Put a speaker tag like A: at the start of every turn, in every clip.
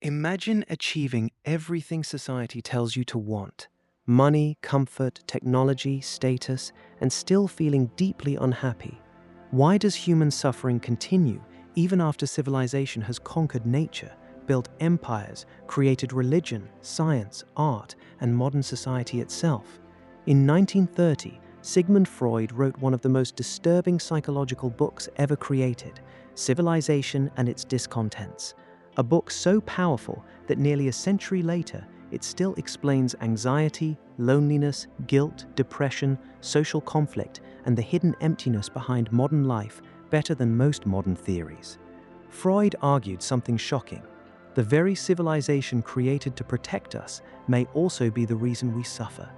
A: Imagine achieving everything society tells you to want: money, comfort, technology, status, and still feeling deeply unhappy. Why does human suffering continue even after civilization has conquered nature, built empires, created religion, science, art, and modern society itself? In 1930, Sigmund Freud wrote one of the most disturbing psychological books ever created, Civilization and Its Discontents. A book so powerful that nearly a century later, it still explains anxiety, loneliness, guilt, depression, social conflict, and the hidden emptiness behind modern life better than most modern theories. Freud argued something shocking. The very civilization created to protect us may also be the reason we suffer.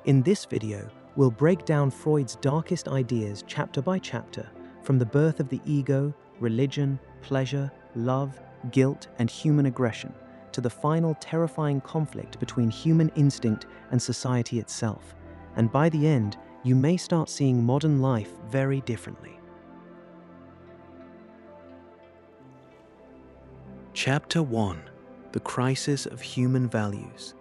A: In this video, we'll break down Freud's darkest ideas chapter by chapter, from the birth of the ego, religion, pleasure, love, guilt, and human aggression, to the final terrifying conflict between human instinct and society itself. And by the end, you may start seeing modern life very differently. Chapter 1: The Crisis of Human Values.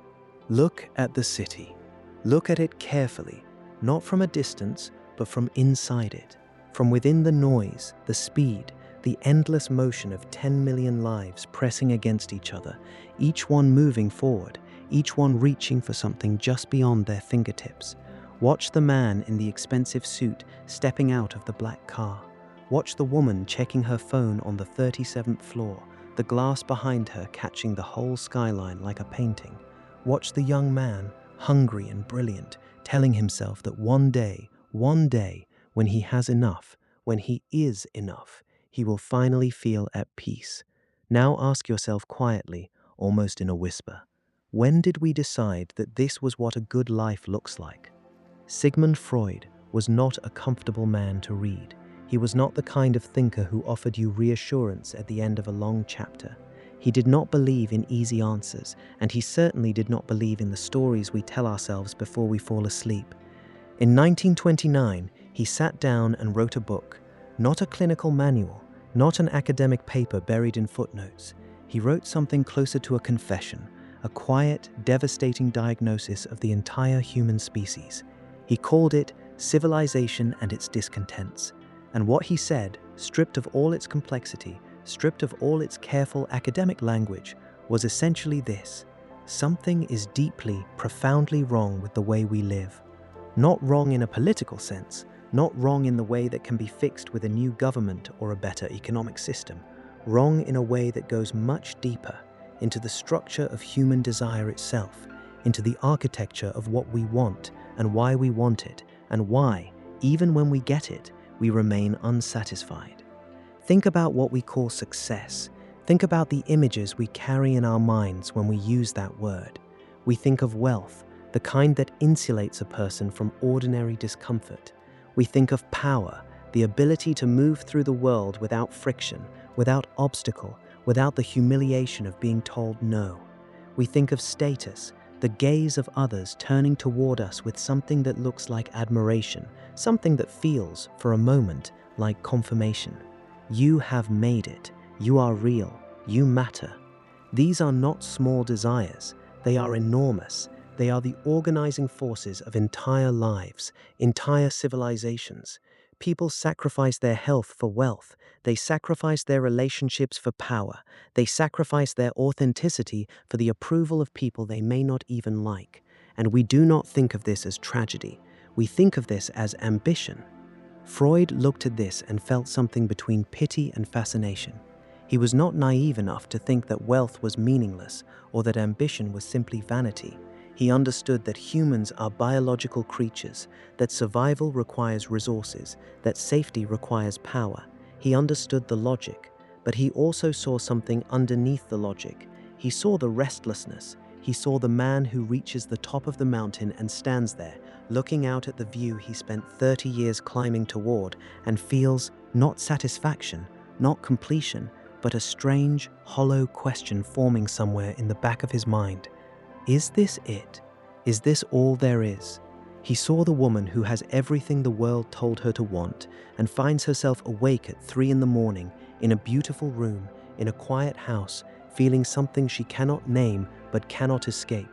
A: Look at the city. Look at it carefully, not from a distance, but from inside it. From within the noise, the speed, the endless motion of 10 million lives pressing against each other, each one moving forward, each one reaching for something just beyond their fingertips. Watch the man in the expensive suit stepping out of the black car. Watch the woman checking her phone on the 37th floor, the glass behind her catching the whole skyline like a painting. Watch the young man, hungry and brilliant, telling himself that one day, when he has enough, when he is enough, he will finally feel at peace. Now ask yourself quietly, almost in a whisper, when did we decide that this was what a good life looks like? Sigmund Freud was not a comfortable man to read. He was not the kind of thinker who offered you reassurance at the end of a long chapter. He did not believe in easy answers, and he certainly did not believe in the stories we tell ourselves before we fall asleep. In 1929, he sat down and wrote a book, not a clinical manual, not an academic paper buried in footnotes. He wrote something closer to a confession, a quiet, devastating diagnosis of the entire human species. He called it Civilization and Its Discontents. And what he said, stripped of all its complexity, stripped of all its careful academic language, was essentially this: something is deeply, profoundly wrong with the way we live. Not wrong in a political sense, not wrong in the way that can be fixed with a new government or a better economic system. Wrong in a way that goes much deeper, into the structure of human desire itself, into the architecture of what we want and why we want it, and why, even when we get it, we remain unsatisfied. Think about what we call success. Think about the images we carry in our minds when we use that word. We think of wealth, the kind that insulates a person from ordinary discomfort. We think of power, the ability to move through the world without friction, without obstacle, without the humiliation of being told no. We think of status, the gaze of others turning toward us with something that looks like admiration, something that feels, for a moment, like confirmation. You have made it. You are real. You matter. These are not small desires. They are enormous. They are the organizing forces of entire lives, entire civilizations. People sacrifice their health for wealth. They sacrifice their relationships for power. They sacrifice their authenticity for the approval of people they may not even like. And we do not think of this as tragedy. We think of this as ambition. Freud looked at this and felt something between pity and fascination. He was not naive enough to think that wealth was meaningless or that ambition was simply vanity. He understood that humans are biological creatures, that survival requires resources, that safety requires power. He understood the logic, but he also saw something underneath the logic. He saw the restlessness. He saw the man who reaches the top of the mountain and stands there, looking out at the view he spent 30 years climbing toward, and feels not satisfaction, not completion, but a strange, hollow question forming somewhere in the back of his mind. Is this it? Is this all there is? He saw the woman who has everything the world told her to want and finds herself awake at 3 in the morning in a beautiful room, in a quiet house, feeling something she cannot name but cannot escape,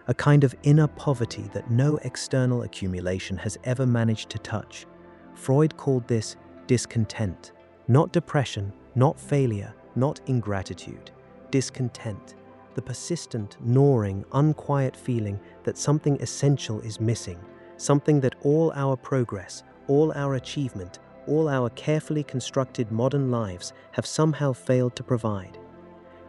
A: a kind of inner poverty that no external accumulation has ever managed to touch. Freud called this discontent, not depression, not failure, not ingratitude. Discontent, the persistent, gnawing, unquiet feeling that something essential is missing, something that all our progress, all our achievement, all our carefully constructed modern lives have somehow failed to provide.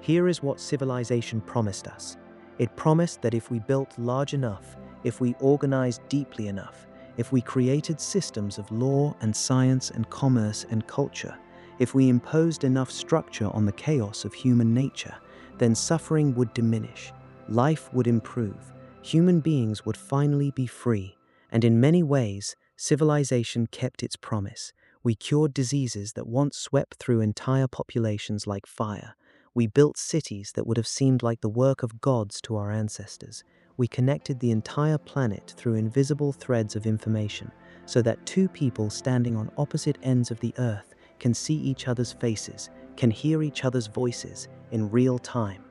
A: Here is what civilization promised us. It promised that if we built large enough, if we organized deeply enough, if we created systems of law and science and commerce and culture, if we imposed enough structure on the chaos of human nature, then suffering would diminish, life would improve, human beings would finally be free, and in many ways, civilization kept its promise. We cured diseases that once swept through entire populations like fire. We built cities that would have seemed like the work of gods to our ancestors. We connected the entire planet through invisible threads of information, so that two people standing on opposite ends of the earth can see each other's faces, can hear each other's voices in real time.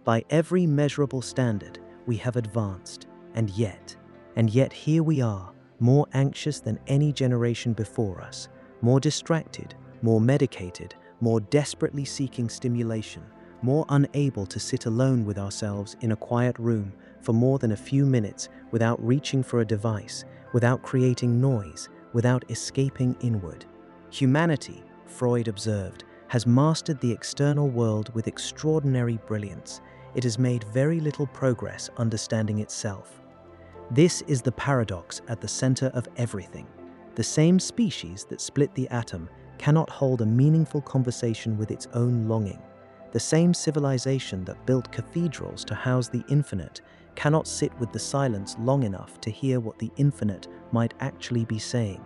A: By every measurable standard, we have advanced, and yet here we are, more anxious than any generation before us, more distracted, more medicated, more desperately seeking stimulation, more unable to sit alone with ourselves in a quiet room for more than a few minutes without reaching for a device, without creating noise, without escaping inward. Humanity, Freud observed, has mastered the external world with extraordinary brilliance. It has made very little progress understanding itself. This is the paradox at the center of everything. The same species that split the atom cannot hold a meaningful conversation with its own longing. The same civilization that built cathedrals to house the infinite cannot sit with the silence long enough to hear what the infinite might actually be saying.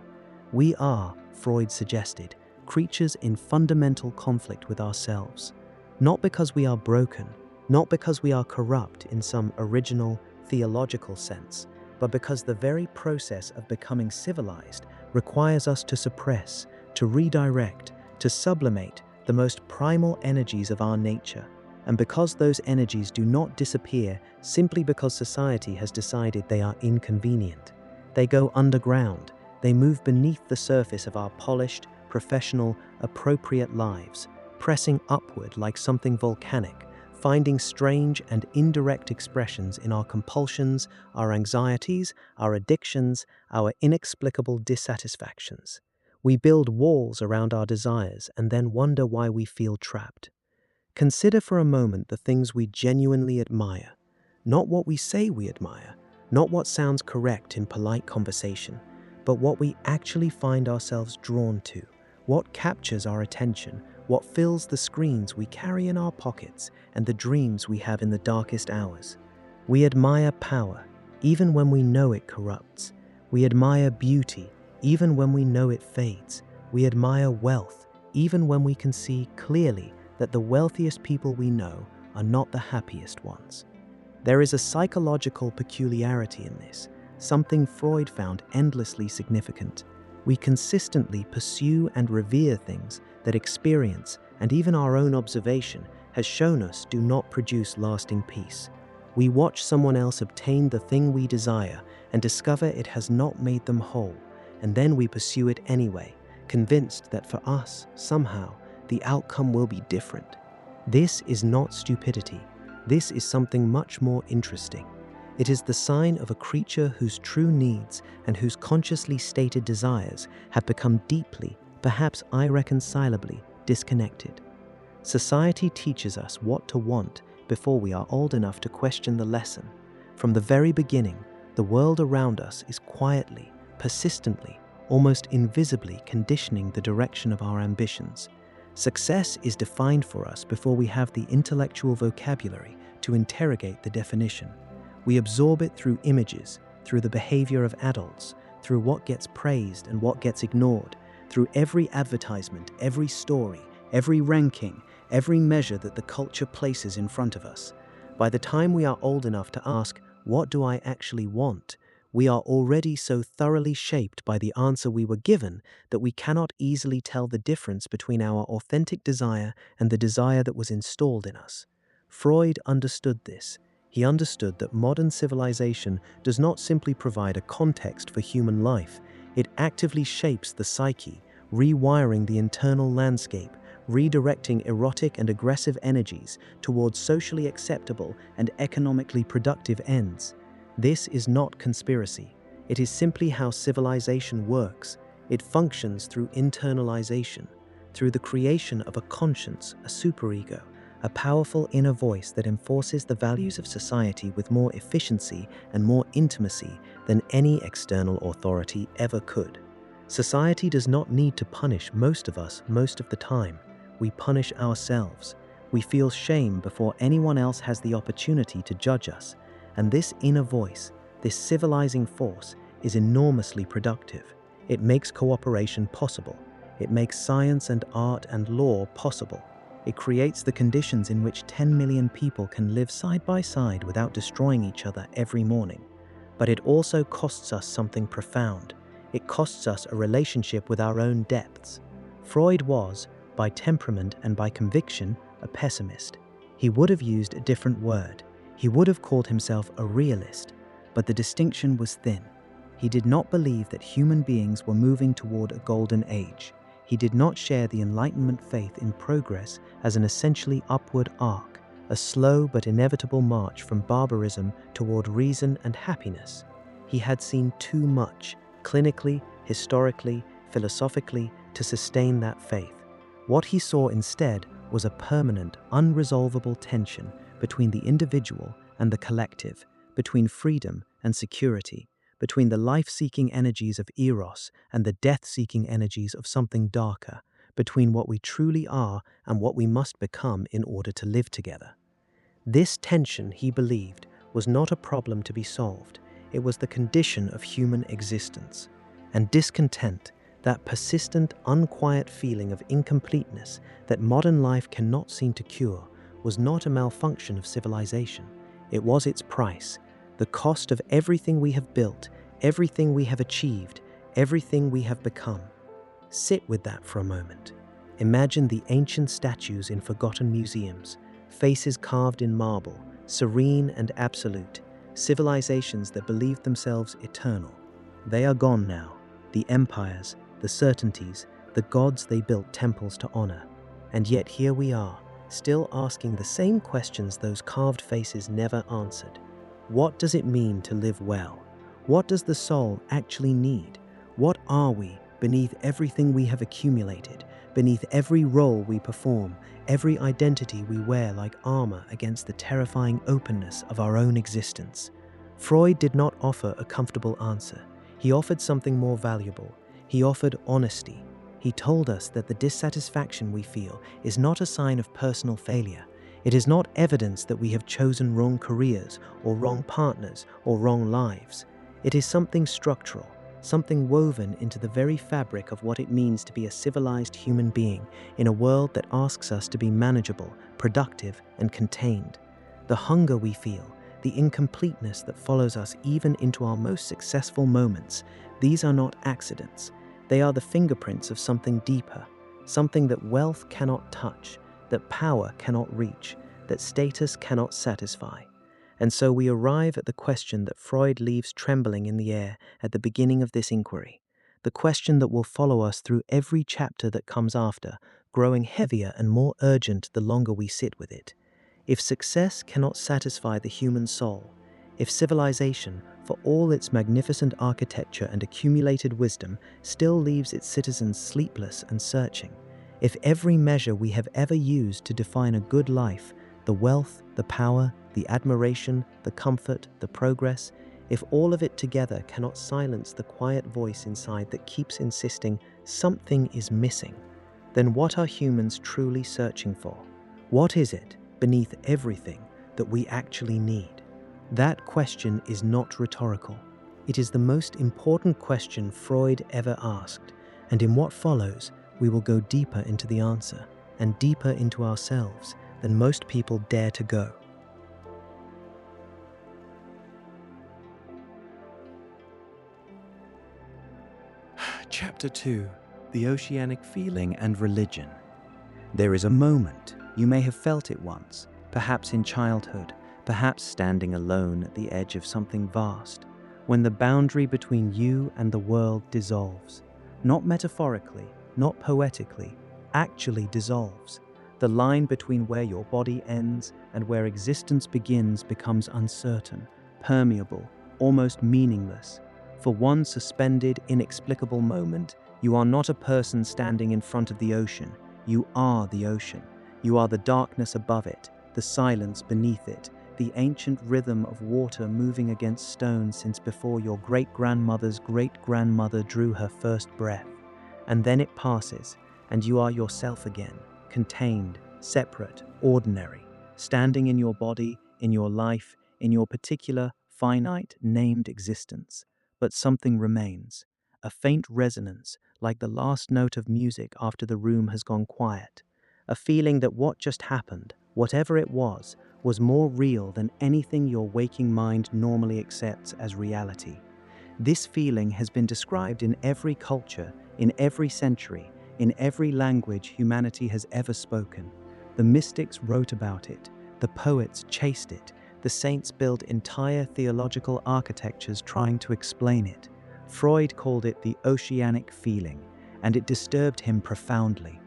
A: We are, Freud suggested, creatures in fundamental conflict with ourselves. Not because we are broken, not because we are corrupt in some original, theological sense, but because the very process of becoming civilized requires us to suppress, to redirect, to sublimate the most primal energies of our nature, and because those energies do not disappear simply because society has decided they are inconvenient. They go underground, they move beneath the surface of our polished, professional, appropriate lives, pressing upward like something volcanic, finding strange and indirect expressions in our compulsions, our anxieties, our addictions, our inexplicable dissatisfactions. We build walls around our desires and then wonder why we feel trapped. Consider for a moment the things we genuinely admire, not what we say we admire, not what sounds correct in polite conversation, but what we actually find ourselves drawn to, what captures our attention, what fills the screens we carry in our pockets and the dreams we have in the darkest hours. We admire power, even when we know it corrupts. We admire beauty, even when we know it fades. We admire wealth, even when we can see clearly that the wealthiest people we know are not the happiest ones. There is a psychological peculiarity in this, something Freud found endlessly significant. We consistently pursue and revere things that experience and even our own observation has shown us do not produce lasting peace. We watch someone else obtain the thing we desire and discover it has not made them whole, and then we pursue it anyway, convinced that for us, somehow, the outcome will be different. This is not stupidity. This is something much more interesting. It is the sign of a creature whose true needs and whose consciously stated desires have become deeply, perhaps irreconcilably, disconnected. Society teaches us what to want before we are old enough to question the lesson. From the very beginning, the world around us is quietly, persistently, almost invisibly conditioning the direction of our ambitions. Success is defined for us before we have the intellectual vocabulary to interrogate the definition. We absorb it through images, through the behavior of adults, through what gets praised and what gets ignored, through every advertisement, every story, every ranking, every measure that the culture places in front of us. By the time we are old enough to ask, "What do I actually want?" we are already so thoroughly shaped by the answer we were given that we cannot easily tell the difference between our authentic desire and the desire that was installed in us. Freud understood this. He understood that modern civilization does not simply provide a context for human life, it actively shapes the psyche, rewiring the internal landscape, redirecting erotic and aggressive energies towards socially acceptable and economically productive ends. This is not conspiracy. It is simply how civilization works. It functions through internalization, through the creation of a conscience, a superego, a powerful inner voice that enforces the values of society with more efficiency and more intimacy than any external authority ever could. Society does not need to punish most of us most of the time. We punish ourselves. We feel shame before anyone else has the opportunity to judge us. And this inner voice, this civilizing force, is enormously productive. It makes cooperation possible. It makes science and art and law possible. It creates the conditions in which 10 million people can live side by side without destroying each other every morning. But it also costs us something profound. It costs us a relationship with our own depths. Freud was, by temperament and by conviction, a pessimist. He would have used a different word. He would have called himself a realist, but the distinction was thin. He did not believe that human beings were moving toward a golden age. He did not share the Enlightenment faith in progress as an essentially upward arc, a slow but inevitable march from barbarism toward reason and happiness. He had seen too much, clinically, historically, philosophically, to sustain that faith. What he saw instead was a permanent, unresolvable tension between the individual and the collective, between freedom and security, between the life-seeking energies of eros and the death-seeking energies of something darker, between what we truly are and what we must become in order to live together. This tension, he believed, was not a problem to be solved. It was the condition of human existence. And discontent, that persistent, unquiet feeling of incompleteness that modern life cannot seem to cure, was not a malfunction of civilization. It was its price, the cost of everything we have built, everything we have achieved, everything we have become. Sit with that for a moment. Imagine the ancient statues in forgotten museums, faces carved in marble, serene and absolute, civilizations that believed themselves eternal. They are gone now, the empires, the certainties, the gods they built temples to honor. And yet here we are, still asking the same questions those carved faces never answered. What does it mean to live well? What does the soul actually need? What are we beneath everything we have accumulated, beneath every role we perform, every identity we wear like armor against the terrifying openness of our own existence? Freud did not offer a comfortable answer. He offered something more valuable. He offered honesty. He told us that the dissatisfaction we feel is not a sign of personal failure. It is not evidence that we have chosen wrong careers or wrong partners or wrong lives. It is something structural, something woven into the very fabric of what it means to be a civilized human being in a world that asks us to be manageable, productive, and contained. The hunger we feel, the incompleteness that follows us even into our most successful moments, these are not accidents. They are the fingerprints of something deeper, something that wealth cannot touch, that power cannot reach, that status cannot satisfy. And so we arrive at the question that Freud leaves trembling in the air at the beginning of this inquiry, the question that will follow us through every chapter that comes after, growing heavier and more urgent the longer we sit with it. If success cannot satisfy the human soul, if civilization, for all its magnificent architecture and accumulated wisdom, still leaves its citizens sleepless and searching, if every measure we have ever used to define a good life, the wealth, the power, the admiration, the comfort, the progress, if all of it together cannot silence the quiet voice inside that keeps insisting something is missing, then what are humans truly searching for? What is it, beneath everything, that we actually need? That question is not rhetorical. It is the most important question Freud ever asked, and in what follows, we will go deeper into the answer and deeper into ourselves than most people dare to go.
B: Chapter 2: The Oceanic Feeling and Religion. There is a moment, you may have felt it once,
A: perhaps in childhood, perhaps standing alone at the edge of something vast, when the boundary between you and the world dissolves, not metaphorically, not poetically, actually dissolves. The line between where your body ends and where existence begins becomes uncertain, permeable, almost meaningless. For one suspended, inexplicable moment, you are not a person standing in front of the ocean. You are the ocean. You are the darkness above it, the silence beneath it, the ancient rhythm of water moving against stone since before your great-grandmother's great-grandmother drew her first breath. And then it passes, and you are yourself again, contained, separate, ordinary, standing in your body, in your life, in your particular, finite, named existence. But something remains, a faint resonance, like the last note of music after the room has gone quiet. A feeling that what just happened, whatever it was more real than anything your waking mind normally accepts as reality. This feeling has been described in every culture, in every century, in every language humanity has ever spoken. The mystics wrote about it, the poets chased it, the saints built entire theological architectures trying to explain it. Freud called it the oceanic feeling, and it disturbed him profoundly.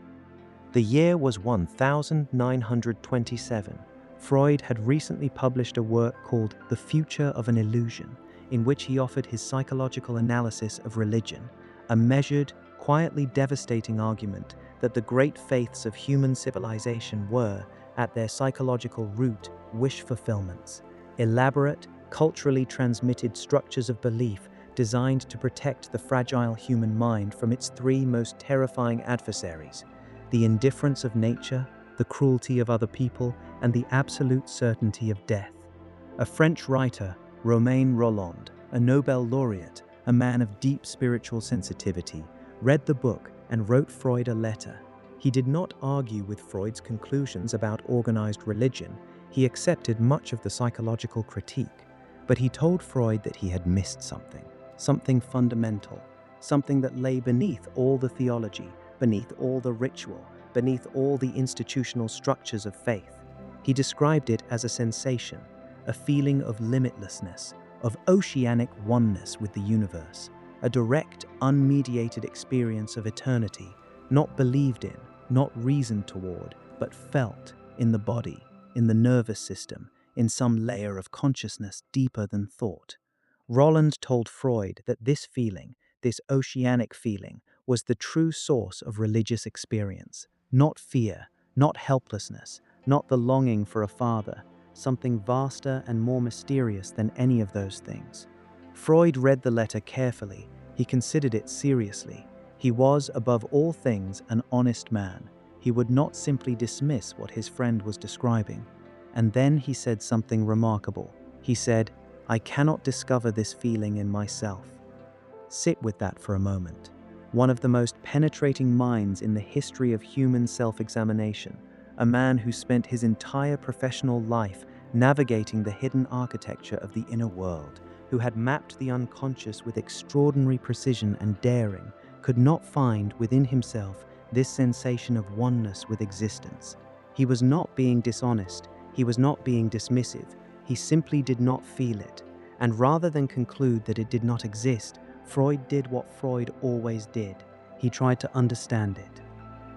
A: The year was 1927. Freud had recently published a work called The Future of an Illusion, in which he offered his psychological analysis of religion, a measured, quietly devastating argument that the great faiths of human civilization were, at their psychological root, wish fulfillments, elaborate, culturally transmitted structures of belief designed to protect the fragile human mind from its three most terrifying adversaries: the indifference of nature, the cruelty of other people, and the absolute certainty of death. A French writer, Romain Rolland, a Nobel laureate, a man of deep spiritual sensitivity, read the book and wrote Freud a letter. He did not argue with Freud's conclusions about organized religion. He accepted much of the psychological critique, but he told Freud that he had missed something fundamental, something that lay beneath all the theology, beneath all the ritual, beneath all the institutional structures of faith. He described it as a sensation, a feeling of limitlessness, of oceanic oneness with the universe, a direct, unmediated experience of eternity, not believed in, not reasoned toward, but felt in the body, in the nervous system, in some layer of consciousness deeper than thought. Rolland told Freud that this feeling, this oceanic feeling, was the true source of religious experience, not fear, not helplessness, not the longing for a father, something vaster and more mysterious than any of those things. Freud read the letter carefully. He considered it seriously. He was, above all things, an honest man. He would not simply dismiss what his friend was describing. And then he said something remarkable. He said, "I cannot discover this feeling in myself." Sit with that for a moment. One of the most penetrating minds in the history of human self-examination, a man who spent his entire professional life navigating the hidden architecture of the inner world, who had mapped the unconscious with extraordinary precision and daring, could not find within himself this sensation of oneness with existence. He was not being dishonest, he was not being dismissive, he simply did not feel it. And rather than conclude that it did not exist, Freud did what Freud always did. He tried to understand it.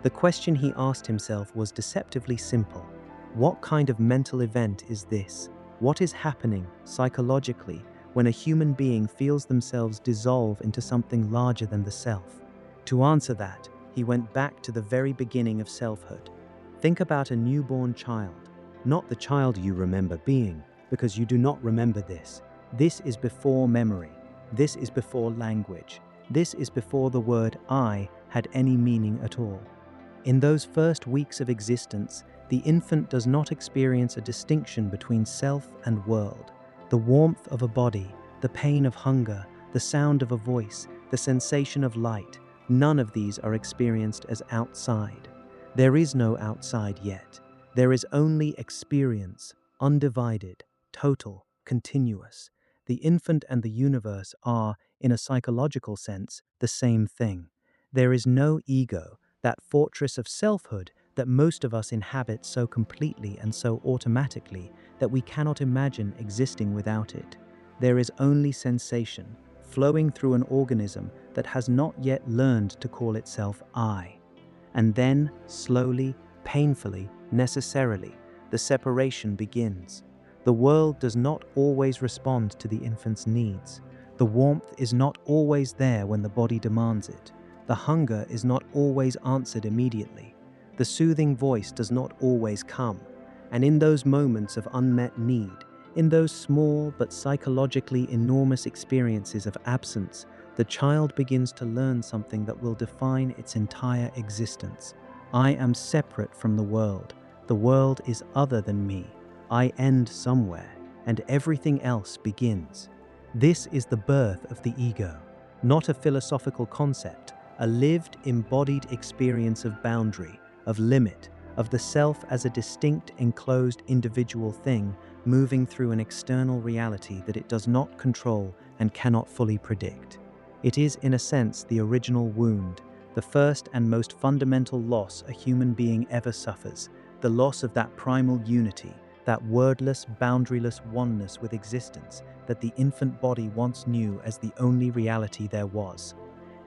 A: The question he asked himself was deceptively simple. What kind of mental event is this? What is happening, psychologically, when a human being feels themselves dissolve into something larger than the self? To answer that, he went back to the very beginning of selfhood. Think about a newborn child, not the child you remember being, because you do not remember this. This is before memory. This is before language. This is before the word I had any meaning at all. In those first weeks of existence, the infant does not experience a distinction between self and world. The warmth of a body, the pain of hunger, the sound of a voice, the sensation of light, none of these are experienced as outside. There is no outside yet. There is only experience, undivided, total, continuous. The infant and the universe are, in a psychological sense, the same thing. There is no ego, that fortress of selfhood that most of us inhabit so completely and so automatically that we cannot imagine existing without it. There is only sensation, flowing through an organism that has not yet learned to call itself I. And then, slowly, painfully, necessarily, the separation begins. The world does not always respond to the infant's needs. The warmth is not always there when the body demands it. The hunger is not always answered immediately. The soothing voice does not always come. And in those moments of unmet need, in those small but psychologically enormous experiences of absence, the child begins to learn something that will define its entire existence. I am separate from the world. The world is other than me. I end somewhere, and everything else begins. This is the birth of the ego, not a philosophical concept, a lived, embodied experience of boundary, of limit, of the self as a distinct, enclosed individual thing moving through an external reality that it does not control and cannot fully predict. It is, in a sense, the original wound, the first and most fundamental loss a human being ever suffers, the loss of that primal unity, that wordless, boundaryless oneness with existence that the infant body once knew as the only reality there was.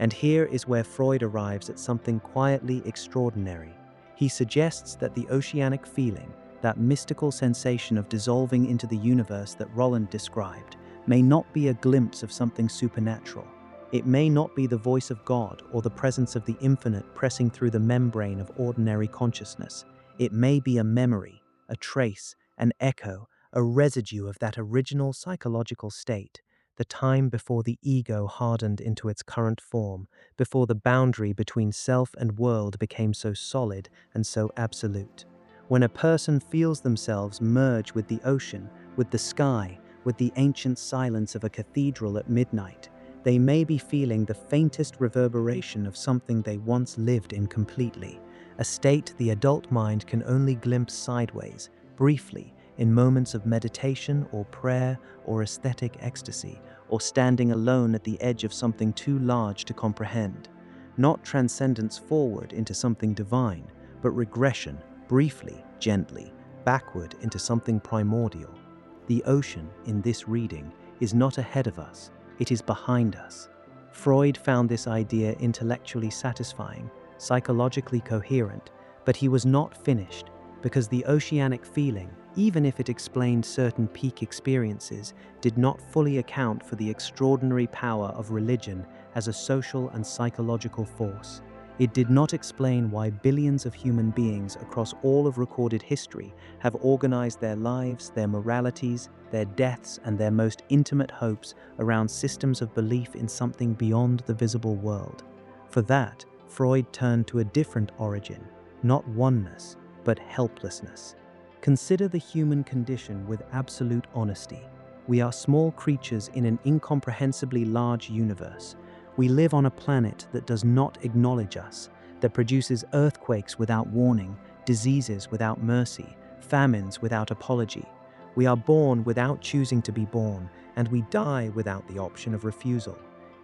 A: And here is where Freud arrives at something quietly extraordinary. He suggests that the oceanic feeling, that mystical sensation of dissolving into the universe that Roland described, may not be a glimpse of something supernatural. It may not be the voice of God or the presence of the infinite pressing through the membrane of ordinary consciousness. It may be a memory, a trace, an echo, a residue of that original psychological state, the time before the ego hardened into its current form, before the boundary between self and world became so solid and so absolute. When a person feels themselves merge with the ocean, with the sky, with the ancient silence of a cathedral at midnight, they may be feeling the faintest reverberation of something they once lived in completely, a state the adult mind can only glimpse sideways, briefly, in moments of meditation or prayer or aesthetic ecstasy, or standing alone at the edge of something too large to comprehend. Not transcendence forward into something divine, but regression, briefly, gently, backward into something primordial. The ocean, in this reading, is not ahead of us, it is behind us. Freud found this idea intellectually satisfying, psychologically coherent, but he was not finished, because the oceanic feeling, even if it explained certain peak experiences, did not fully account for the extraordinary power of religion as a social and psychological force. It did not explain why billions of human beings across all of recorded history have organized their lives, their moralities, their deaths, and their most intimate hopes around systems of belief in something beyond the visible world. For that, Freud turned to a different origin, not oneness, but helplessness. Consider the human condition with absolute honesty. We are small creatures in an incomprehensibly large universe. We live on a planet that does not acknowledge us, that produces earthquakes without warning, diseases without mercy, famines without apology. We are born without choosing to be born, and we die without the option of refusal.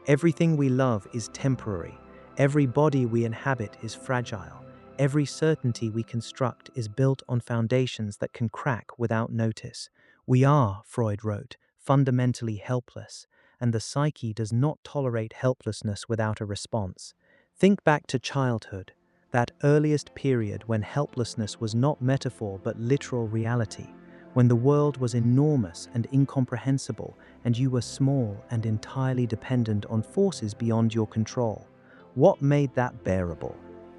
A: Everything we love is temporary. Every body we inhabit is fragile. Every certainty we construct is built on foundations that can crack without notice. We are, Freud wrote, fundamentally helpless, and the psyche does not tolerate helplessness without a response. Think back to childhood, that earliest period when helplessness was not metaphor but literal reality, when the world was enormous and incomprehensible, and you were small and entirely dependent on forces beyond your control. What made that bearable?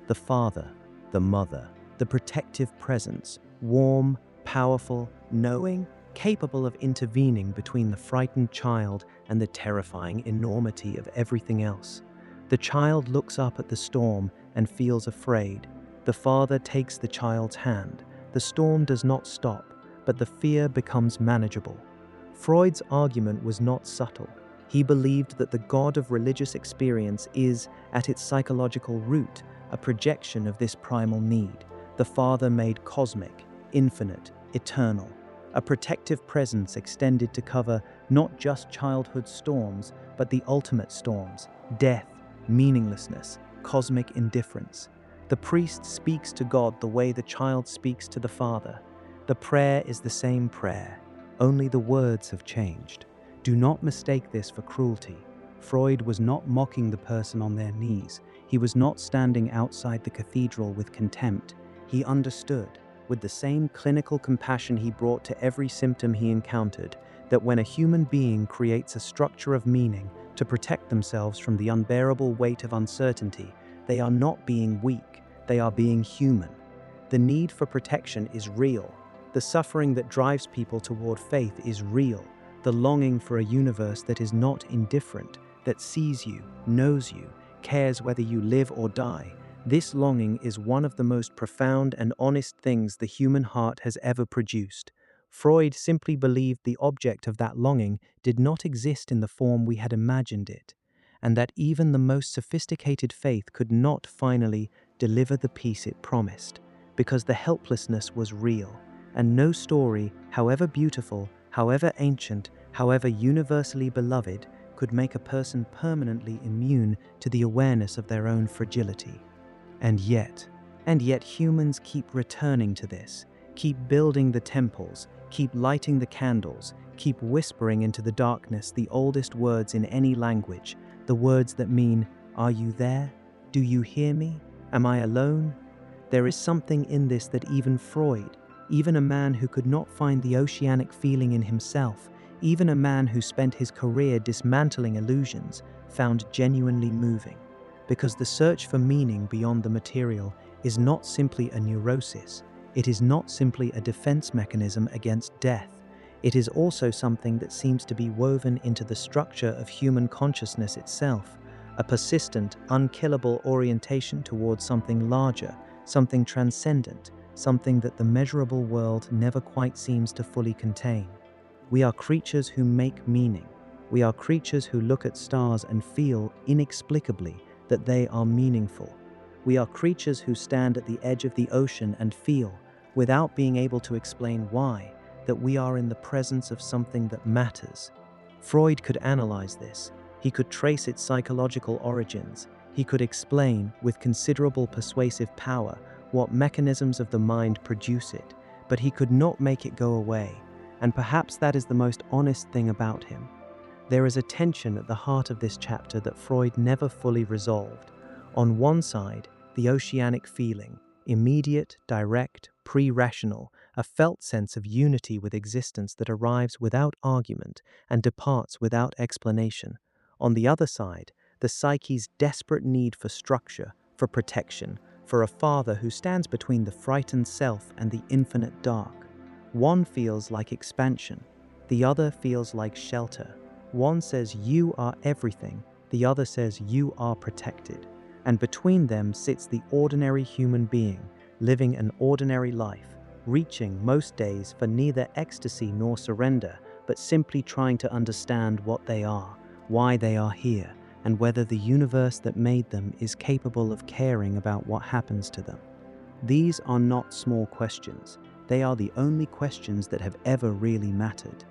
A: The father, the mother, the protective presence, warm, powerful, knowing, capable of intervening between the frightened child and the terrifying enormity of everything else. The child looks up at the storm and feels afraid. The father takes the child's hand. The storm does not stop, but the fear becomes manageable. Freud's argument was not subtle. He believed that the God of religious experience is, at its psychological root, a projection of this primal need, the Father made cosmic, infinite, eternal, a protective presence extended to cover not just childhood storms, but the ultimate storms, death, meaninglessness, cosmic indifference. The priest speaks to God the way the child speaks to the Father. The prayer is the same prayer, only the words have changed. Do not mistake this for cruelty. Freud was not mocking the person on their knees. He was not standing outside the cathedral with contempt. He understood, with the same clinical compassion he brought to every symptom he encountered, that when a human being creates a structure of meaning to protect themselves from the unbearable weight of uncertainty, they are not being weak, they are being human. The need for protection is real. The suffering that drives people toward faith is real. The longing for a universe that is not indifferent, that sees you, knows you, cares whether you live or die. This longing is one of the most profound and honest things the human heart has ever produced. Freud simply believed the object of that longing did not exist in the form we had imagined it, and that even the most sophisticated faith could not finally deliver the peace it promised, because the helplessness was real, and no story, however beautiful, however ancient, however universally beloved, could make a person permanently immune to the awareness of their own fragility. And yet humans keep returning to this, keep building the temples, keep lighting the candles, keep whispering into the darkness the oldest words in any language, the words that mean, "Are you there? Do you hear me? Am I alone?" There is something in this that even Freud, even a man who could not find the oceanic feeling in himself, even a man who spent his career dismantling illusions, found genuinely moving. Because the search for meaning beyond the material is not simply a neurosis, it is not simply a defense mechanism against death, it is also something that seems to be woven into the structure of human consciousness itself, a persistent, unkillable orientation towards something larger, something transcendent, something that the measurable world never quite seems to fully contain. We are creatures who make meaning. We are creatures who look at stars and feel, inexplicably, that they are meaningful. We are creatures who stand at the edge of the ocean and feel, without being able to explain why, that we are in the presence of something that matters. Freud could analyze this. He could trace its psychological origins. He could explain, with considerable persuasive power, what mechanisms of the mind produce it, but he could not make it go away, and perhaps that is the most honest thing about him. There is a tension at the heart of this chapter that Freud never fully resolved. On one side, the oceanic feeling, immediate, direct, pre-rational, a felt sense of unity with existence that arrives without argument and departs without explanation. On the other side, the psyche's desperate need for structure, for protection, for a father who stands between the frightened self and the infinite dark. One feels like expansion, the other feels like shelter. One says you are everything, the other says you are protected. And between them sits the ordinary human being, living an ordinary life, reaching most days for neither ecstasy nor surrender, but simply trying to understand what they are, why they are here, and whether the universe that made them is capable of caring about what happens to them. These are not small questions. They are the only questions that have ever really mattered.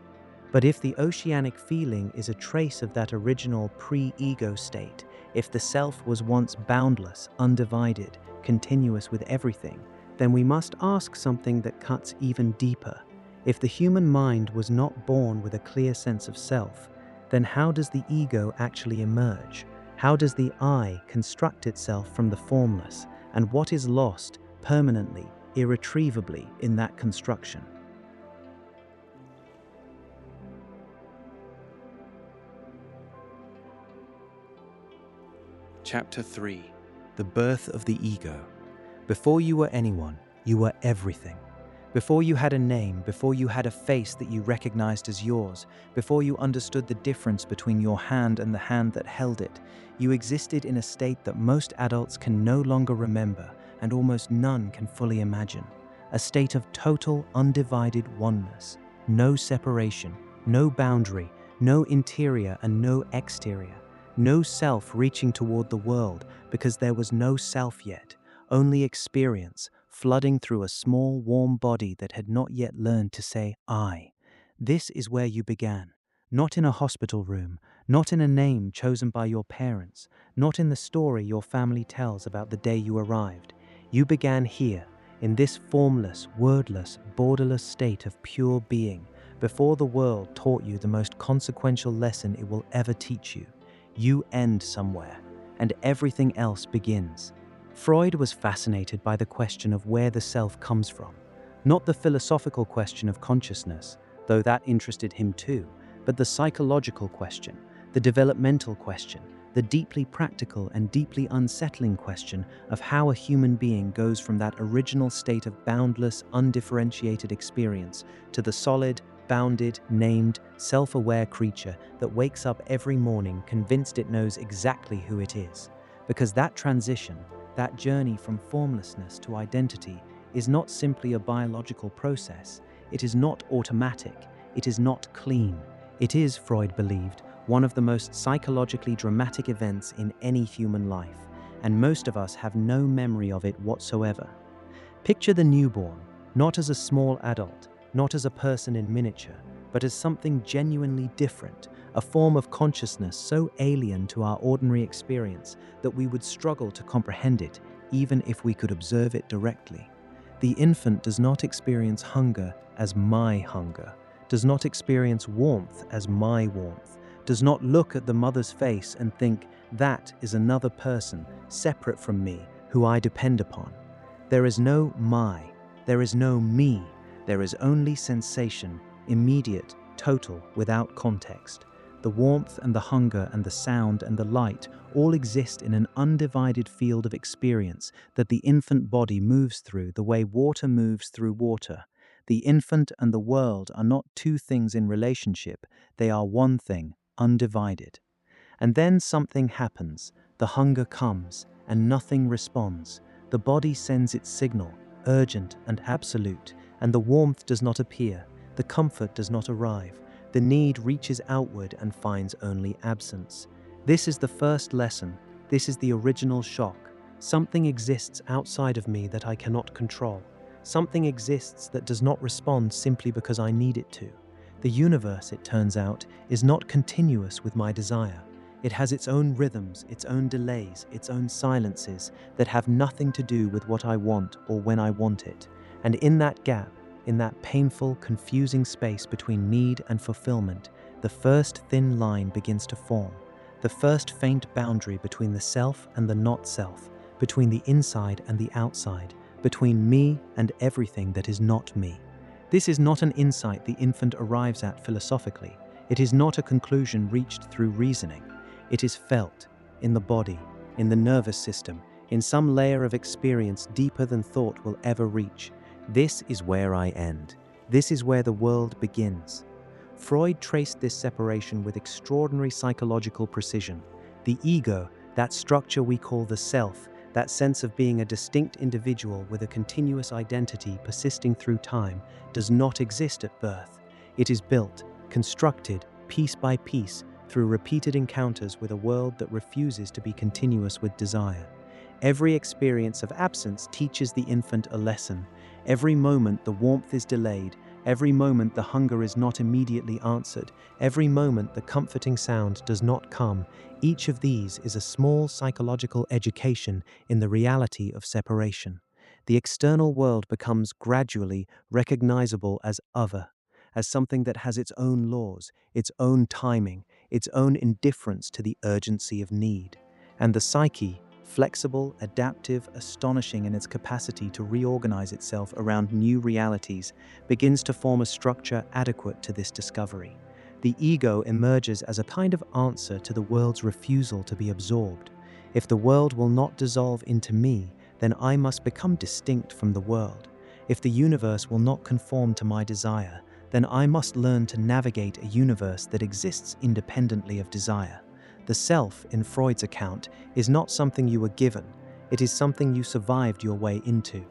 A: But if the oceanic feeling is a trace of that original pre-ego state, if the self was once boundless, undivided, continuous with everything, then we must ask something that cuts even deeper. If the human mind was not born with a clear sense of self, then how does the ego actually emerge? How does the I construct itself from the formless? And what is lost permanently, irretrievably in that construction?
B: Chapter 3. The Birth of the Ego. Before you were anyone, you were everything. Before you had a name, before you had a face that you recognized as yours, before you understood the difference between your hand and the hand that held it, you existed in a state that most adults can no longer remember and almost none can fully imagine. A state of total, undivided oneness. No separation, no boundary, no interior and no exterior. No self reaching toward the world because there was no self yet, only experience flooding through a small, warm body that had not yet learned to say I. This is where you began, not in a hospital room, not in a name chosen by your parents, not in the story your family tells about the day you arrived. You began here, in this formless, wordless, borderless state of pure being, before the world taught you the most consequential lesson it will ever teach you. You end somewhere, and everything else begins. Freud was fascinated by the question of where the self comes from, not the philosophical question of consciousness, though that interested him too, but the psychological question, the developmental question, the deeply practical and deeply unsettling question of how a human being goes from that original state of boundless, undifferentiated experience to the solid, bounded, named, self-aware creature that wakes up every morning convinced it knows exactly who it is. Because that transition, that journey from formlessness to identity, is not simply a biological process. It is not automatic. It is not clean. It is, Freud believed, one of the most psychologically dramatic events in any human life, and most of us have no memory of it whatsoever. Picture the newborn, not as a small adult, not as a person in miniature, but as something genuinely different, a form of consciousness so alien to our ordinary experience that we would struggle to comprehend it, even if we could observe it directly. The infant does not experience hunger as my hunger, does not experience warmth as my warmth, does not look at the mother's face and think, that is another person, separate from me, who I depend upon. There is no my, there is no me, there is only sensation, immediate, total, without context. The warmth and the hunger and the sound and the light all exist in an undivided field of experience that the infant body moves through the way water moves through water. The infant and the world are not two things in relationship, they are one thing, undivided. And then something happens, the hunger comes, and nothing responds. The body sends its signal, urgent and absolute, and the warmth does not appear, the comfort does not arrive, the need reaches outward and finds only absence. This is the first lesson, this is the original shock. Something exists outside of me that I cannot control. Something exists that does not respond simply because I need it to. The universe, it turns out, is not continuous with my desire. It has its own rhythms, its own delays, its own silences that have nothing to do with what I want or when I want it. And in that gap, in that painful, confusing space between need and fulfillment, the first thin line begins to form. The first faint boundary between the self and the not self, between the inside and the outside, between me and everything that is not me. This is not an insight the infant arrives at philosophically. It is not a conclusion reached through reasoning. It is felt, in the body, in the nervous system, in some layer of experience deeper than thought will ever reach. This is where I end. This is where the world begins. Freud traced this separation with extraordinary psychological precision. The ego, that structure we call the self, that sense of being a distinct individual with a continuous identity persisting through time, does not exist at birth. It is built, constructed, piece by piece, through repeated encounters with a world that refuses to be continuous with desire. Every experience of absence teaches the infant a lesson. Every moment the warmth is delayed. Every moment the hunger is not immediately answered. Every moment the comforting sound does not come. Each of these is a small psychological education in the reality of separation. The external world becomes gradually recognizable as other, as something that has its own laws, its own timing, its own indifference to the urgency of need. And the psyche, flexible, adaptive, astonishing in its capacity to reorganize itself around new realities, begins to form a structure adequate to this discovery. The ego emerges as a kind of answer to the world's refusal to be absorbed. If the world will not dissolve into me, then I must become distinct from the world. If the universe will not conform to my desire, then I must learn to navigate a universe that exists independently of desire. The self, in Freud's account, is not something you were given. It is something you survived your way into.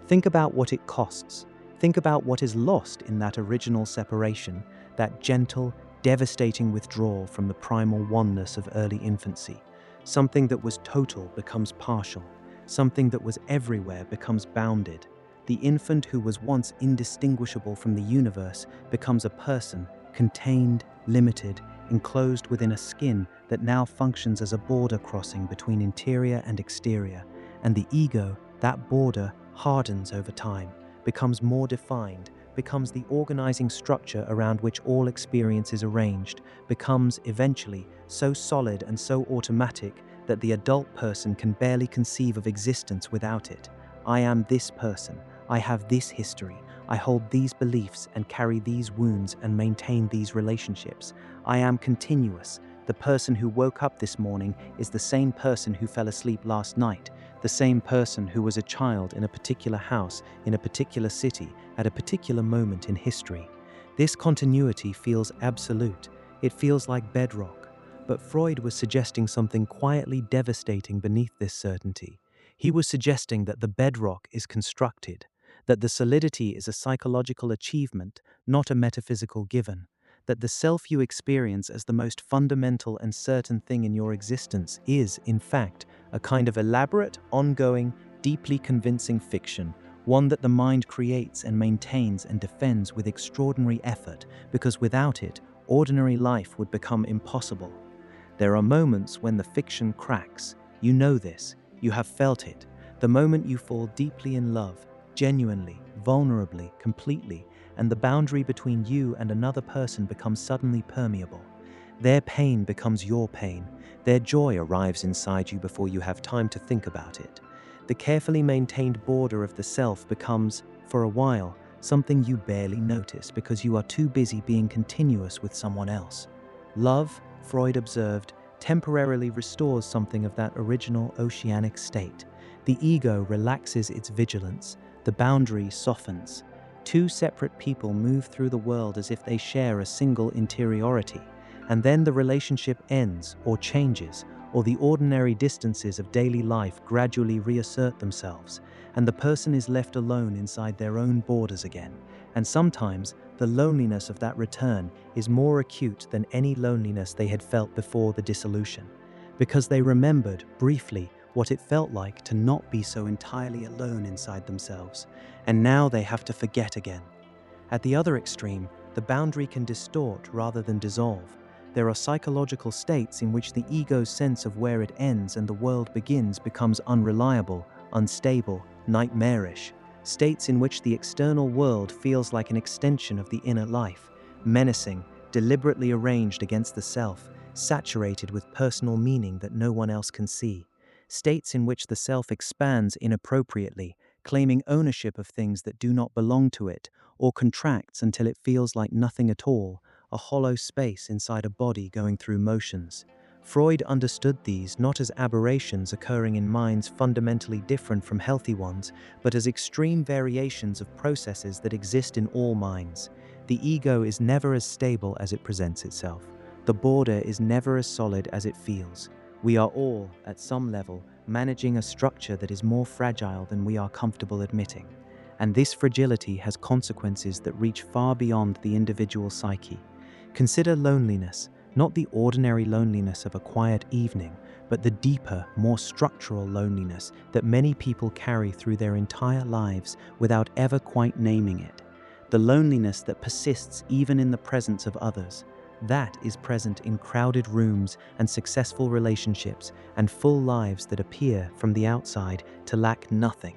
B: Think about what it costs. Think about what is lost in that original separation, that gentle, devastating withdrawal from the primal oneness of early infancy. Something that was total becomes partial. Something that was everywhere becomes bounded. The infant who was once indistinguishable from the universe becomes a person, contained, limited, enclosed within a skin that now functions as a border crossing between interior and exterior, and the ego, that border hardens over time, becomes more defined, becomes the organizing structure around which all experience is arranged, becomes eventually so solid and so automatic that the adult person can barely conceive of existence without it. I am this person. I have this history. I hold these beliefs and carry these wounds and maintain these relationships. I am continuous. The person who woke up this morning is the same person who fell asleep last night, the same person who was a child in a particular house, in a particular city, at a particular moment in history. This continuity feels absolute. It feels like bedrock. But Freud was suggesting something quietly devastating beneath this certainty. He was suggesting that the bedrock is constructed, that the solidity is a psychological achievement, not a metaphysical given, that the self you experience as the most fundamental and certain thing in your existence is, in fact, a kind of elaborate, ongoing, deeply convincing fiction, one that the mind creates and maintains and defends with extraordinary effort, because without it, ordinary life would become impossible. There are moments when the fiction cracks. You know this. You have felt it. The moment you fall deeply in love, genuinely, vulnerably, completely, and the boundary between you and another person becomes suddenly permeable. Their pain becomes your pain. Their joy arrives inside you before you have time to think about it. The carefully maintained border of the self becomes, for a while, something you barely notice because you are too busy being continuous with someone else. Love, Freud observed, temporarily restores something of that original oceanic state. The ego relaxes its vigilance. The boundary softens. Two separate people move through the world as if they share a single interiority, and then the relationship ends or changes, or the ordinary distances of daily life gradually reassert themselves, and the person is left alone inside their own borders again. And sometimes the loneliness of that return is more acute than any loneliness they had felt before the dissolution, because they remembered, briefly, what it felt like to not be so entirely alone inside themselves, and now they have to forget again. At the other extreme, the boundary can distort rather than dissolve. There are psychological states in which the ego's sense of where it ends and the world begins becomes unreliable, unstable, nightmarish. States in which the external world feels like an extension of the inner life, menacing, deliberately arranged against the self, saturated with personal meaning that no one else can see. States in which the self expands inappropriately, claiming ownership of things that do not belong to it, or contracts until it feels like nothing at all, a hollow space inside a body going through motions. Freud understood these not as aberrations occurring in minds fundamentally different from healthy ones, but as extreme variations of processes that exist in all minds. The ego is never as stable as it presents itself. The border is never as solid as it feels. We are all, at some level, managing a structure that is more fragile than we are comfortable admitting. And this fragility has consequences that reach far beyond the individual psyche. Consider loneliness, not the ordinary loneliness of a quiet evening, but the deeper, more structural loneliness that many people carry through their entire lives without ever quite naming it. The loneliness that persists even in the presence of others. That is present in crowded rooms and successful relationships and full lives that appear, from the outside, to lack nothing.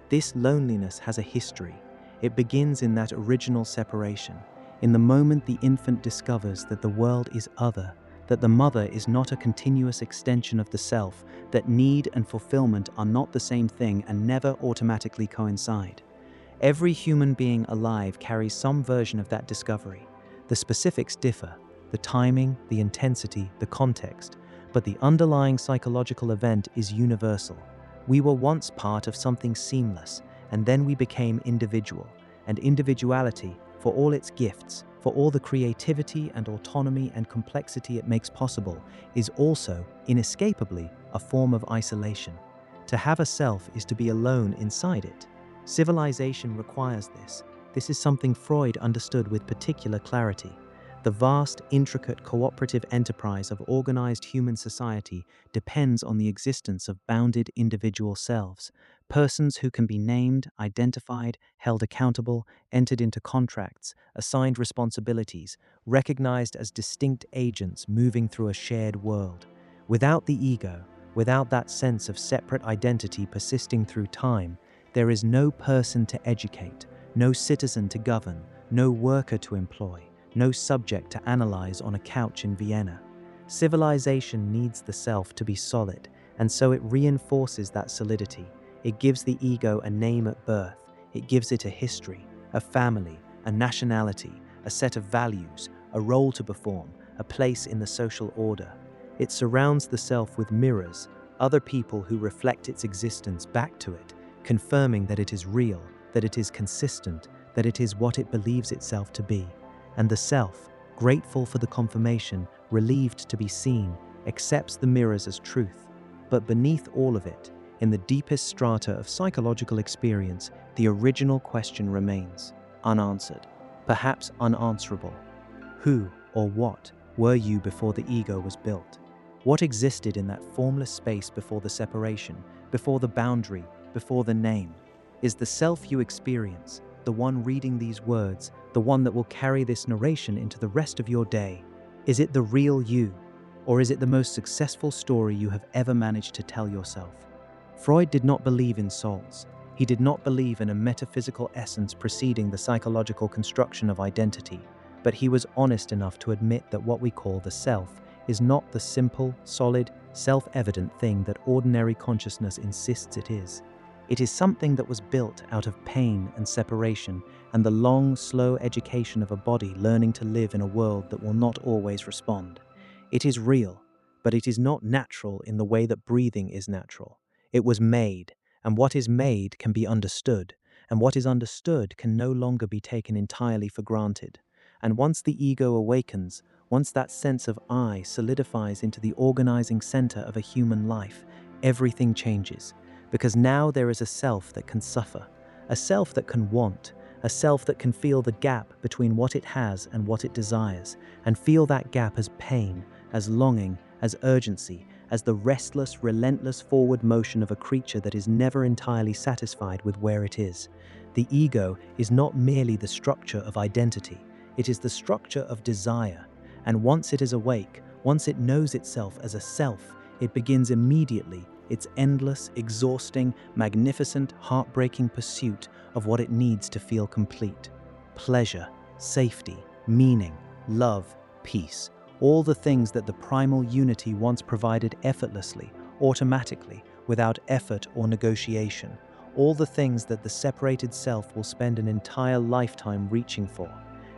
B: This loneliness has a history. It begins in that original separation, in the moment the infant discovers that the world is other, that the mother is not a continuous extension of the self, that need and fulfillment are not the same thing and never automatically coincide. Every human being alive carries some version of that discovery. The specifics differ, the timing, the intensity, the context, but the underlying psychological event is universal. We were once part of something seamless, and then we became individual, and individuality, for all its gifts, for all the creativity and autonomy and complexity it makes possible, is also, inescapably, a form of isolation. To have a self is to be alone inside it. Civilization requires this. This is something Freud understood with particular clarity. The vast, intricate, cooperative enterprise of organized human society depends on the existence of bounded individual selves, persons who can be named, identified, held accountable, entered into contracts, assigned responsibilities, recognized as distinct agents moving through a shared world. Without the ego, Without that sense of separate identity persisting through time, there is no person to educate, no citizen to govern, no worker to employ, no subject to analyze on a couch in Vienna. Civilization needs the self to be solid, and so it reinforces that solidity. It gives the ego a name at birth. It gives it a history, a family, a nationality, a set of values, a role to perform, a place in the social order. It surrounds the self with mirrors, other people who reflect its existence back to it, confirming that it is real, that it is consistent, that it is what it believes itself to be. And the self, grateful for the confirmation, relieved to be seen, accepts the mirrors as truth. But beneath all of it, in the deepest strata of psychological experience, the original question remains, unanswered, perhaps unanswerable. Who or what were you before the ego was built? What existed in that formless space before the separation, before the boundary, before the name? Is the self you experience, the one reading these words, the one that will carry this narration into the rest of your day? Is it the real you? Or is it the most successful story you have ever managed to tell yourself? Freud did not believe in souls. He did not believe in a metaphysical essence preceding the psychological construction of identity, but he was honest enough to admit that what we call the self is not the simple, solid, self-evident thing that ordinary consciousness insists it is. It is something that was built out of pain and separation and the long, slow education of a body learning to live in a world that will not always respond. It is real, but it is not natural in the way that breathing is natural. It was made, and what is made can be understood, and what is understood can no longer be taken entirely for granted. And once the ego awakens, once that sense of I solidifies into the organizing center of a human life, everything changes. Because now there is a self that can suffer, a self that can want, a self that can feel the gap between what it has and what it desires, and feel that gap as pain, as longing, as urgency, as the restless, relentless forward motion of a creature that is never entirely satisfied with where it is. The ego is not merely the structure of identity, it is the structure of desire. And once it is awake, once it knows itself as a self, it begins immediately its endless, exhausting, magnificent, heartbreaking pursuit of what it needs to feel complete. Pleasure, safety, meaning, love, peace. All the things that the primal unity once provided effortlessly, automatically, without effort or negotiation. All the things that the separated self will spend an entire lifetime reaching for.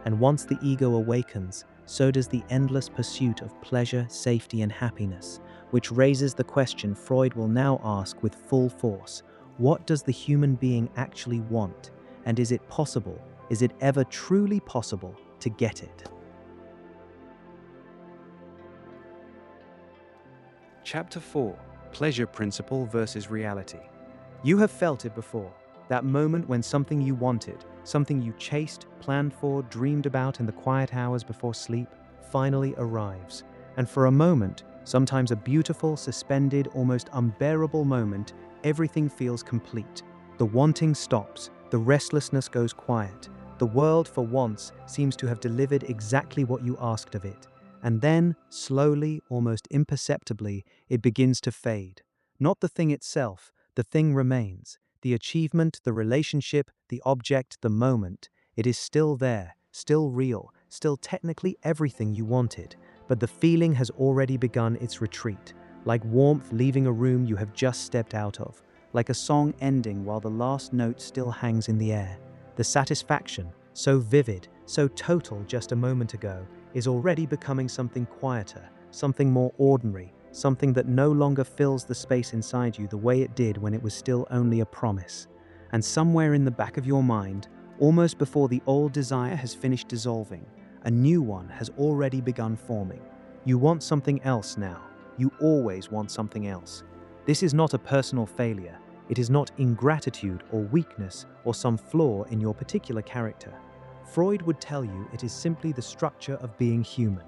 B: And once the ego awakens, so does the endless pursuit of pleasure, safety, and happiness, which raises the question Freud will now ask with full force: what does the human being actually want? And is it possible, is it ever truly possible, to get it?
A: Chapter 4: Pleasure Principle versus Reality. You have felt it before, that moment when something you wanted, something you chased, planned for, dreamed about in the quiet hours before sleep, finally arrives. And for a moment, sometimes a beautiful, suspended, almost unbearable moment, everything feels complete. The wanting stops, the restlessness goes quiet. The world, for once, seems to have delivered exactly what you asked of it. And then, slowly, almost imperceptibly, it begins to fade. Not the thing itself, the thing remains. The achievement, the relationship, the object, the moment. It is still there, still real, still technically everything you wanted. But the feeling has already begun its retreat, like warmth leaving a room you have just stepped out of, like a song ending while the last note still hangs in the air. The satisfaction, so vivid, so total just a moment ago, is already becoming something quieter, something more ordinary, something that no longer fills the space inside you the way it did when it was still only a promise. And somewhere in the back of your mind, almost before the old desire has finished dissolving, a new one has already begun forming. You want something else now. You always want something else. This is not a personal failure. It is not ingratitude or weakness or some flaw in your particular character. Freud would tell you it is simply the structure of being human.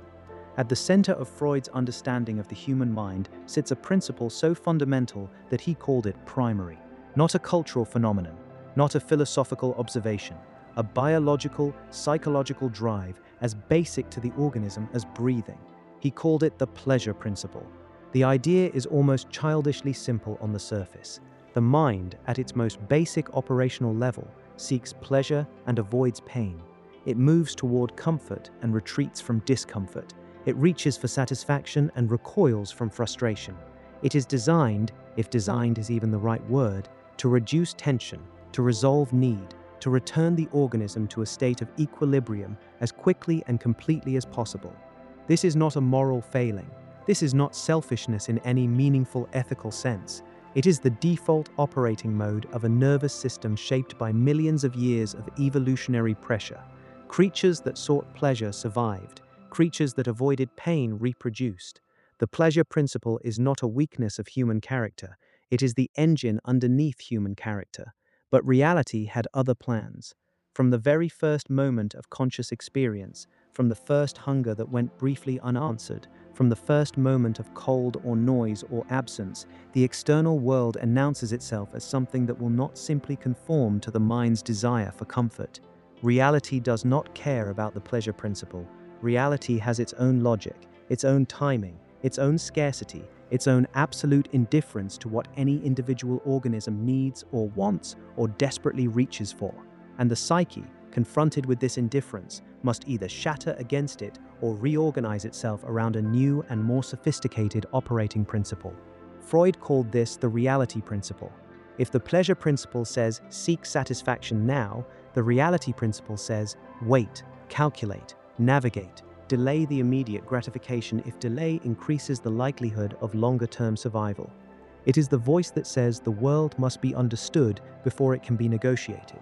A: At the center of Freud's understanding of the human mind sits a principle so fundamental that he called it primary. Not a cultural phenomenon, not a philosophical observation, a biological, psychological drive as basic to the organism as breathing. He called it the pleasure principle.
B: The idea is almost childishly simple on the surface. The mind, at its most basic operational level, seeks pleasure and avoids pain. It moves toward comfort and retreats from discomfort. It reaches for satisfaction and recoils from frustration. It is designed, if designed is even the right word, to reduce tension, to resolve need, to return the organism to a state of equilibrium as quickly and completely as possible. This is not a moral failing. This is not selfishness in any meaningful ethical sense. It is the default operating mode of a nervous system shaped by millions of years of evolutionary pressure. Creatures that sought pleasure survived. Creatures that avoided pain reproduced. The pleasure principle is not a weakness of human character. It is the engine underneath human character. But reality had other plans. From the very first moment of conscious experience, from the first hunger that went briefly unanswered, from the first moment of cold or noise or absence, the external world announces itself as something that will not simply conform to the mind's desire for comfort. Reality does not care about the pleasure principle. Reality has its own logic, its own timing, its own scarcity, its own absolute indifference to what any individual organism needs or wants or desperately reaches for. And the psyche, confronted with this indifference, must either shatter against it or reorganize itself around a new and more sophisticated operating principle. Freud called this the reality principle. If the pleasure principle says seek satisfaction now, the reality principle says wait, calculate, navigate, delay the immediate gratification if delay increases the likelihood of longer-term survival. It is the voice that says the world must be understood before it can be negotiated.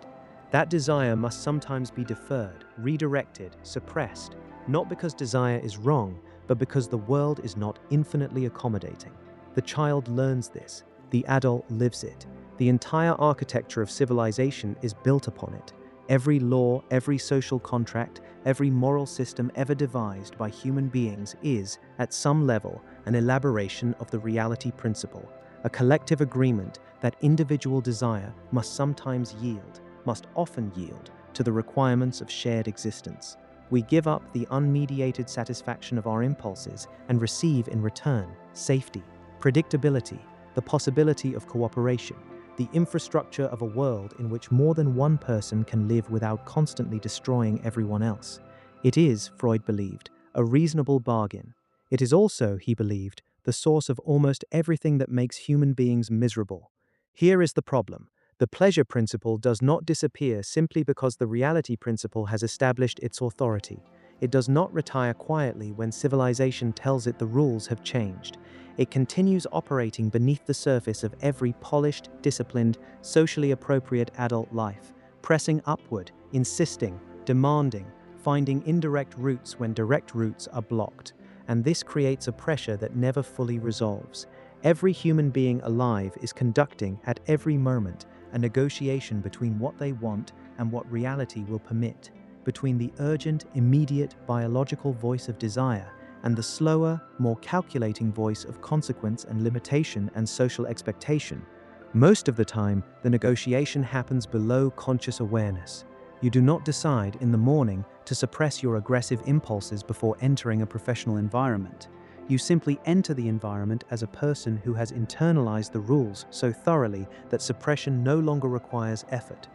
B: That desire must sometimes be deferred, redirected, suppressed, not because desire is wrong, but because the world is not infinitely accommodating. The child learns this, the adult lives it. The entire architecture of civilization is built upon it. Every law, every social contract, every moral system ever devised by human beings is, at some level, an elaboration of the reality principle, a collective agreement that individual desire must sometimes yield, must often yield, to the requirements of shared existence. We give up the unmediated satisfaction of our impulses and receive in return safety, predictability, the possibility of cooperation, the infrastructure of a world in which more than one person can live without constantly destroying everyone else. It is, Freud believed, a reasonable bargain. It is also, he believed, the source of almost everything that makes human beings miserable. Here is the problem. The pleasure principle does not disappear simply because the reality principle has established its authority. It does not retire quietly when civilization tells it the rules have changed. It continues operating beneath the surface of every polished, disciplined, socially appropriate adult life, pressing upward, insisting, demanding, finding indirect routes when direct routes are blocked. And this creates a pressure that never fully resolves. Every human being alive is conducting, at every moment, a negotiation between what they want and what reality will permit, between the urgent, immediate, biological voice of desire and the slower, more calculating voice of consequence and limitation and social expectation. Most of the time, the negotiation happens below conscious awareness. You do not decide in the morning to suppress your aggressive impulses before entering a professional environment. You simply enter the environment as a person who has internalized the rules so thoroughly that suppression no longer requires effort.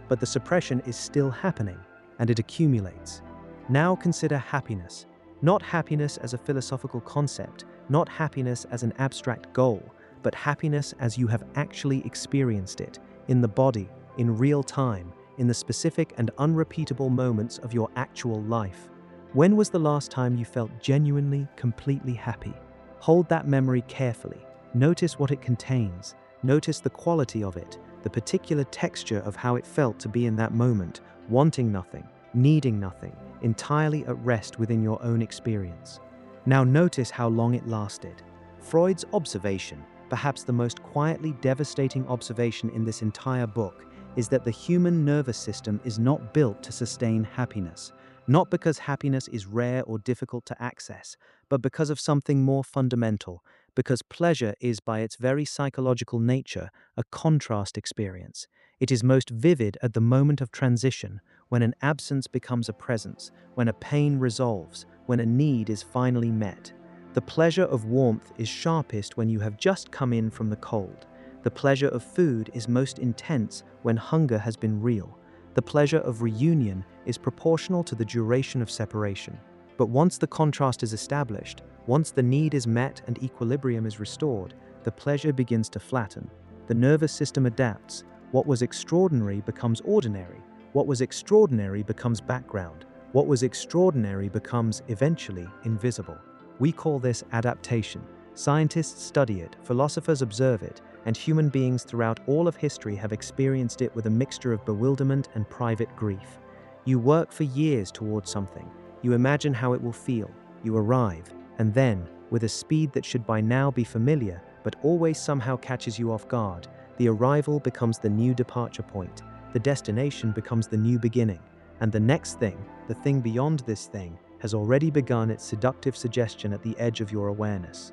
B: But the suppression is still happening, and it accumulates. Now consider happiness. Not happiness as a philosophical concept, not happiness as an abstract goal, but happiness as you have actually experienced it, in the body, in real time, in the specific and unrepeatable moments of your actual life. When was the last time you felt genuinely, completely happy? Hold that memory carefully. Notice what it contains. Notice the quality of it, the particular texture of how it felt to be in that moment, wanting nothing, needing nothing, entirely at rest within your own experience. Now notice how long it lasted. Freud's observation, perhaps the most quietly devastating observation in this entire book, is that the human nervous system is not built to sustain happiness, not because happiness is rare or difficult to access, but because of something more fundamental, because pleasure is by its very psychological nature a contrast experience. It is most vivid at the moment of transition, when an absence becomes a presence, when a pain resolves, when a need is finally met.
A: The pleasure of warmth is sharpest when you have just come in from the cold. The pleasure of food is most intense when hunger has been real. The pleasure of reunion is proportional to the duration of separation. But once the contrast is established, once the need is met and equilibrium is restored, the pleasure begins to flatten. The nervous system adapts. What was extraordinary becomes ordinary. What was extraordinary becomes background. What was extraordinary becomes, eventually, invisible. We call this adaptation. Scientists study it, philosophers observe it, and human beings throughout all of history have experienced it with a mixture of bewilderment and private grief. You work for years towards something. You imagine how it will feel. You arrive, and then, with a speed that should by now be familiar, but always somehow catches you off guard, the arrival becomes the new departure point. The destination becomes the new beginning. And the next thing, the thing beyond this thing, has already begun its seductive suggestion at the edge of your awareness.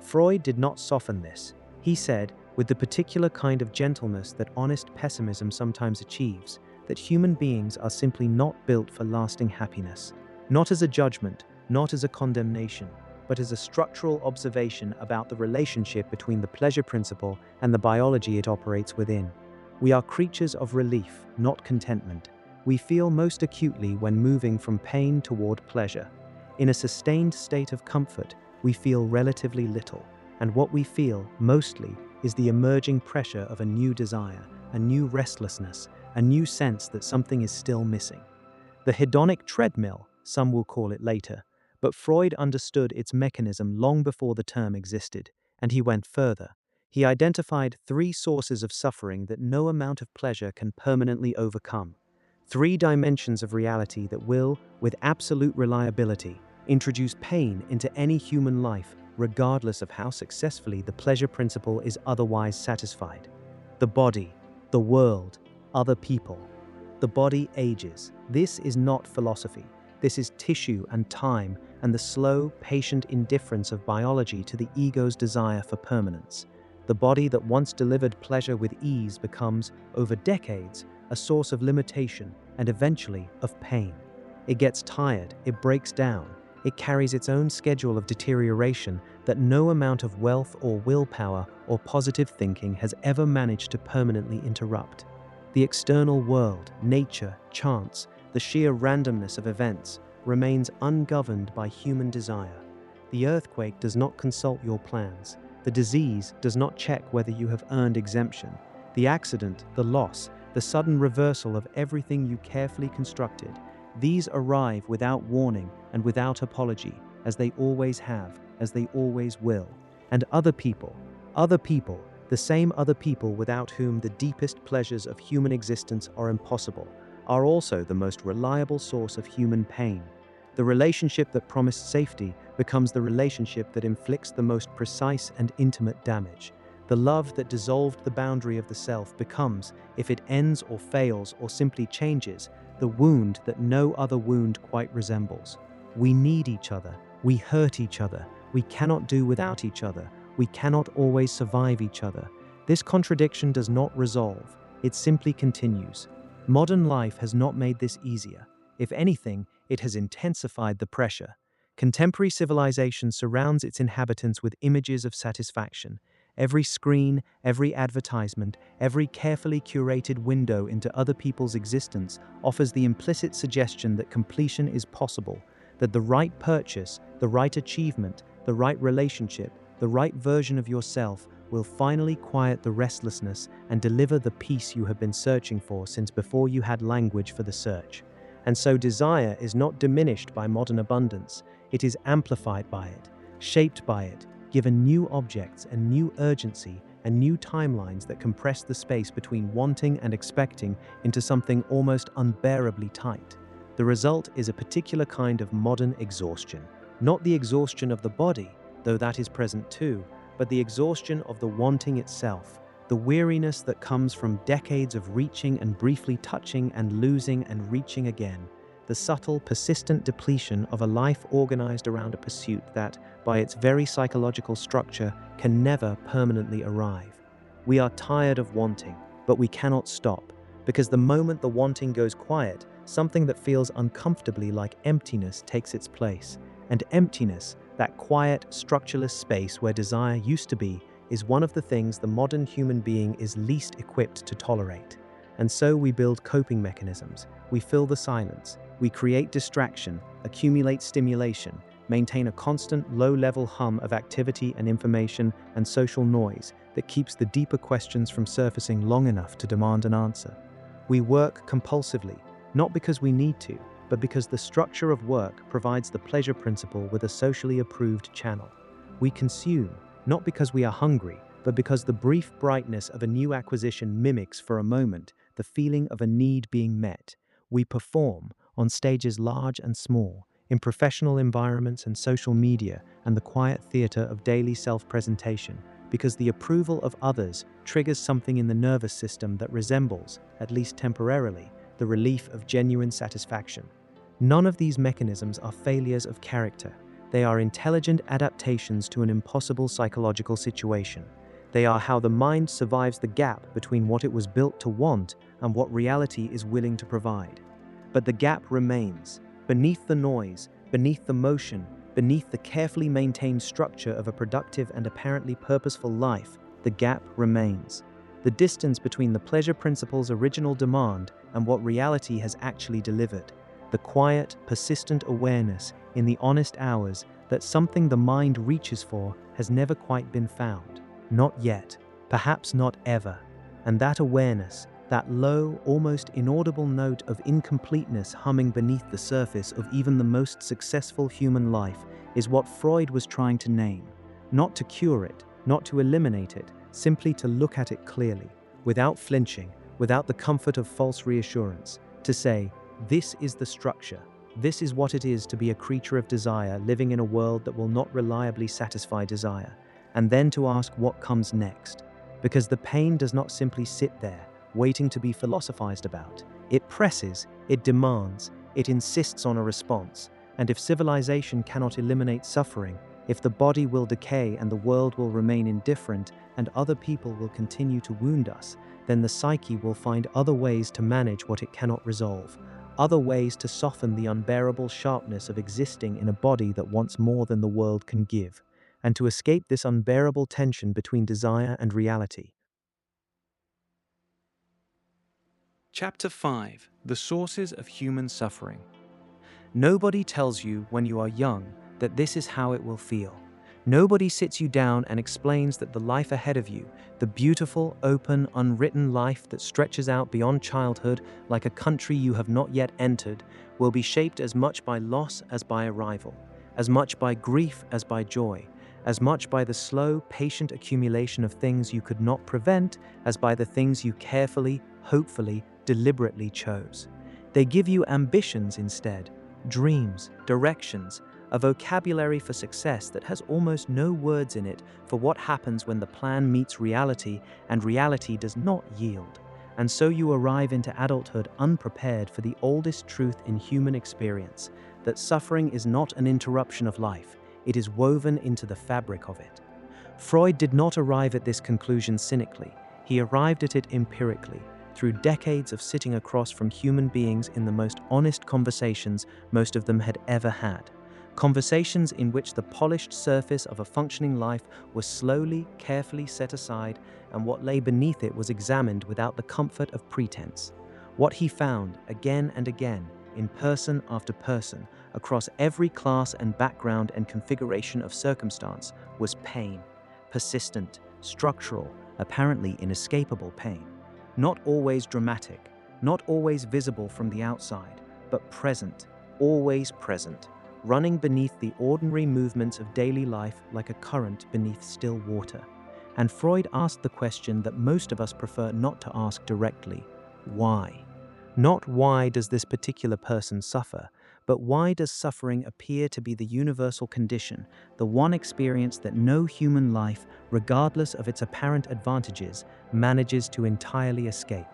A: Freud did not soften this. He said, with the particular kind of gentleness that honest pessimism sometimes achieves, that human beings are simply not built for lasting happiness. Not as a judgment, not as a condemnation, but as a structural observation about the relationship between the pleasure principle and the biology it operates within. We are creatures of relief, not contentment. We feel most acutely when moving from pain toward pleasure. In a sustained state of comfort, we feel relatively little, and what we feel, mostly, is the emerging pressure of a new desire, a new restlessness, a new sense that something is still missing. The hedonic treadmill, some will call it later, but Freud understood its mechanism long before the term existed, and he went further. He identified 3 sources of suffering that no amount of pleasure can permanently overcome. 3 dimensions of reality that will, with absolute reliability, introduce pain into any human life, regardless of how successfully the pleasure principle is otherwise satisfied. The body, the world, other people. The body ages. This is not philosophy. This is tissue and time and the slow, patient indifference of biology to the ego's desire for permanence. The body that once delivered pleasure with ease becomes, over decades, a source of limitation and eventually of pain. It gets tired, it breaks down, it carries its own schedule of deterioration that no amount of wealth or willpower or positive thinking has ever managed to permanently interrupt. The external world, nature, chance, the sheer randomness of events remains ungoverned by human desire. The earthquake does not consult your plans. The disease does not check whether you have earned exemption. The accident, the loss, the sudden reversal of everything you carefully constructed, these arrive without warning and without apology, as they always have, as they always will. And other people, the same other people without whom the deepest pleasures of human existence are impossible, are also the most reliable source of human pain. The relationship that promised safety becomes the relationship that inflicts the most precise and intimate damage. The love that dissolved the boundary of the self becomes, if it ends or fails or simply changes, the wound that no other wound quite resembles. We need each other. We hurt each other. We cannot do without each other. We cannot always survive each other. This contradiction does not resolve. It simply continues. Modern life has not made this easier. If anything, it has intensified the pressure. Contemporary civilization surrounds its inhabitants with images of satisfaction. Every screen, every advertisement, every carefully curated window into other people's existence offers the implicit suggestion that completion is possible, that the right purchase, the right achievement, the right relationship, the right version of yourself will finally quiet the restlessness and deliver the peace you have been searching for since before you had language for the search. And so desire is not diminished by modern abundance, it is amplified by it, shaped by it, given new objects and new urgency and new timelines that compress the space between wanting and expecting into something almost unbearably tight. The result is a particular kind of modern exhaustion, not the exhaustion of the body, though that is present too, but the exhaustion of the wanting itself, the weariness that comes from decades of reaching and briefly touching and losing and reaching again, the subtle, persistent depletion of a life organized around a pursuit that, by its very psychological structure, can never permanently arrive. We are tired of wanting, but we cannot stop, because the moment the wanting goes quiet, something that feels uncomfortably like emptiness takes its place, and emptiness, That quiet, structureless space where desire used to be is one of the things the modern human being is least equipped to tolerate. And so we build coping mechanisms, we fill the silence, we create distraction, accumulate stimulation, maintain a constant low-level hum of activity and information and social noise that keeps the deeper questions from surfacing long enough to demand an answer. We work compulsively, not because we need to, but because the structure of work provides the pleasure principle with a socially approved channel. We consume, not because we are hungry, but because the brief brightness of a new acquisition mimics for a moment the feeling of a need being met. We perform, on stages large and small, in professional environments and social media and the quiet theater of daily self-presentation, because the approval of others triggers something in the nervous system that resembles, at least temporarily, the relief of genuine satisfaction. None of these mechanisms are failures of character. They are intelligent adaptations to an impossible psychological situation. They are how the mind survives the gap between what it was built to want and what reality is willing to provide. But the gap remains. Beneath the noise, beneath the motion, beneath the carefully maintained structure of a productive and apparently purposeful life, the gap remains. The distance between the pleasure principle's original demand and what reality has actually delivered. The quiet, persistent awareness in the honest hours that something the mind reaches for has never quite been found. Not yet, perhaps not ever. And that awareness, that low, almost inaudible note of incompleteness humming beneath the surface of even the most successful human life, is what Freud was trying to name. Not to cure it, not to eliminate it, simply to look at it clearly, without flinching, without the comfort of false reassurance, to say, this is the structure, this is what it is to be a creature of desire living in a world that will not reliably satisfy desire, and then to ask what comes next. Because the pain does not simply sit there, waiting to be philosophized about. It presses, it demands, it insists on a response. And if civilization cannot eliminate suffering, if the body will decay and the world will remain indifferent and other people will continue to wound us, then the psyche will find other ways to manage what it cannot resolve, other ways to soften the unbearable sharpness of existing in a body that wants more than the world can give, and to escape this unbearable tension between desire and reality. Chapter 5: The Sources of Human Suffering. Nobody tells you when you are young that this is how it will feel. Nobody sits you down and explains that the life ahead of you, the beautiful, open, unwritten life that stretches out beyond childhood like a country you have not yet entered, will be shaped as much by loss as by arrival, as much by grief as by joy, as much by the slow, patient accumulation of things you could not prevent as by the things you carefully, hopefully, deliberately chose. They give you ambitions instead, dreams, directions, a vocabulary for success that has almost no words in it for what happens when the plan meets reality and reality does not yield. And so you arrive into adulthood unprepared for the oldest truth in human experience, that suffering is not an interruption of life, it is woven into the fabric of it. Freud did not arrive at this conclusion cynically, he arrived at it empirically, through decades of sitting across from human beings in the most honest conversations most of them had ever had. Conversations in which the polished surface of a functioning life was slowly, carefully set aside, and what lay beneath it was examined without the comfort of pretense. What he found, again and again, in person after person, across every class and background and configuration of circumstance, was pain. Persistent, structural, apparently inescapable pain. Not always dramatic, not always visible from the outside, but present, always present, running beneath the ordinary movements of daily life like a current beneath still water. And Freud asked the question that most of us prefer not to ask directly: why? Not why does this particular person suffer, but why does suffering appear to be the universal condition, the one experience that no human life, regardless of its apparent advantages, manages to entirely escape?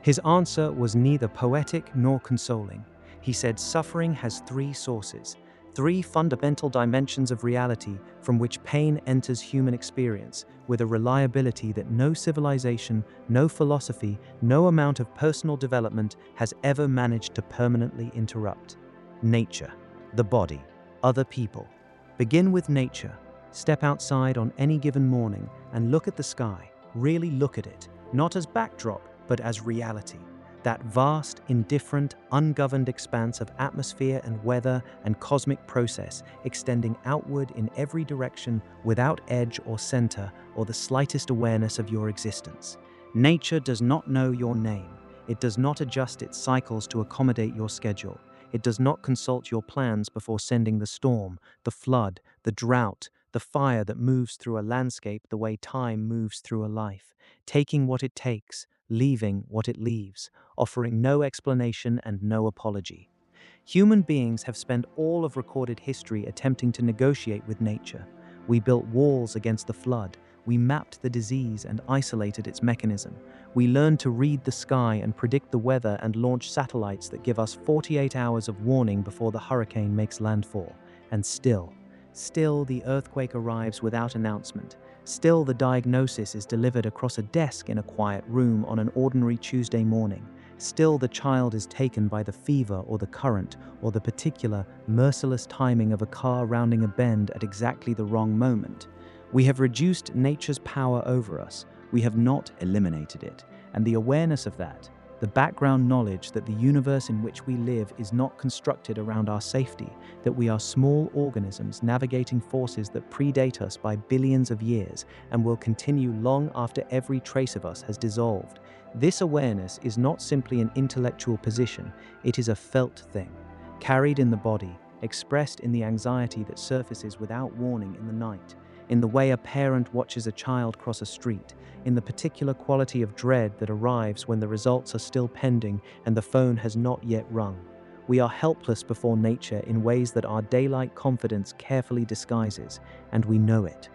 A: His answer was neither poetic nor consoling. He said suffering has three sources, three fundamental dimensions of reality from which pain enters human experience, with a reliability that no civilization, no philosophy, no amount of personal development has ever managed to permanently interrupt. Nature, the body, other people.
B: Begin with nature. Step outside on any given morning and look at the sky. Really look at it, not as backdrop, but as reality. That vast, indifferent, ungoverned expanse of atmosphere and weather and cosmic process extending outward in every direction without edge or center or the slightest awareness of your existence. Nature does not know your name. It does not adjust its cycles to accommodate your schedule. It does not consult your plans before sending the storm, the flood, the drought, the fire that moves through a landscape the way time moves through a life, taking what it takes, leaving what it leaves, offering no explanation and no apology. Human beings have spent all of recorded history attempting to negotiate with nature. We built walls against the flood. We mapped the disease and isolated its mechanism. We learned to read the sky and predict the weather and launch satellites that give us 48 hours of warning before the hurricane makes landfall. And still the earthquake arrives without announcement. Still the diagnosis is delivered across a desk in a quiet room on an ordinary Tuesday morning. Still the child is taken by the fever or the current or the particular merciless timing of a car rounding a bend at exactly the wrong moment. We have reduced nature's power over us. We have not eliminated it. And the awareness of that, the background knowledge that the universe in which we live is not constructed around our safety, that we are small organisms navigating forces that predate us by billions of years and will continue long after every trace of us has dissolved. This awareness is not simply an intellectual position, it is a felt thing, carried in the body, expressed in the anxiety that surfaces without warning in the night, in the way a parent watches a child cross a street, in the particular quality of dread that arrives when the results are still pending and the phone has not yet rung. We are helpless before nature in ways that our daylight confidence carefully disguises, and we know it.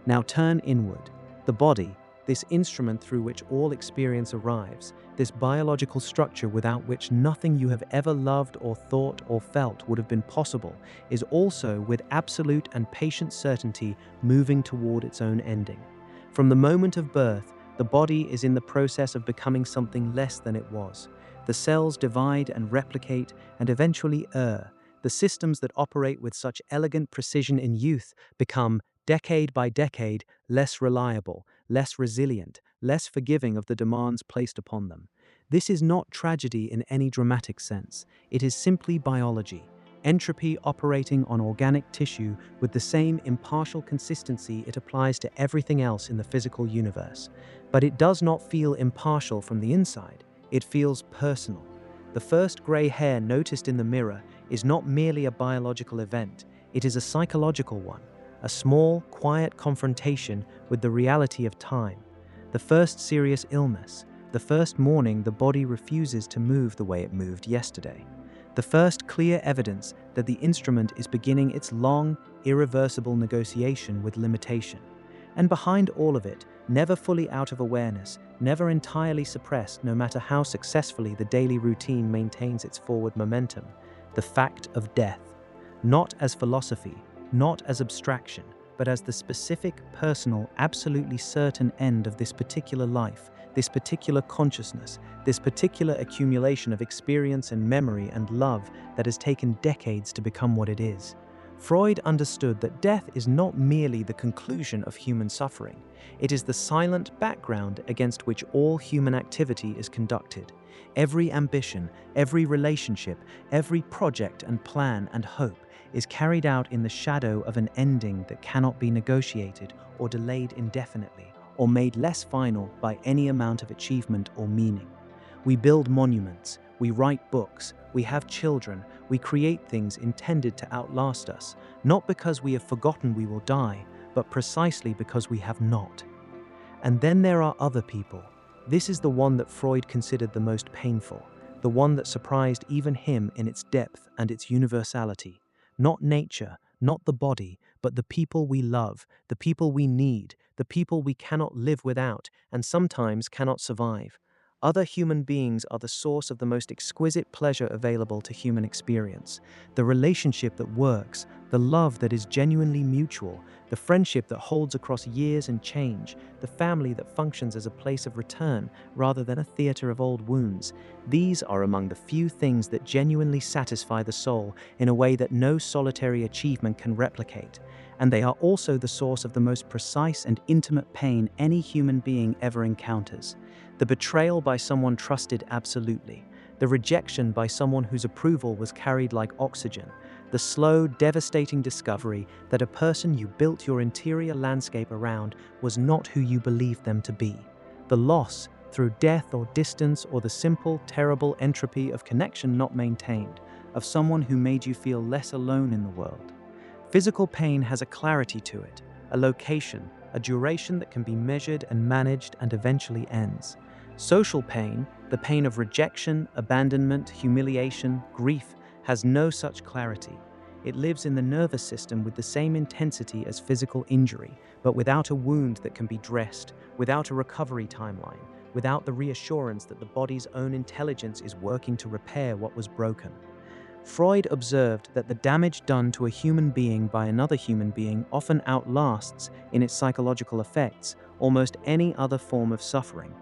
B: Now turn inward. The body, this instrument through which all experience arrives, this biological structure without which nothing you have ever loved or thought or felt would have been possible, is also with absolute and patient certainty moving toward its own ending. From the moment of birth, the body is in the process of becoming something less than it was. The cells divide and replicate and eventually err. The systems that operate with such elegant precision in youth become, decade by decade, less reliable, less resilient, less forgiving of the demands placed upon them. This is not tragedy in any dramatic sense. It is simply biology, entropy operating on organic tissue with the same impartial consistency it applies to everything else in the physical universe. But it does not feel impartial from the inside. It feels personal. The first gray hair noticed in the mirror is not merely a biological event, it is a psychological one. A small, quiet confrontation with the reality of time. The first serious illness, the first morning the body refuses to move the way it moved yesterday. The first clear evidence that the instrument is beginning its long, irreversible negotiation with limitation. And behind all of it, never fully out of awareness, never entirely suppressed no matter how successfully the daily routine maintains its forward momentum, the fact of death. Not as philosophy, not as abstraction, but as the specific, personal, absolutely certain end of this particular life, this particular consciousness, this particular accumulation of experience and memory and love that has taken decades to become what it is. Freud understood that death is not merely the conclusion of human suffering. It is the silent background against which all human activity is conducted. Every ambition, every relationship, every project and plan and hope is carried out in the shadow of an ending that cannot be negotiated or delayed indefinitely or made less final by any amount of achievement or meaning. We build monuments, we write books, we have children, we create things intended to outlast us, not because we have forgotten we will die, but precisely because we have not. And then there are other people. This is the one that Freud considered the most painful, the one that surprised even him in its depth and its universality. Not nature, not the body, but the people we love, the people we need, the people we cannot live without and sometimes cannot survive.
A: Other human beings are the source of the most exquisite pleasure available to human experience. The relationship that works, the love that is genuinely mutual, the friendship that holds across years and change, the family that functions as a place of return rather than a theater of old wounds. These are among the few things that genuinely satisfy the soul in a way that no solitary achievement can replicate. And they are also the source of the most precise and intimate pain any human being ever encounters. The betrayal by someone trusted absolutely, the rejection by someone whose approval was carried like oxygen, the slow, devastating discovery that a person you built your interior landscape around was not who you believed them to be, the loss through death or distance, or the simple, terrible entropy of connection not maintained, of someone who made you feel less alone in the world. Physical pain has a clarity to it, a location, a duration that can be measured and managed and eventually ends. Social pain, the pain of rejection, abandonment, humiliation, grief, has no such clarity. It lives in the nervous system with the same intensity as physical injury, but without a wound that can be dressed, without a recovery timeline, without the reassurance that the body's own intelligence is working to repair what was broken. Freud observed that the damage done to a human being by another human being often outlasts, in its psychological effects, almost any other form of suffering.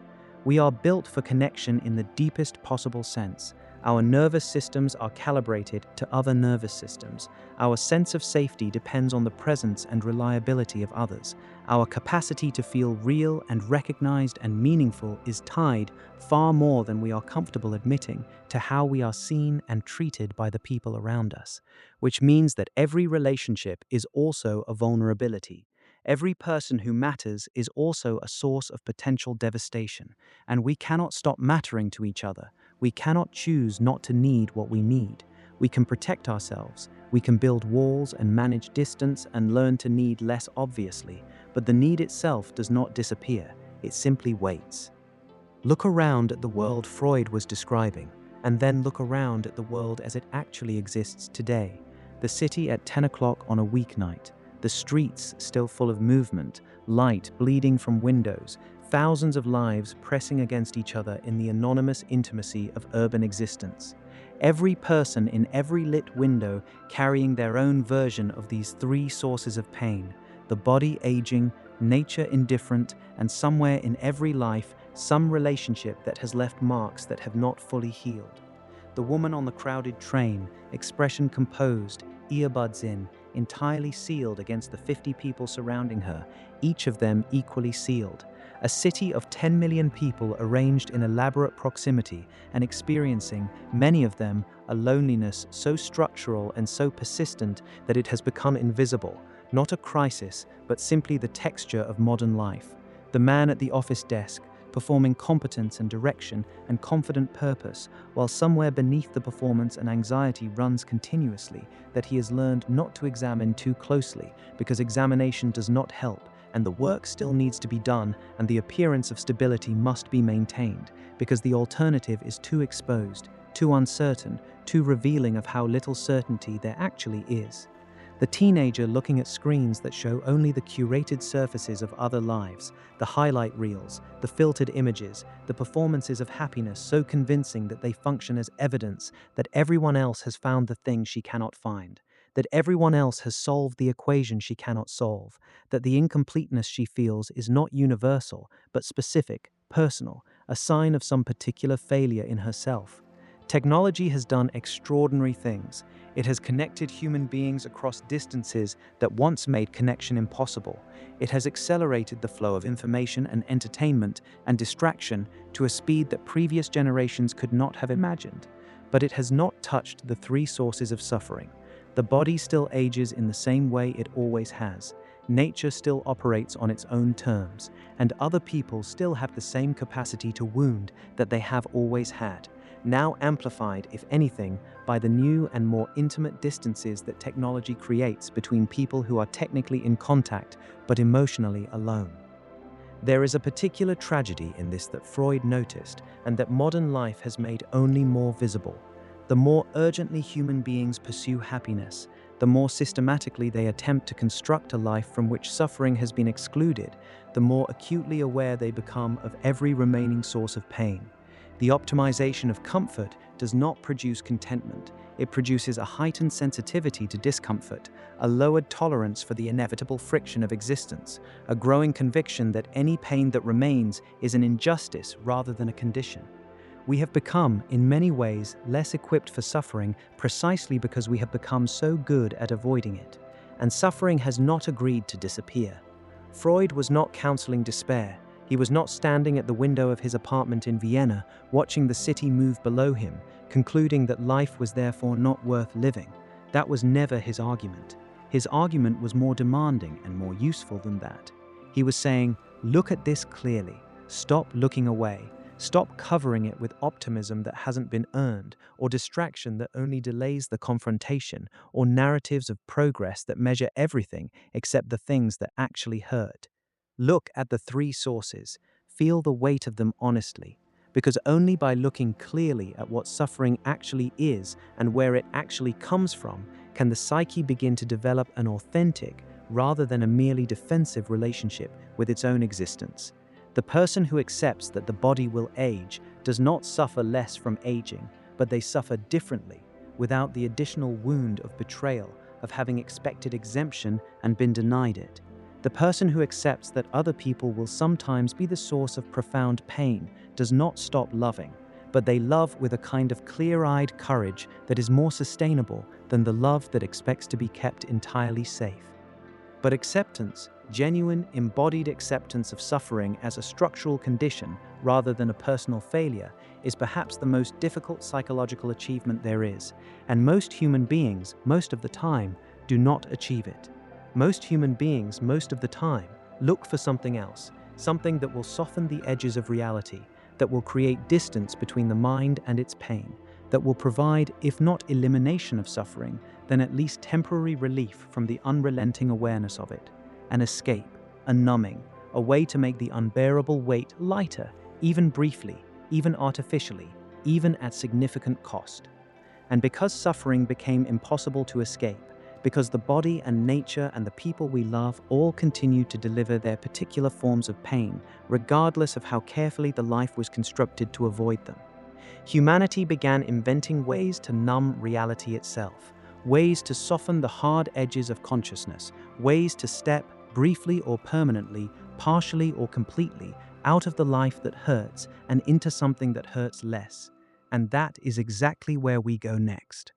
A: We are built for connection in the deepest possible sense. Our nervous systems are calibrated to other nervous systems. Our sense of safety depends on the presence and reliability of others. Our capacity to feel real and recognized and meaningful is tied, far more than we are comfortable admitting, to how we are seen and treated by the people around us, which means that every relationship is also a vulnerability. Every person who matters is also a source of potential devastation, and we cannot stop mattering to each other. We cannot choose not to need what we need. We can protect ourselves, we can build walls and manage distance and learn to need less obviously, but the need itself does not disappear, it simply waits. Look around at the world Freud was describing, and then look around at the world as it actually exists today. The city at 10 o'clock on a weeknight, the streets still full of movement, light bleeding from windows, thousands of lives pressing against each other in the anonymous intimacy of urban existence. Every person in every lit window carrying their own version of these three sources of pain: the body aging, nature indifferent, and somewhere in every life, some relationship that has left marks that have not fully healed. The woman on the crowded train, expression composed, earbuds in, entirely sealed against the 50 people surrounding her, each of them equally sealed. A city of 10 million people arranged in elaborate proximity and experiencing, many of them, a loneliness so structural and so persistent that it has become invisible, not a crisis, but simply the texture of modern life. The man at the office desk, performing competence and direction and confident purpose, while somewhere beneath the performance an anxiety runs continuously that he has learned not to examine too closely because examination does not help, and the work still needs to be done and the appearance of stability must be maintained because the alternative is too exposed, too uncertain, too revealing of how little certainty there actually is. The teenager looking at screens that show only the curated surfaces of other lives, the highlight reels, the filtered images, the performances of happiness so convincing that they function as evidence that everyone else has found the thing she cannot find, that everyone else has solved the equation she cannot solve, that the incompleteness she feels is not universal, but specific, personal, a sign of some particular failure in herself. Technology has done extraordinary things. It has connected human beings across distances that once made connection impossible. It has accelerated the flow of information and entertainment and distraction to a speed that previous generations could not have imagined. But it has not touched the three sources of suffering. The body still ages in the same way it always has. Nature still operates on its own terms, and other people still have the same capacity to wound that they have always had, now amplified, if anything, by the new and more intimate distances that technology creates between people who are technically in contact but emotionally alone. There is a particular tragedy in this that Freud noticed and that modern life has made only more visible. The more urgently human beings pursue happiness, the more systematically they attempt to construct a life from which suffering has been excluded, the more acutely aware they become of every remaining source of pain.
B: The optimization of comfort does not produce contentment. It produces a heightened sensitivity to discomfort, a lowered tolerance for the inevitable friction of existence, a growing conviction that any pain that remains is an injustice rather than a condition. We have become, in many ways, less equipped for suffering precisely because we have become so good at avoiding it. And suffering has not agreed to disappear. Freud was not counseling despair. He was not standing at the window of his apartment in Vienna, watching the city move below him, concluding that life was therefore not worth living. That was never his argument. His argument was more demanding and more useful than that. He was saying, look at this clearly. Stop looking away. Stop covering it with optimism that hasn't been earned, or distraction that only delays the confrontation, or narratives of progress that measure everything except the things that actually hurt. Look at the three sources. Feel the weight of them honestly, because only by looking clearly at what suffering actually is and where it actually comes from can the psyche begin to develop an authentic, rather than a merely defensive relationship with its own existence. The person who accepts that the body will age does not suffer less from aging, but they suffer differently, without the additional wound of betrayal, of having expected exemption and been denied it. The person who accepts that other people will sometimes be the source of profound pain does not stop loving, but they love with a kind of clear-eyed courage that is more sustainable than the love that expects to be kept entirely safe. But acceptance, genuine, embodied acceptance of suffering as a structural condition rather than a personal failure, is perhaps the most difficult psychological achievement there is, and most human beings, most of the time, do not achieve it. Most human beings, most of the time, look for something else, something that will soften the edges of reality, that will create distance between the mind and its pain, that will provide, if not elimination of suffering, then at least temporary relief from the unrelenting awareness of it, an escape, a numbing, a way to make the unbearable weight lighter, even briefly, even artificially, even at significant cost. And because suffering became impossible to escape, because the body and nature and the people we love all continue to deliver their particular forms of pain, regardless of how carefully the life was constructed to avoid them, humanity began inventing ways to numb reality itself, ways to soften the hard edges of consciousness, ways to step, briefly or permanently, partially or completely, out of the life that hurts and into something that hurts less. And that is exactly where we go next.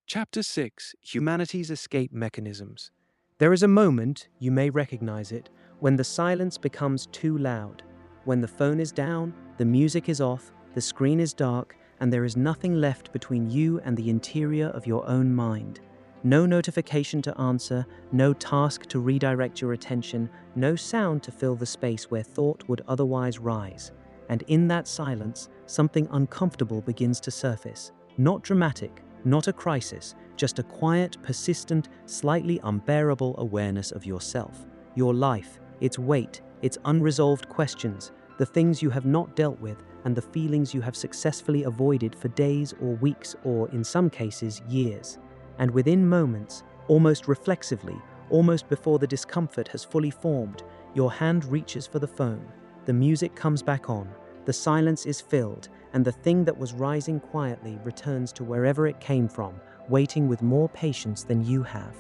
A: Chapter 6: Humanity's Escape Mechanisms. There is a moment, you may recognize it, when the silence becomes too loud. When the phone is down, the music is off, the screen is dark, and there is nothing left between you and the interior of your own mind. No notification to answer, no task to redirect your attention, no sound to fill the space where thought would otherwise rise. And in that silence, something uncomfortable begins to surface. Not dramatic, not a crisis, just a quiet, persistent, slightly unbearable awareness of yourself, your life, its weight, its unresolved questions, the things you have not dealt with, and the feelings you have successfully avoided for days or weeks or, in some cases, years. And within moments, almost reflexively, almost before the discomfort has fully formed, your hand reaches for the phone. The music comes back on, the silence is filled, and the thing that was rising quietly returns to wherever it came from, waiting with more patience than you have.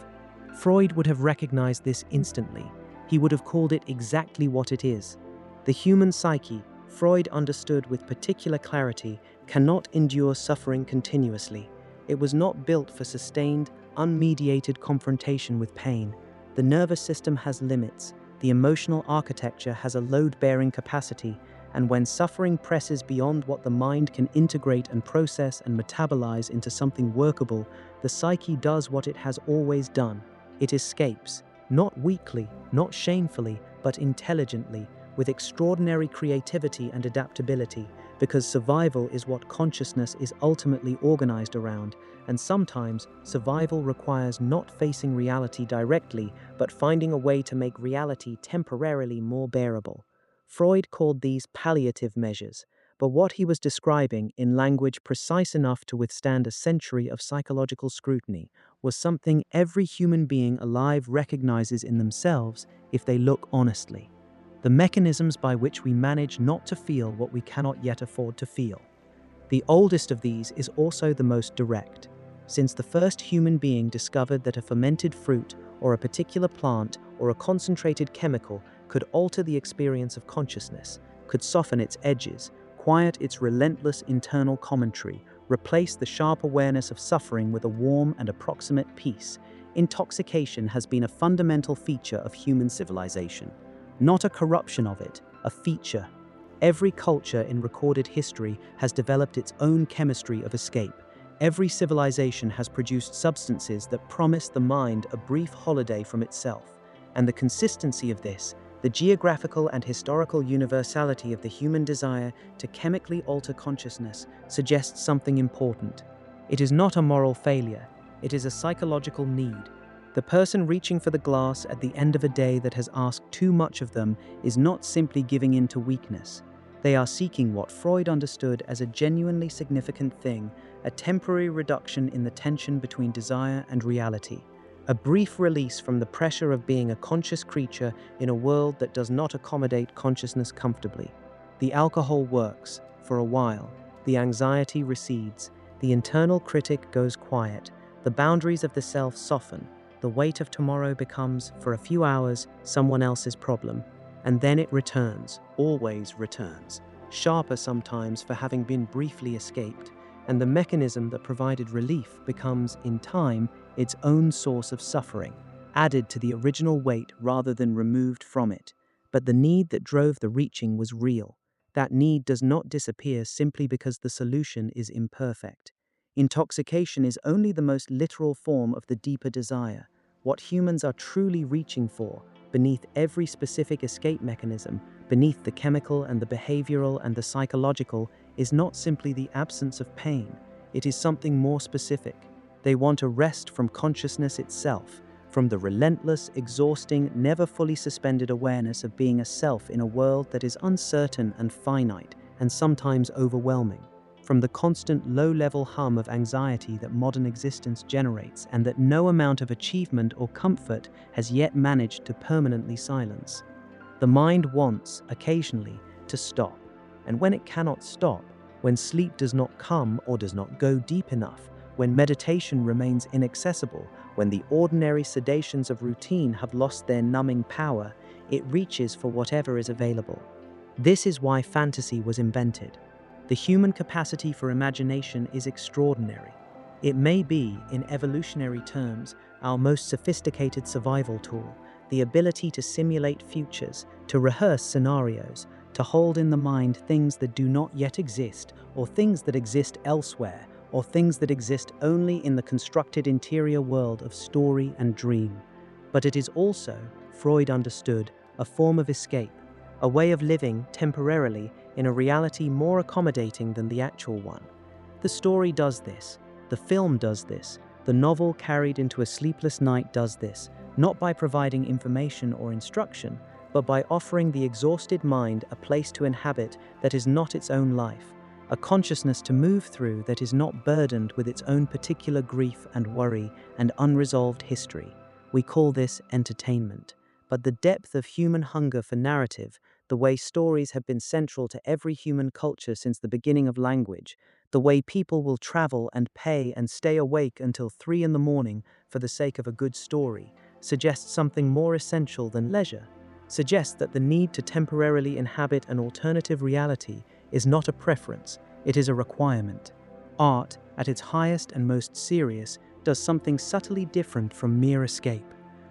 A: Freud would have recognized this instantly. He would have called it exactly what it is. The human psyche, Freud understood with particular clarity, cannot endure suffering continuously. It was not built for sustained, unmediated confrontation with pain. The nervous system has limits. The emotional architecture has a load-bearing capacity, and when suffering presses beyond what the mind can integrate and process and metabolize into something workable, the psyche does what it has always done. It escapes, not weakly, not shamefully, but intelligently, with extraordinary creativity and adaptability, because survival is what consciousness is ultimately organized around, and sometimes survival requires not facing reality directly, but finding a way to make reality temporarily more bearable. Freud called these palliative measures, but what he was describing, in language precise enough to withstand a century of psychological scrutiny, was something every human being alive recognizes in themselves if they look honestly. The mechanisms by which we manage not to feel what we cannot yet afford to feel. The oldest of these is also the most direct. Since the first human being discovered that a fermented fruit or a particular plant or a concentrated chemical could alter the experience of consciousness, could soften its edges, quiet its relentless internal commentary, replace the sharp awareness of suffering with a warm and approximate peace, intoxication has been a fundamental feature of human civilization. Not a corruption of it, a feature. Every culture in recorded history has developed its own chemistry of escape. Every civilization has produced substances that promise the mind a brief holiday from itself. And the consistency of this, the geographical and historical universality of the human desire to chemically alter consciousness, suggests something important. It is not a moral failure, it is a psychological need. The person reaching for the glass at the end of a day that has asked too much of them is not simply giving in to weakness. They are seeking what Freud understood as a genuinely significant thing, a temporary reduction in the tension between desire and reality, a brief release from the pressure of being a conscious creature in a world that does not accommodate consciousness comfortably. The alcohol works, for a while, the anxiety recedes, the internal critic goes quiet, the boundaries of the self soften, the weight of tomorrow becomes, for a few hours, someone else's problem. And then it returns, always returns, sharper sometimes for having been briefly escaped, and the mechanism that provided relief becomes, in time, its own source of suffering, added to the original weight rather than removed from it. But the need that drove the reaching was real. That need does not disappear simply because the solution is imperfect. Intoxication is only the most literal form of the deeper desire, what humans are truly reaching for. Beneath every specific escape mechanism, beneath the chemical and the behavioral and the psychological, is not simply the absence of pain. It is something more specific. They want a rest from consciousness itself, from the relentless, exhausting, never fully suspended awareness of being a self in a world that is uncertain and finite and sometimes overwhelming, from the constant low-level hum of anxiety that modern existence generates and that no amount of achievement or comfort has yet managed to permanently silence. The mind wants, occasionally, to stop, and when it cannot stop, when sleep does not come or does not go deep enough, when meditation remains inaccessible, when the ordinary sedations of routine have lost their numbing power, it reaches for whatever is available. This is why fantasy was invented. The human capacity for imagination is extraordinary. It may be, in evolutionary terms, our most sophisticated survival tool, the ability to simulate futures, to rehearse scenarios, to hold in the mind things that do not yet exist, or things that exist elsewhere, or things that exist only in the constructed interior world of story and dream. But it is also, Freud understood, a form of escape, a way of living, temporarily, in a reality more accommodating than the actual one. The story does this, the film does this, the novel carried into a sleepless night does this, not by providing information or instruction, but by offering the exhausted mind a place to inhabit that is not its own life, a consciousness to move through that is not burdened with its own particular grief and worry and unresolved history. We call this entertainment. But the depth of human hunger for narrative, the way stories have been central to every human culture since the beginning of language, the way people will travel and pay and stay awake until 3 a.m. for the sake of a good story, suggests something more essential than leisure, suggests that the need to temporarily inhabit an alternative reality is not a preference, it is a requirement. Art, at its highest and most serious, does something subtly different from mere escape.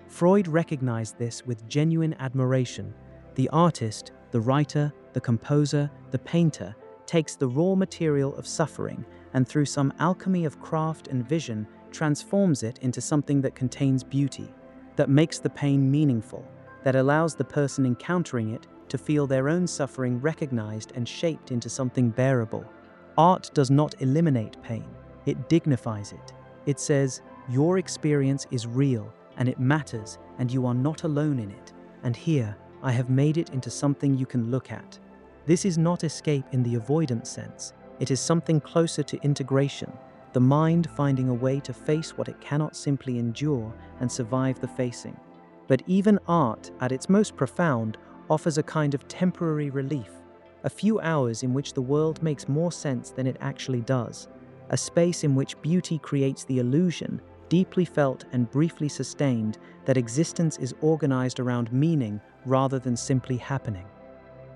A: Freud recognized this with genuine admiration. The artist, the writer, the composer, the painter, takes the raw material of suffering and through some alchemy of craft and vision transforms it into something that contains beauty, that makes the pain meaningful, that allows the person encountering it to feel their own suffering recognized and shaped into something bearable. Art does not eliminate pain, it dignifies it. It says, your experience is real, and it matters, and you are not alone in it. And here, I have made it into something you can look at. This is not escape in the avoidance sense. It is something closer to integration. the mind finding a way to face what it cannot simply endure and survive the facing. But even art, at its most profound, offers a kind of temporary relief, a few hours in which the world makes more sense than it actually does, a space in which beauty creates the illusion, deeply felt and briefly sustained, that existence is organized around meaning rather than simply happening.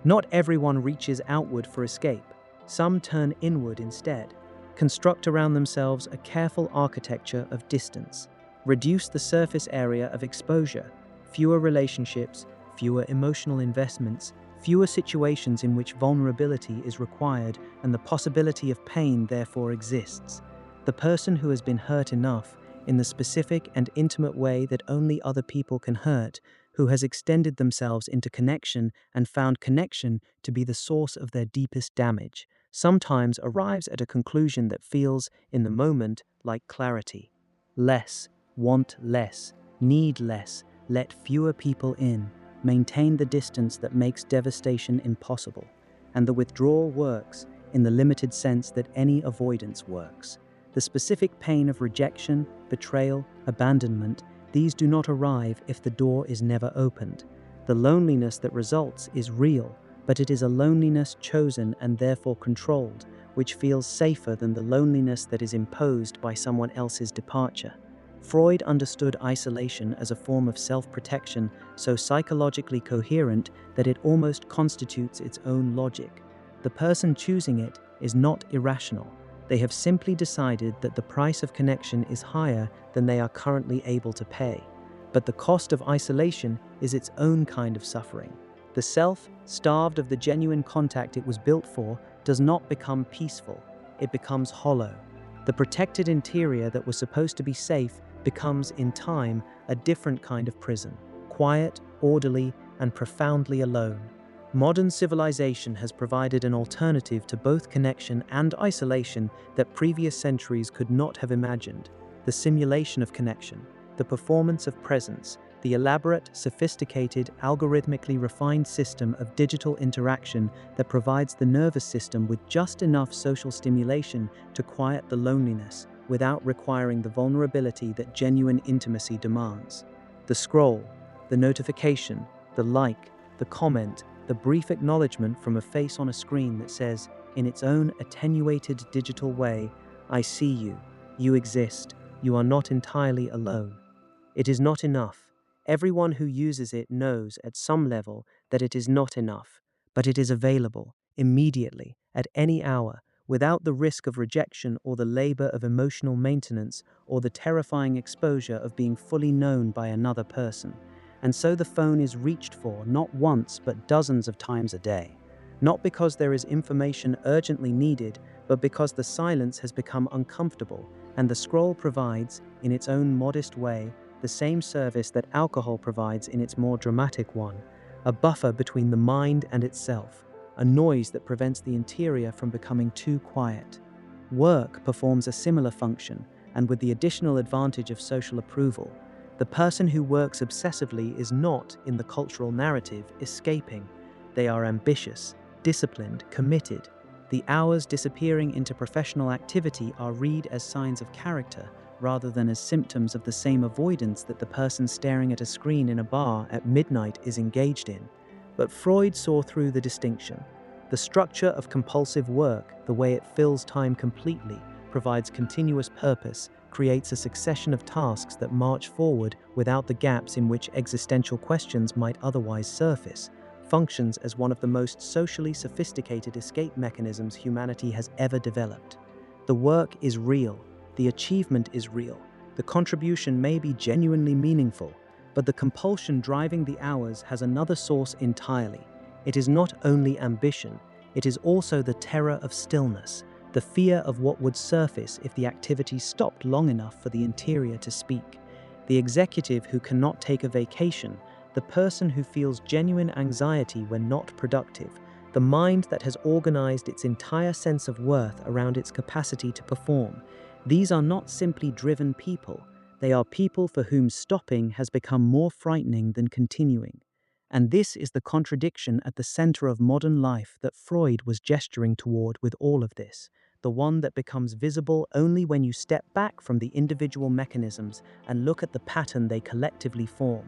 A: Not everyone reaches outward for escape. Some turn inward instead, construct around themselves a careful architecture of distance, reduce the surface area of exposure, fewer relationships, fewer emotional investments, fewer situations in which vulnerability is required and the possibility of pain therefore exists. The person who has been hurt enough, in the specific and intimate way that only other people can hurt, who has extended themselves into connection and found connection to be the source of their deepest damage, sometimes arrives at a conclusion that feels, in the moment, like clarity. Less, want less, need less, let fewer people in, maintain the distance that makes devastation impossible. And the withdrawal works, in the limited sense that any avoidance works. The specific pain of rejection, betrayal, abandonment, these do not arrive if the door is never opened. The loneliness that results is real, but it is a loneliness chosen and therefore controlled, which feels safer than the loneliness that is imposed by someone else's departure. Freud understood isolation as a form of self-protection so psychologically coherent that it almost constitutes its own logic. The person choosing it is not irrational. They have simply decided that the price of connection is higher than they are currently able to pay. But the cost of isolation is its own kind of suffering. The self, starved of the genuine contact it was built for, does not become peaceful. It becomes hollow. The protected interior that was supposed to be safe becomes, in time, a different kind of prison, quiet, orderly, and profoundly alone. Modern civilization has provided an alternative to both connection and isolation that previous centuries could not have imagined: the simulation of connection, the performance of presence, the elaborate, sophisticated, algorithmically refined system of digital interaction that provides the nervous system with just enough social stimulation to quiet the loneliness without requiring the vulnerability that genuine intimacy demands. The scroll, the notification, the like, the comment, the brief acknowledgement from a face on a screen that says, in its own attenuated digital way, "I see you, you exist, you are not entirely alone." It is not enough. Everyone who uses it knows at some level that it is not enough, but it is available, immediately, at any hour, without the risk of rejection or the labor of emotional maintenance or the terrifying exposure of being fully known by another person. And so the phone is reached for not once but dozens of times a day. Not because there is information urgently needed, but because the silence has become uncomfortable, and the scroll provides, in its own modest way, the same service that alcohol provides in its more dramatic one: a buffer between the mind and itself, a noise that prevents the interior from becoming too quiet. Work performs a similar function, and with the additional advantage of social approval. The person who works obsessively is not, in the cultural narrative, escaping. They are ambitious, disciplined, committed. The hours disappearing into professional activity are read as signs of character rather than as symptoms of the same avoidance that the person staring at a screen in a bar at midnight is engaged in. But Freud saw through the distinction. The structure of compulsive work, the way it fills time completely, provides continuous purpose, creates a succession of tasks that march forward without the gaps in which existential questions might otherwise surface, functions as one of the most socially sophisticated escape mechanisms humanity has ever developed. The work is real, the achievement is real, the contribution may be genuinely meaningful, but the compulsion driving the hours has another source entirely. It is not only ambition, it is also the terror of stillness, the fear of what would surface if the activity stopped long enough for the interior to speak. The executive who cannot take a vacation, the person who feels genuine anxiety when not productive, the mind that has organized its entire sense of worth around its capacity to perform. These are not simply driven people, they are people for whom stopping has become more frightening than continuing. And this is the contradiction at the center of modern life that Freud was gesturing toward with all of this. the one that becomes visible only when you step back from the individual mechanisms and look at the pattern they collectively form.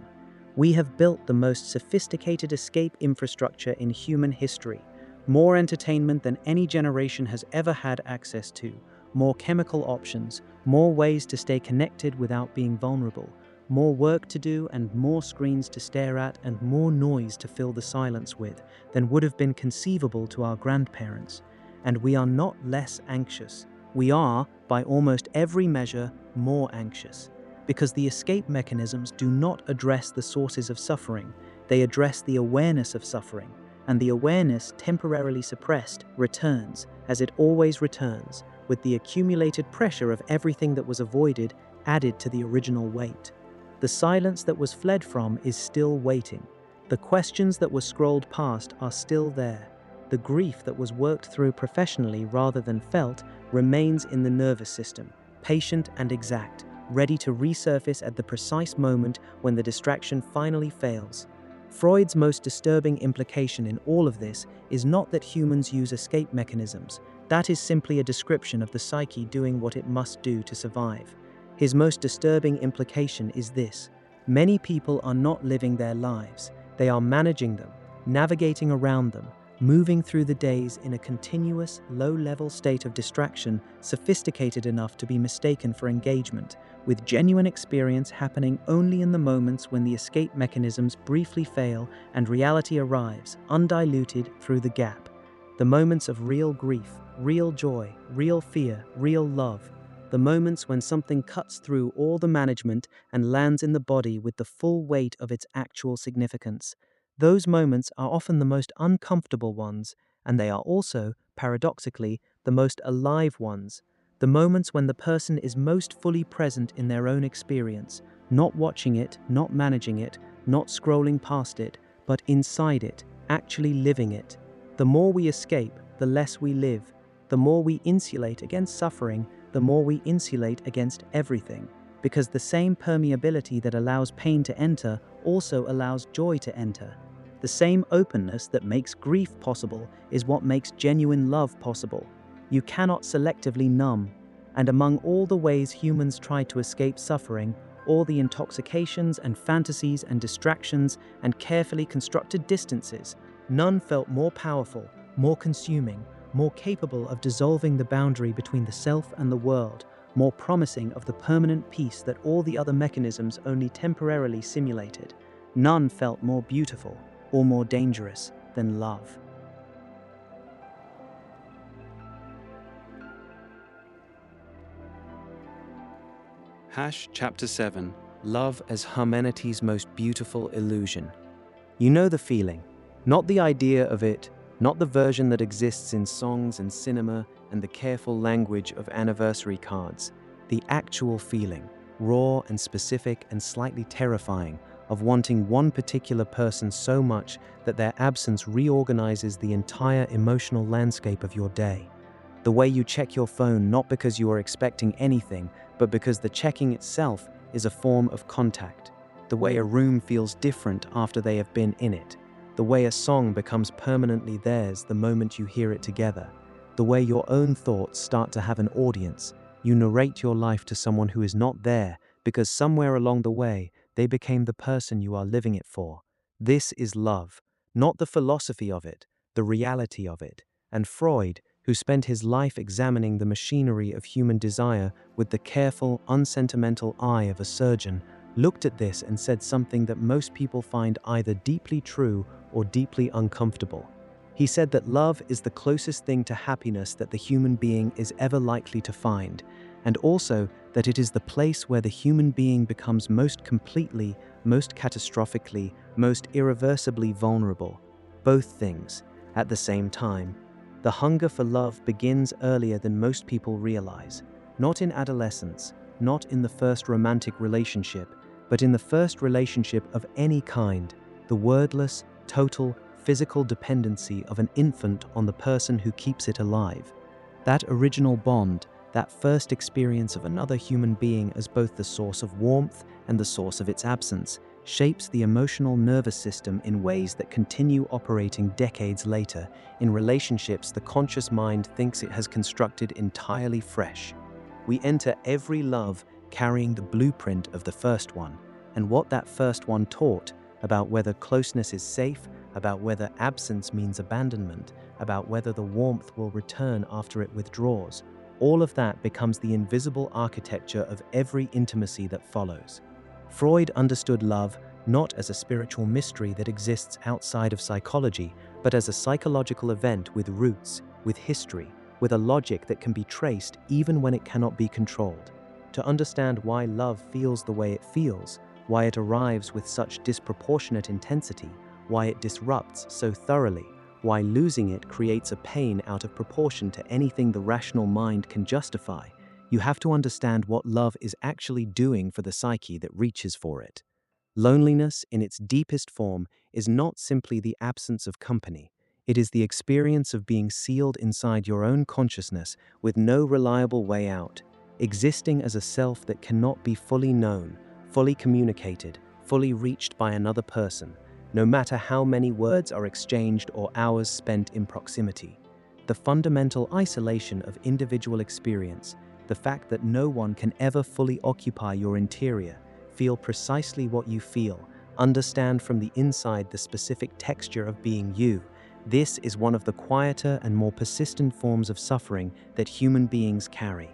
A: We have built the most sophisticated escape infrastructure in human history, more entertainment than any generation has ever had access to, more chemical options, more ways to stay connected without being vulnerable, more work to do and more screens to stare at and more noise to fill the silence with than would have been conceivable to our grandparents. And we are not less anxious. We are, by almost every measure, more anxious. Because the escape mechanisms do not address the sources of suffering, they address the awareness of suffering. And the awareness, temporarily suppressed, returns, as it always returns, with the accumulated pressure of everything that was avoided added to the original weight. The silence that was fled from is still waiting. The questions that were scrolled past are still there. The grief that was worked through professionally rather than felt remains in the nervous system, patient and exact, ready to resurface at the precise moment when the distraction finally fails. Freud's most disturbing implication in all of this is not that humans use escape mechanisms. That is simply a description of the psyche doing what it must do to survive. His most disturbing implication is this: many people are not living their lives. They are managing them, navigating around them, moving through the days in a continuous, low-level state of distraction sophisticated enough to be mistaken for engagement, with genuine experience happening only in the moments when the escape mechanisms briefly fail and reality arrives, undiluted through the gap. The moments of real grief, real joy, real fear, real love. The moments when something cuts through all the management and lands in the body with the full weight of its actual significance. Those moments are often the most uncomfortable ones, and they are also, paradoxically, the most alive ones. The moments when the person is most fully present in their own experience, not watching it, not managing it, not scrolling past it, but inside it, actually living it. The more we escape, the less we live. The more we insulate against suffering, the more we insulate against everything, because the same permeability that allows pain to enter also allows joy to enter. The same openness that makes grief possible is what makes genuine love possible. You cannot selectively numb, and among all the ways humans try to escape suffering, all the intoxications and fantasies and distractions and carefully constructed distances, none felt more powerful, more consuming, more capable of dissolving the boundary between the self and the world, more promising of the permanent peace that all the other mechanisms only temporarily simulated. None felt more beautiful or more dangerous than love.
B: Chapter 7. Love as humanity's most beautiful illusion. You know the feeling, not the idea of it, not the version that exists in songs and cinema and the careful language of anniversary cards. The actual feeling, raw and specific and slightly terrifying, of wanting one particular person so much that their absence reorganizes the entire emotional landscape of your day. The way you check your phone not because you are expecting anything, but because the checking itself is a form of contact. The way a room feels different after they have been in it. The way a song becomes permanently theirs the moment you hear it together. The way your own thoughts start to have an audience. You narrate your life to someone who is not there because somewhere along the way they became the person you are living it for. This is love, not the philosophy of it, the reality of it. And Freud, who spent his life examining the machinery of human desire with the careful, unsentimental eye of a surgeon, looked at this and said something that most people find either deeply true or deeply uncomfortable. He said that love is the closest thing to happiness that the human being is ever likely to find, and also that it is the place where the human being becomes most completely, most catastrophically, most irreversibly vulnerable. Both things, at the same time. The hunger for love begins earlier than most people realize, not in adolescence, not in the first romantic relationship, but in the first relationship of any kind, the wordless, total, physical dependency of an infant on the person who keeps it alive. That original bond, that first experience of another human being as both the source of warmth and the source of its absence, shapes the emotional nervous system in ways that continue operating decades later in relationships the conscious mind thinks it has constructed entirely fresh. We enter every love carrying the blueprint of the first one, and what that first one taught about whether closeness is safe, about whether absence means abandonment, about whether the warmth will return after it withdraws. All of that becomes the invisible architecture of every intimacy that follows. Freud understood love not as a spiritual mystery that exists outside of psychology, but as a psychological event with roots, with history, with a logic that can be traced even when it cannot be controlled. To understand why love feels the way it feels, why it arrives with such disproportionate intensity, why it disrupts so thoroughly, why losing it creates a pain out of proportion to anything the rational mind can justify, you have to understand what love is actually doing for the psyche that reaches for it. Loneliness, in its deepest form, is not simply the absence of company. It is the experience of being sealed inside your own consciousness with no reliable way out, existing as a self that cannot be fully known, fully communicated, fully reached by another person, no matter how many words are exchanged or hours spent in proximity. The fundamental isolation of individual experience, the fact that no one can ever fully occupy your interior, feel precisely what you feel, understand from the inside the specific texture of being you, this is one of the quieter and more persistent forms of suffering that human beings carry.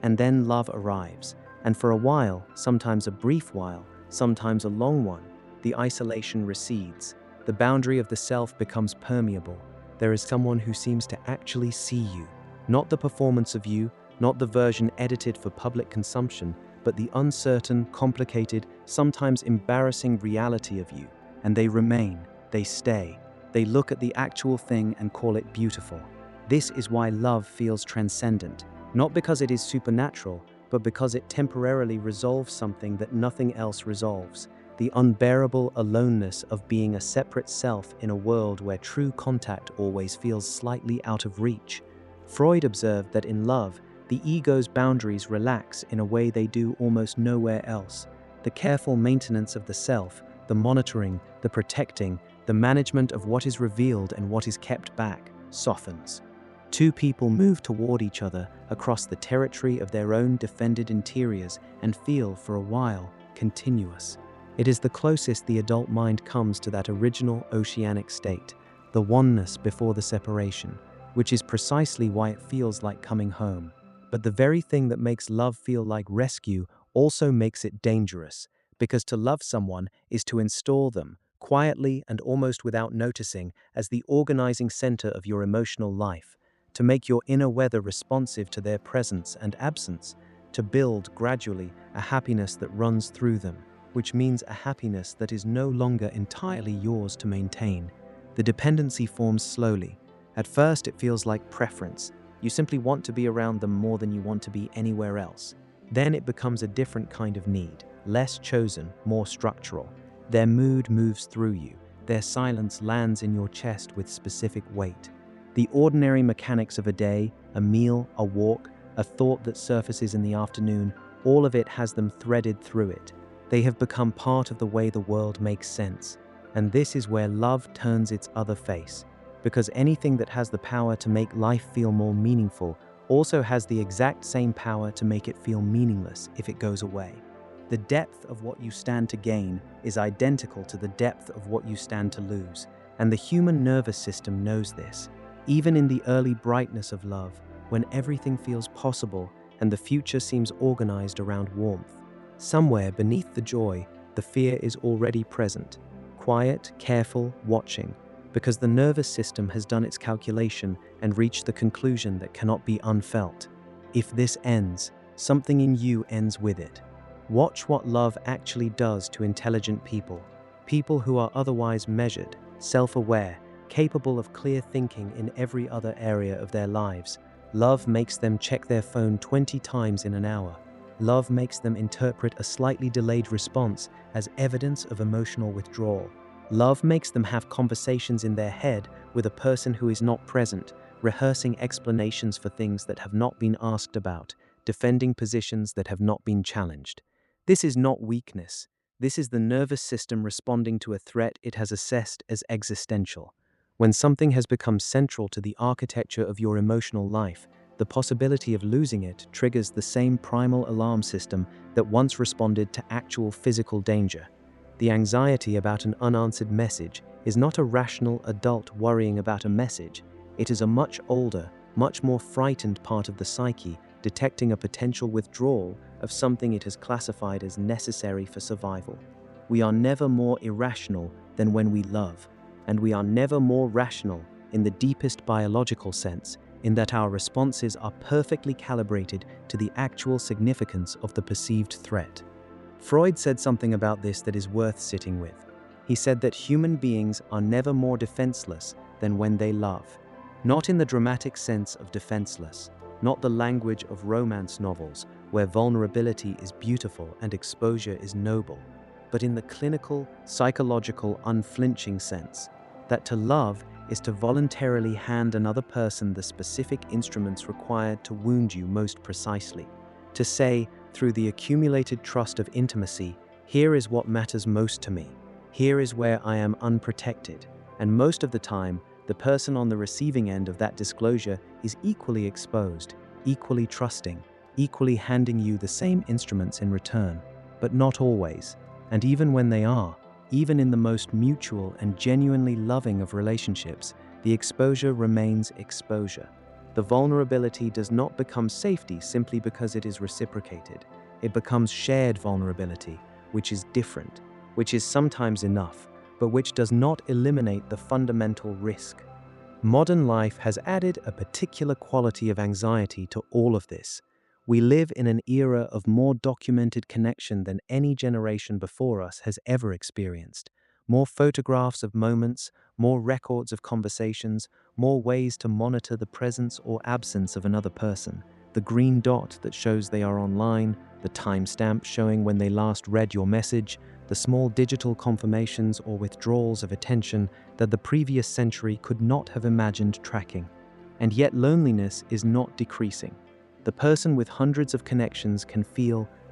B: And then love arrives, and for a while, sometimes a brief while, sometimes a long one, the isolation recedes. The boundary of the self becomes permeable. There is someone who seems to actually see you, not the performance of you, not the version edited for public consumption, but the uncertain, complicated, sometimes embarrassing reality of you. And they remain, they stay, they look at the actual thing and call it beautiful. This is why love feels transcendent, not because it is supernatural, but because it temporarily resolves something that nothing else resolves, the unbearable aloneness of being a separate self in a world where true contact always feels slightly out of reach. Freud observed that in love, the ego's boundaries relax in a way they do almost nowhere else. The careful maintenance of the self, the monitoring, the protecting, the management of what is revealed and what is kept back, softens. Two people move toward each other across the territory of their own defended interiors and feel, for a while, continuous. It is the closest the adult mind comes to that original oceanic state, the oneness before the separation, which is precisely why it feels like coming home. But the very thing that makes love feel like rescue also makes it dangerous, because to love someone is to install them, quietly and almost without noticing, as the organizing center of your emotional life, to make your inner weather responsive to their presence and absence, to build, gradually, a happiness that runs through them, which means a happiness that is no longer entirely yours to maintain. The dependency forms slowly. At first it feels like preference. You simply want to be around them more than you want to be anywhere else. Then it becomes a different kind of need, less chosen, more structural. Their mood moves through you. Their silence lands in your chest with specific weight. The ordinary mechanics of a day, a meal, a walk, a thought that surfaces in the afternoon, all of it has them threaded through it. They have become part of the way the world makes sense. And this is where love turns its other face. Because anything that has the power to make life feel more meaningful also has the exact same power to make it feel meaningless if it goes away. The depth of what you stand to gain is identical to the depth of what you stand to lose, and the human nervous system knows this. Even in the early brightness of love, when everything feels possible and the future seems organized around warmth, somewhere beneath the joy, the fear is already present, quiet, careful, watching, because the nervous system has done its calculation and reached the conclusion that cannot be unfelt. If this ends, something in you ends with it. Watch what love actually does to intelligent people, people who are otherwise measured, self-aware, capable of clear thinking in every other area of their lives. Love makes them check their phone 20 times in an hour. Love makes them interpret a slightly delayed response as evidence of emotional withdrawal. Love makes them have conversations in their head with a person who is not present, rehearsing explanations for things that have not been asked about, defending positions that have not been challenged. This is not weakness.
A: This is the nervous system responding to a threat it has assessed as existential. When something has become central to the architecture of your emotional life, the possibility of losing it triggers the same primal alarm system that once responded to actual physical danger. The anxiety about an unanswered message is not a rational adult worrying about a message. It is a much older, much more frightened part of the psyche detecting a potential withdrawal of something it has classified as necessary for survival. We are never more irrational than when we love, and we are never more rational in the deepest biological sense, in that our responses are perfectly calibrated to the actual significance of the perceived threat. Freud said something about this that is worth sitting with. He said that human beings are never more defenseless than when they love. Not in the dramatic sense of defenseless, not the language of romance novels where vulnerability is beautiful and exposure is noble, but in the clinical, psychological, unflinching sense that to love is to voluntarily hand another person the specific instruments required to wound you most precisely. To say, through the accumulated trust of intimacy, here is what matters most to me. Here is where I am unprotected. And most of the time, the person on the receiving end of that disclosure is equally exposed, equally trusting, equally handing you the same instruments in return, but not always. And even when they are, even in the most mutual and genuinely loving of relationships, the exposure remains exposure. The vulnerability does not become safety simply because it is reciprocated. It becomes shared vulnerability, which is different, which is sometimes enough, but which does not eliminate the fundamental risk. Modern life has added a particular quality of anxiety to all of this. We live in an era of more documented connection than any generation before us has ever experienced. More photographs of moments, more records of conversations, more ways to monitor the presence or absence of another person. The green dot that shows they are online, the timestamp showing when they last read your message, the small digital confirmations or withdrawals of attention that the previous century could not have imagined tracking. And yet loneliness is not decreasing. The person with hundreds of connections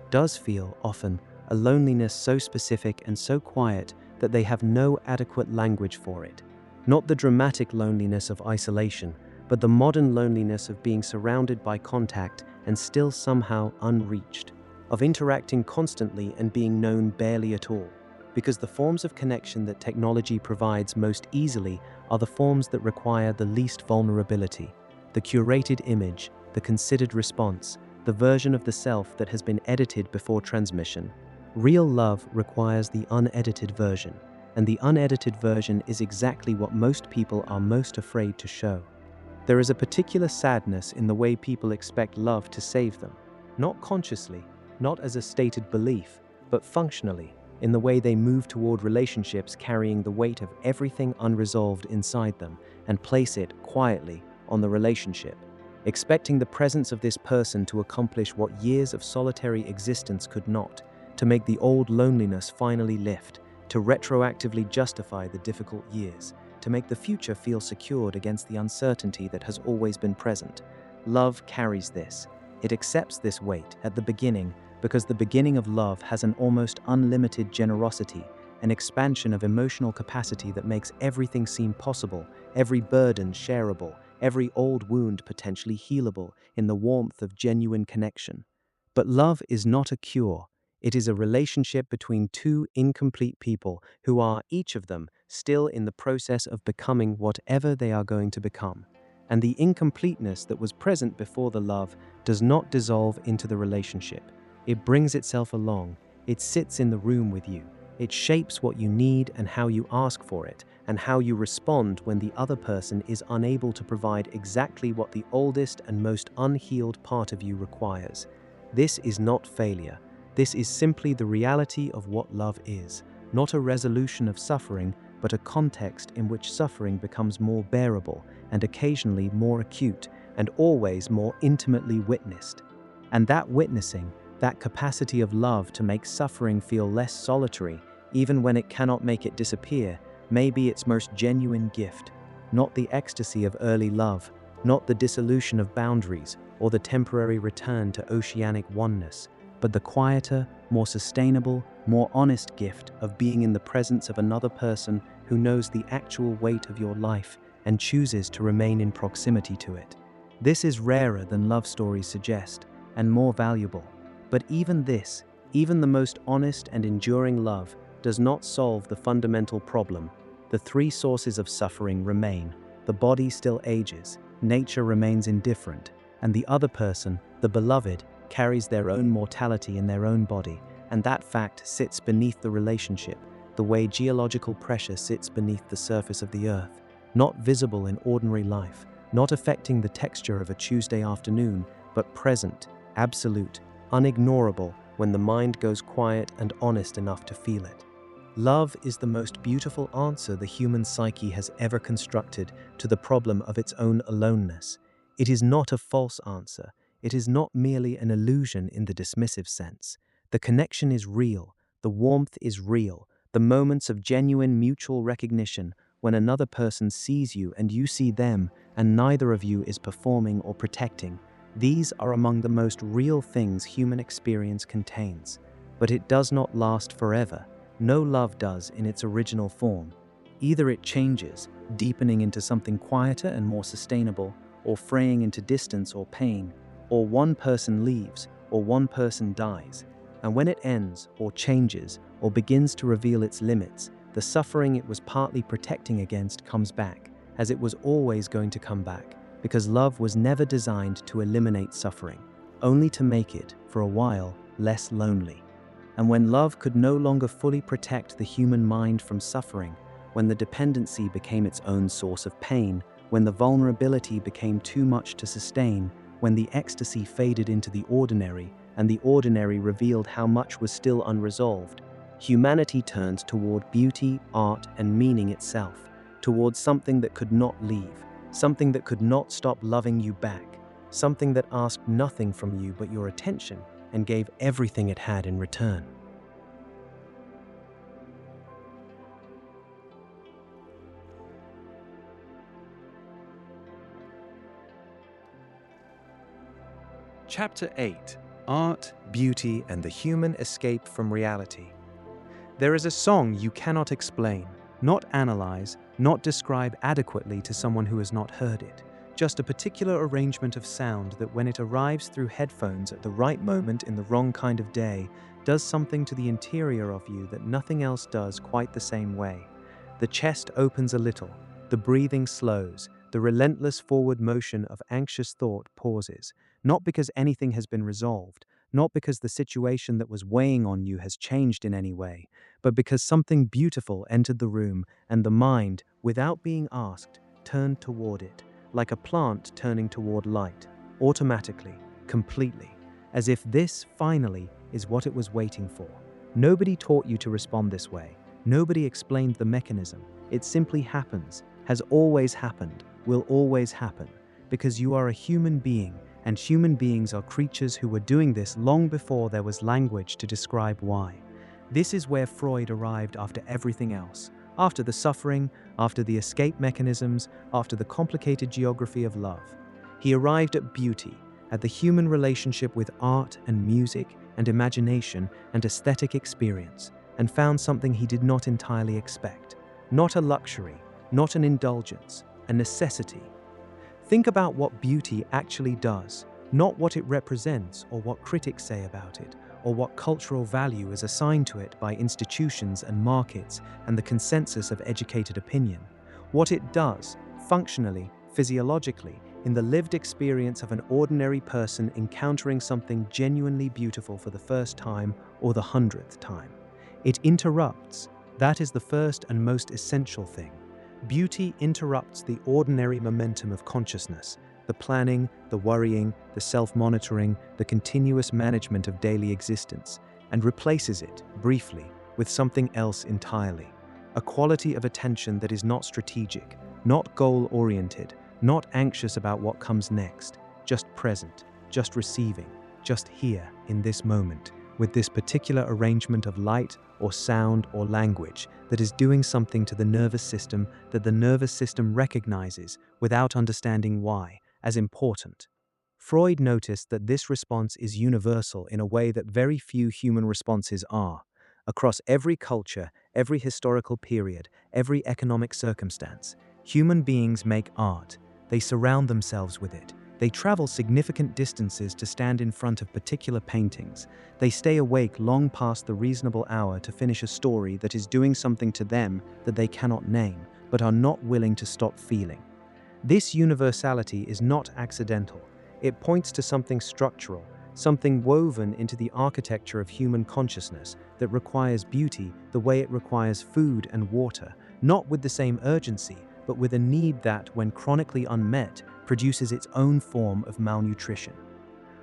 A: does feel often, a loneliness so specific and so quiet that they have no adequate language for it. Not the dramatic loneliness of isolation, but the modern loneliness of being surrounded by contact and still somehow unreached, of interacting constantly and being known barely at all, because the forms of connection that technology provides most easily are the forms that require the least vulnerability, the curated image, the considered response, the version of the self that has been edited before transmission. Real love requires the unedited version, and the unedited version is exactly what most people are most afraid to show. There is a particular sadness in the way people expect love to save them, not consciously, not as a stated belief, but functionally, in the way they move toward relationships carrying the weight of everything unresolved inside them and place it quietly on the relationship, expecting the presence of this person to accomplish what years of solitary existence could not, to make the old loneliness finally lift, to retroactively justify the difficult years, to make the future feel secured against the uncertainty that has always been present. Love carries this. It accepts this weight at the beginning because the beginning of love has an almost unlimited generosity, an expansion of emotional capacity that makes everything seem possible, every burden shareable, every old wound potentially healable in the warmth of genuine connection. But love is not a cure. It is a relationship between two incomplete people who are, each of them, still in the process of becoming whatever they are going to become. And the incompleteness that was present before the love does not dissolve into the relationship. It brings itself along. It sits in the room with you. It shapes what you need and how you ask for it, and how you respond when the other person is unable to provide exactly what the oldest and most unhealed part of you requires. This is not failure. This is simply the reality of what love is, not a resolution of suffering, but a context in which suffering becomes more bearable and occasionally more acute and always more intimately witnessed. And that witnessing, that capacity of love to make suffering feel less solitary, even when it cannot make it disappear, may be its most genuine gift. Not the ecstasy of early love, not the dissolution of boundaries or the temporary return to oceanic oneness, but the quieter, more sustainable,
B: more honest gift of being in the presence of another person who knows the actual weight of your life and chooses to remain in proximity to it. This is rarer than love stories suggest, and more valuable. But even this, even the most honest and enduring love, does not solve the fundamental problem. The three sources of suffering remain. The body still ages, nature remains indifferent, and the other person, the beloved, carries their own mortality in their own body, and that fact sits beneath the relationship, the way geological pressure sits beneath the surface of the earth, not visible in ordinary life, not affecting the texture of a Tuesday afternoon, but present, absolute, unignorable when the mind goes quiet and honest enough to feel it. Love is the most beautiful answer the human psyche has ever constructed to the problem of its own aloneness. It is not a false answer. It is not merely an illusion in the dismissive sense. The connection is real. The warmth is real. The moments of genuine mutual recognition when another person sees you and you see them and neither of you is performing or protecting. These are among the most real things human experience contains. But it does not last forever. No love does in its original form. Either it changes, deepening into something quieter and more sustainable, or fraying into distance or pain, or one person leaves, or one person dies. And when it ends, or changes, or begins to reveal its limits, the suffering it was partly protecting against comes back, as it was always going to come back, because love was never designed to eliminate suffering, only to make it, for a while, less lonely. And when love could no longer fully protect the human mind from suffering, when the dependency became its own source of pain, when the vulnerability became too much to sustain, when the ecstasy faded into the ordinary, and the ordinary revealed how much was still unresolved, humanity turned toward beauty, art, and meaning itself, towards something that could not leave, something that could not stop loving you back, something that asked nothing from you but your attention and gave everything it had in return.
A: Chapter 8: Art, Beauty, and the Human Escape from Reality. There is a song you cannot explain, not analyze, not describe adequately to someone who has not heard it. Just a particular arrangement of sound that when it arrives through headphones at the right moment in the wrong kind of day, does something to the interior of you that nothing else does quite the same way. The chest opens a little, the breathing slows, the relentless forward motion of anxious thought pauses, not because anything has been resolved, not because the situation that was weighing on you has changed in any way, but because something beautiful entered the room and the mind, without being asked, turned toward it, like a plant turning toward light, automatically, completely, as if this, finally, is what it was waiting for. Nobody taught you to respond this way. Nobody explained the mechanism. It simply happens, has always happened, will always happen, because you are a human being, and human beings are creatures who were doing this long before there was language to describe why. This is where Freud arrived after everything else, after the suffering, after the escape mechanisms, after the complicated geography of love. He arrived at beauty, at the human relationship with art and music and imagination and aesthetic experience, and found something he did not entirely expect. Not a luxury, not an indulgence, a necessity. Think about what beauty actually does, not what it represents or what critics say about it, or what cultural value is assigned to it by institutions and markets and the consensus of educated opinion. What it does, functionally, physiologically, in the lived experience of an ordinary person encountering something genuinely beautiful for the first time or the 100th time. It interrupts. That is the first and most essential thing. Beauty interrupts the ordinary momentum of consciousness, the planning, the worrying, the self-monitoring, the continuous management of daily existence, and replaces it, briefly, with something else entirely. A quality of attention that is not strategic, not goal-oriented, not anxious about what comes next, just present, just receiving, just here in this moment, with this particular arrangement of light or sound or language that is doing something to the nervous system that the nervous system recognizes without understanding why, as important. Freud noticed that this response is universal in a way that very few human responses are.
B: Across every culture, every historical period, every economic circumstance, human beings make art. They surround themselves with it. They travel significant distances to stand in front of particular paintings. They stay awake long past the reasonable hour to finish a story that is doing something to them that they cannot name, but are not willing to stop feeling. This universality is not accidental. It points to something structural, something woven into the architecture of human consciousness that requires beauty the way it requires food and water, not with the same urgency, but with a need that, when chronically unmet, produces its own form of malnutrition.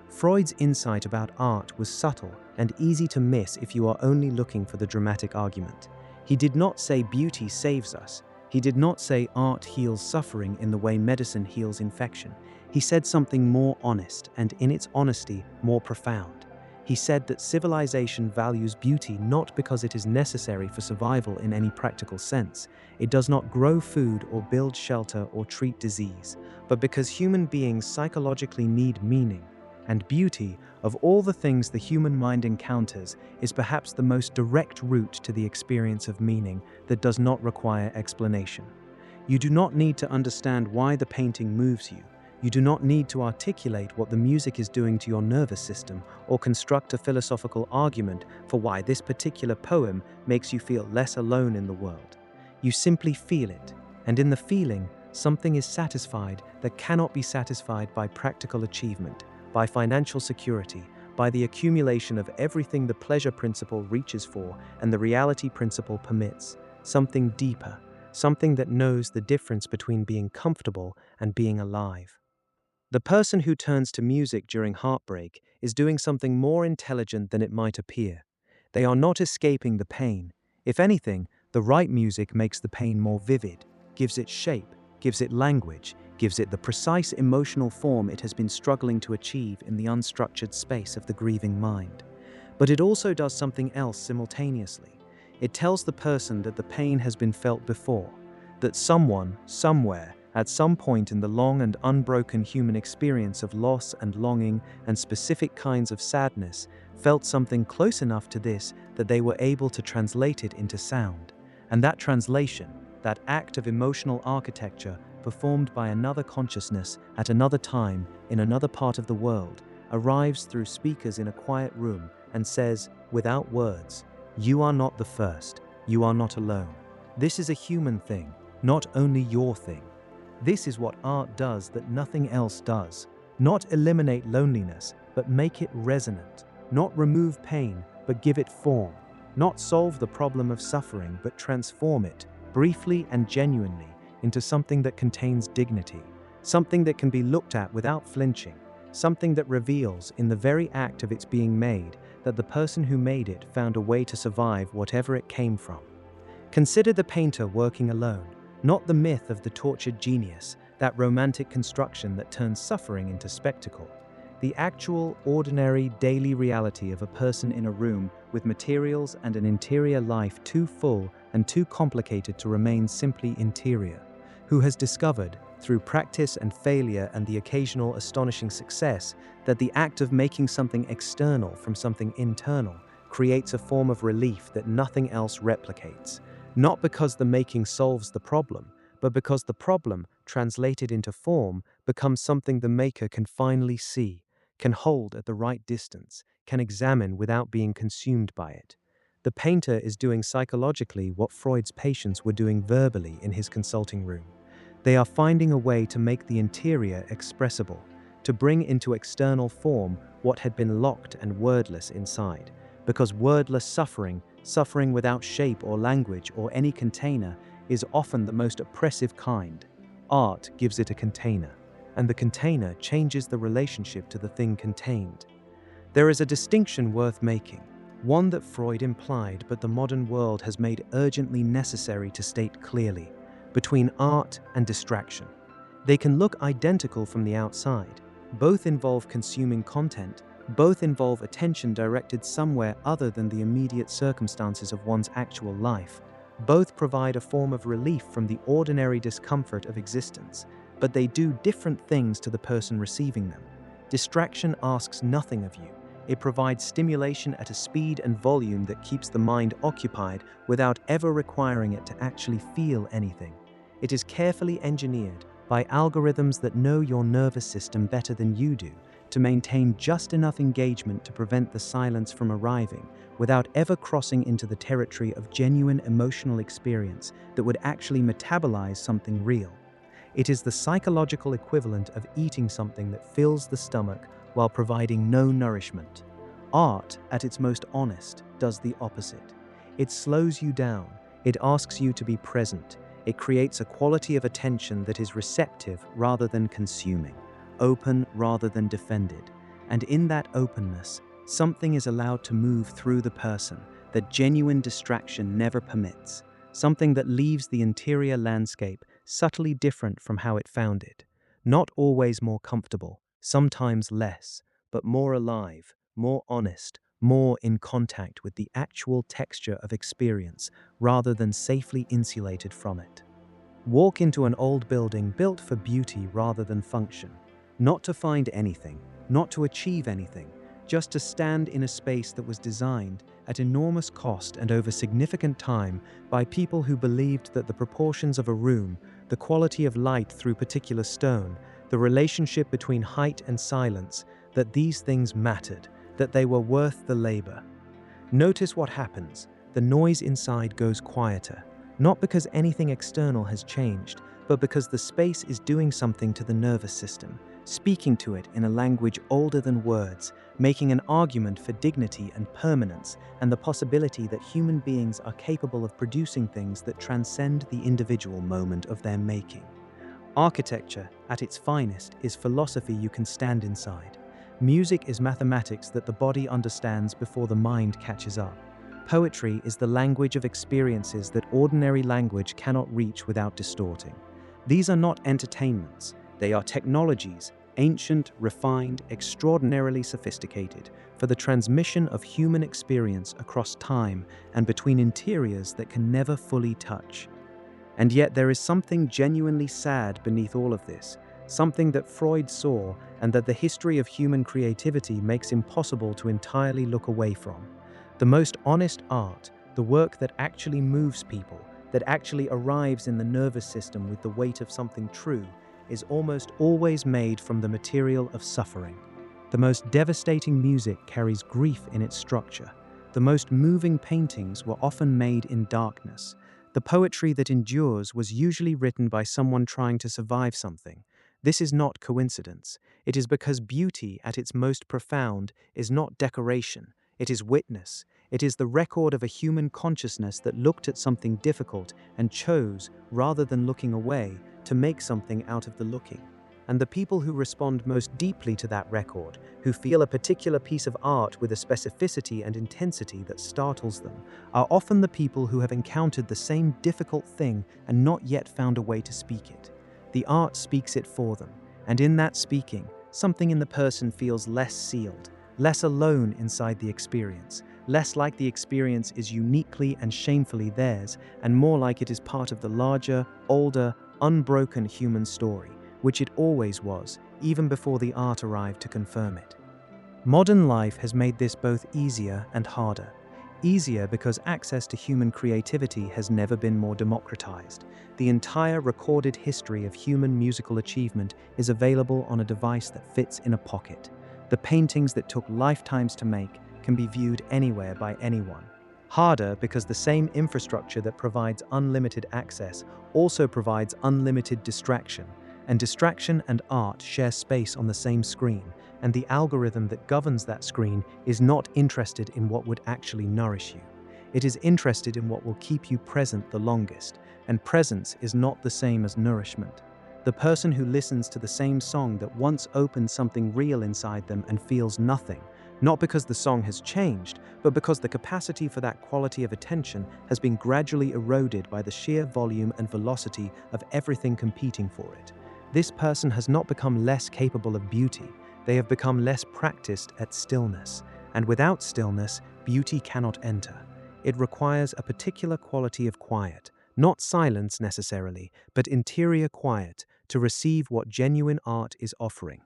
B: Freud's insight about art was subtle and easy to miss if you are only looking for the dramatic argument. He did not say beauty saves us. He did not say art heals suffering in the way medicine heals infection. He said something more honest and, in its honesty, more profound. He said that civilization values beauty not because it is necessary for survival in any practical sense. It does not grow food or build shelter or treat disease, but because human beings psychologically need meaning. And beauty, of all the things the human mind encounters, is perhaps the most direct route to the experience of meaning that does not require explanation. You do not need to understand why the painting moves you. You do not need to articulate what the music is doing to your nervous system or construct a philosophical argument for why this particular poem makes you feel less alone in the world. You simply feel it, and in the feeling, something is satisfied that cannot be satisfied by practical achievement, by financial security, by the accumulation of everything the pleasure principle reaches for and the reality principle permits. Something deeper, something that knows the difference between being comfortable and being alive. The person who turns to music during heartbreak is doing something more intelligent than it might appear. They are not escaping the pain. If anything, the right music makes the pain more vivid, gives it shape, gives it language, gives it the precise emotional form it has been struggling to achieve in the unstructured space of the grieving mind. But it also does something else simultaneously. It tells the person that the pain has been felt before, that someone, somewhere, at some point in the long and unbroken human experience of loss and longing and specific kinds of sadness, felt something close enough to this that they were able to translate it into sound. And that translation, that act of emotional architecture performed by another consciousness at another time in another part of the world, arrives through speakers in a quiet room and says, without words, "You are not the first. You are not alone. This is a human thing, not only your thing." This is what art does that nothing else does. Not eliminate loneliness, but make it resonant. Not remove pain, but give it form. Not solve the problem of suffering, but transform it, briefly and genuinely, into something that contains dignity. Something that can be looked at without flinching. Something that reveals, in the very act of its being made, that the person who made it found a way to survive whatever it came from. Consider the painter working alone. Not the myth of the tortured genius, that romantic construction that turns suffering into spectacle. The actual, ordinary, daily reality of a person in a room with materials and an interior life too full and too complicated to remain simply interior, who has discovered, through practice and failure and the occasional astonishing success, that the act of making something external from something internal creates a form of relief that nothing else replicates. Not because the making solves the problem, but because the problem, translated into form, becomes something the maker can finally see, can hold at the right distance, can examine without being consumed by it. The painter is doing psychologically what Freud's patients were doing verbally in his consulting room. They are finding a way to make the interior expressible, to bring into external form what had been locked and wordless inside, because wordless suffering without shape or language or any container, is often the most oppressive kind. Art gives it a container, and the container changes the relationship to the thing contained. There is a distinction worth making, one that Freud implied but the modern world has made urgently necessary to state clearly, between art and distraction. They can look identical from the outside. Both involve consuming content. Both involve attention directed somewhere other than the immediate circumstances of one's actual life. Both provide a form of relief from the ordinary discomfort of existence, but they do different things to the person receiving them. Distraction asks nothing of you. It provides stimulation at a speed and volume that keeps the mind occupied without ever requiring it to actually feel anything. It is carefully engineered by algorithms that know your nervous system better than you do to maintain just enough engagement to prevent the silence from arriving without ever crossing into the territory of genuine emotional experience that would actually metabolize something real. It is the psychological equivalent of eating something that fills the stomach while providing no nourishment. Art, at its most honest, does the opposite. It slows you down. It asks you to be present. It creates a quality of attention that is receptive rather than consuming, open rather than defended. And in that openness, something is allowed to move through the person that genuine distraction never permits, something that leaves the interior landscape subtly different from how it found it. Not always more comfortable, sometimes less, but more alive, more honest, more in contact with the actual texture of experience rather than safely insulated from it. Walk into an old building built for beauty rather than function, not to find anything, not to achieve anything, just to stand in a space that was designed at enormous cost and over significant time by people who believed that the proportions of a room, the quality of light through particular stone, the relationship between height and silence, that these things mattered, that they were worth the labor. Notice what happens. The noise inside goes quieter, not because anything external has changed, but because the space is doing something to the nervous system, speaking to it in a language older than words, making an argument for dignity and permanence and the possibility that human beings are capable of producing things that transcend the individual moment of their making. Architecture, at its finest, is philosophy you can stand inside. Music is mathematics that the body understands before the mind catches up. Poetry is the language of experiences that ordinary language cannot reach without distorting. These are not entertainments. They are technologies, ancient, refined, extraordinarily sophisticated, for the transmission of human experience across time and between interiors that can never fully touch. And yet there is something genuinely sad beneath all of this, something that Freud saw and that the history of human creativity makes impossible to entirely look away from. The most honest art, the work that actually moves people, that actually arrives in the nervous system with the weight of something true, is almost always made from the material of suffering. The most devastating music carries grief in its structure. The most moving paintings were often made in darkness. The poetry that endures was usually written by someone trying to survive something. This is not coincidence. It is because beauty at its most profound is not decoration. It is witness. It is the record of a human consciousness that looked at something difficult and chose, rather than looking away, to make something out of the looking. And the people who respond most deeply to that record, who feel a particular piece of art with a specificity and intensity that startles them, are often the people who have encountered the same difficult thing and not yet found a way to speak it. The art speaks it for them, and in that speaking, something in the person feels less sealed, less alone inside the experience, less like the experience is uniquely and shamefully theirs, and more like it is part of the larger, older, unbroken human story, which it always was, even before the art arrived to confirm it. Modern life has made this both easier and harder. Easier because access to human creativity has never been more democratized. The entire recorded history of human musical achievement is available on a device that fits in a pocket. The paintings that took lifetimes to make can be viewed anywhere by anyone. Harder because the same infrastructure that provides unlimited access also provides unlimited distraction, and distraction and art share space on the same screen, and the algorithm that governs that screen is not interested in what would actually nourish you. It is interested in what will keep you present the longest, and presence is not the same as nourishment. The person who listens to the same song that once opened something real inside them and feels nothing, not because the song has changed, but because the capacity for that quality of attention has been gradually eroded by the sheer volume and velocity of everything competing for it. This person has not become less capable of beauty, they have become less practiced at stillness, and without stillness, beauty cannot enter. It requires a particular quality of quiet, not silence necessarily, but interior quiet, to receive what genuine art is offering.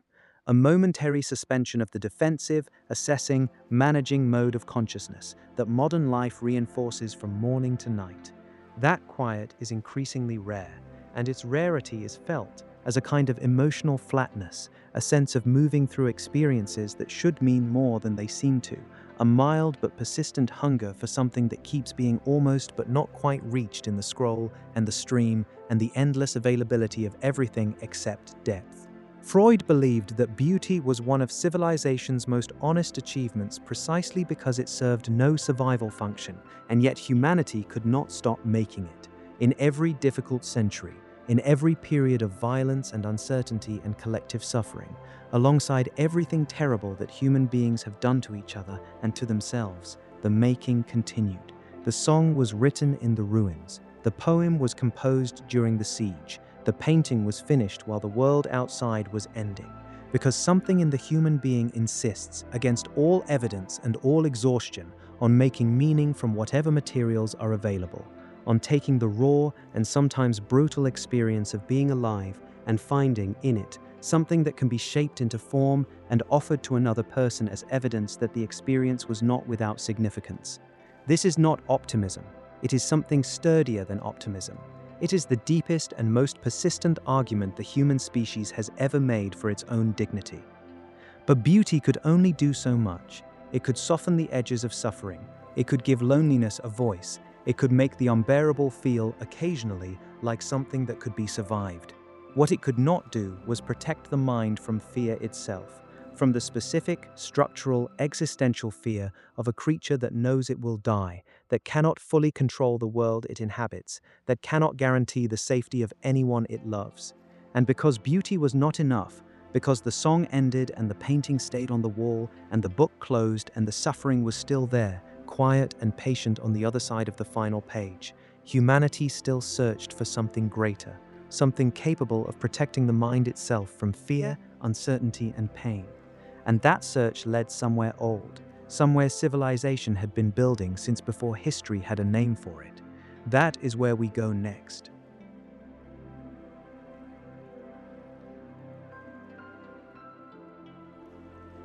B: a momentary suspension of the defensive, assessing, managing mode of consciousness that modern life reinforces from morning to night. That quiet is increasingly rare, and its rarity is felt as a kind of emotional flatness, a sense of moving through experiences that should mean more than they seem to, a mild but persistent hunger for something that keeps being almost but not quite reached in the scroll and the stream and the endless availability of everything except depth. Freud believed that beauty was one of civilization's most honest achievements precisely because it served no survival function, and yet humanity could not stop making it. In every difficult century, in every period of violence and uncertainty and collective suffering, alongside everything terrible that human beings have done to each other and to themselves, the making continued. The song was written in the ruins. The poem was composed during the siege. The painting was finished while the world outside was ending. Because something in the human being insists, against all evidence and all exhaustion, on making meaning from whatever materials are available, on taking the raw and sometimes brutal experience of being alive and finding in it something that can be shaped into form and offered to another person as evidence that the experience was not without significance. This is not optimism. It is something sturdier than optimism. It is the deepest and most persistent argument the human species has ever made for its own dignity. But beauty could only do so much. It could soften the edges of suffering. It could give loneliness a voice. It could make the unbearable feel occasionally like something that could be survived. What it could not do was protect the mind from fear itself, from the specific, structural, existential fear of a creature that knows it will die, that cannot fully control the world it inhabits, that cannot guarantee the safety of anyone it loves. And because beauty was not enough, because the song ended and the painting stayed on the wall and the book closed and the suffering was still there, quiet and patient on the other side of the final page, humanity still searched for something greater, something capable of protecting the mind itself from fear, uncertainty, and pain. And that search led somewhere old, somewhere civilization had been building since before history had a name for it. That is where we go next.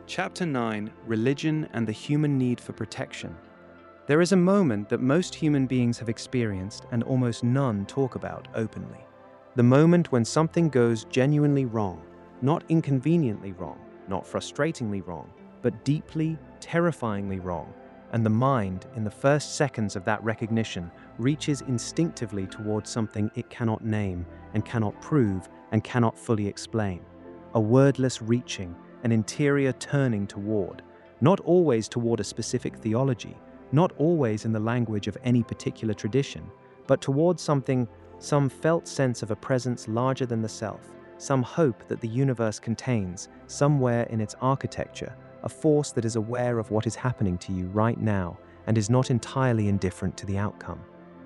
B: Chapter 9: Religion and the Human Need for Protection. There is a moment that most human beings have experienced and almost none talk about openly. The moment when something goes genuinely wrong, not inconveniently wrong, not frustratingly wrong, but deeply, terrifyingly wrong, and the mind, in the first seconds of that recognition, reaches instinctively towards something it cannot name and cannot prove and cannot fully explain. A wordless reaching, an interior turning toward, not always toward a specific theology, not always in the language of any particular tradition, but towards something, some felt sense of a presence larger than the self, some hope that the universe contains, somewhere in its architecture, a force that is aware of what is happening to you right now and is not entirely indifferent to the outcome.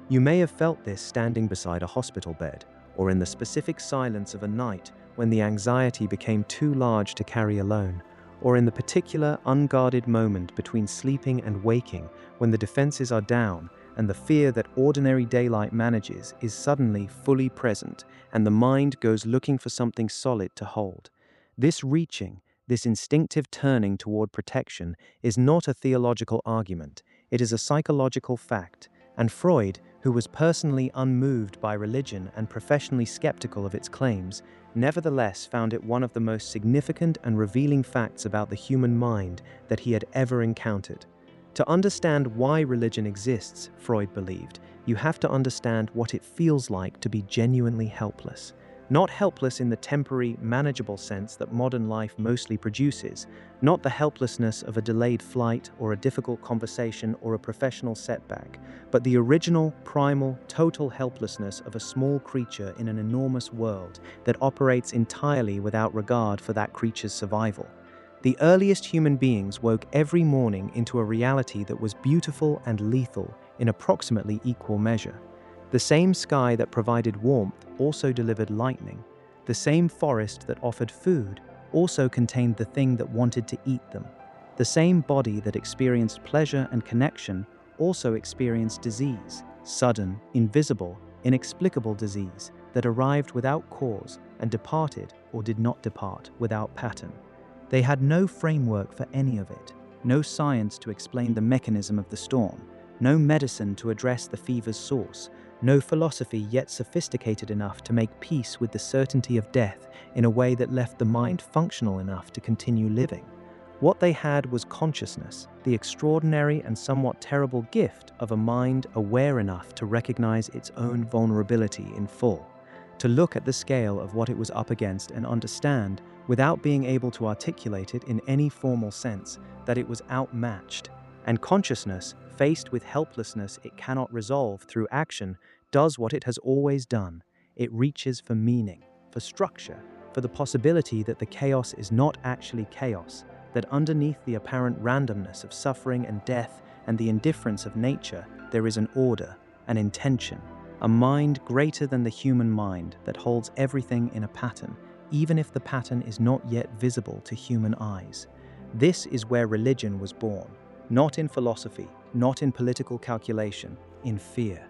B: You may have felt this standing beside a hospital bed, or in the specific silence of a night when the anxiety became too large to carry alone, or in the particular unguarded moment between sleeping and waking when the defenses are down and the fear that ordinary daylight manages is suddenly fully present and the mind goes looking for something solid to hold. This reaching, this instinctive turning toward protection is not a theological argument, it is a psychological fact, and Freud, who was personally unmoved by religion and professionally skeptical of its claims, nevertheless found it one of the most significant and revealing facts about the human mind that he had ever encountered. To understand why religion exists, Freud believed, you have to understand what it feels like to be genuinely helpless. Not helpless in the temporary, manageable sense that modern life mostly produces, not the helplessness of a delayed flight or a difficult conversation or a professional setback, but the original, primal, total helplessness of a small creature in an enormous world that operates entirely without regard for that creature's survival. The earliest human beings woke every morning into a reality that was beautiful and lethal in approximately equal measure. The same sky that provided warmth also delivered lightning. The same forest that offered food also contained the thing that wanted to eat them. The same body that experienced pleasure and connection also experienced disease, sudden, invisible, inexplicable disease that arrived without cause and departed or did not depart without pattern. They had no framework for any of it, no science to explain the mechanism of the storm, no medicine to address the fever's source, no philosophy yet sophisticated enough to make peace with the certainty of death in a way that left the mind functional enough to continue living. What they had was consciousness, the extraordinary and somewhat terrible gift of a mind aware enough to recognize its own vulnerability in full, to look at the scale of what it was up against and understand, without being able to articulate it in any formal sense, that it was outmatched. And consciousness, faced with helplessness it cannot resolve through action, does what it has always done. It reaches for meaning, for structure, for the possibility that the chaos is not actually chaos, that underneath the apparent randomness of suffering and death and the indifference of nature, there is an order, an intention, a mind greater than the human mind that holds everything in a pattern, even if the pattern is not yet visible to human eyes. This is where religion was born, not in philosophy, not in political calculation, in fear.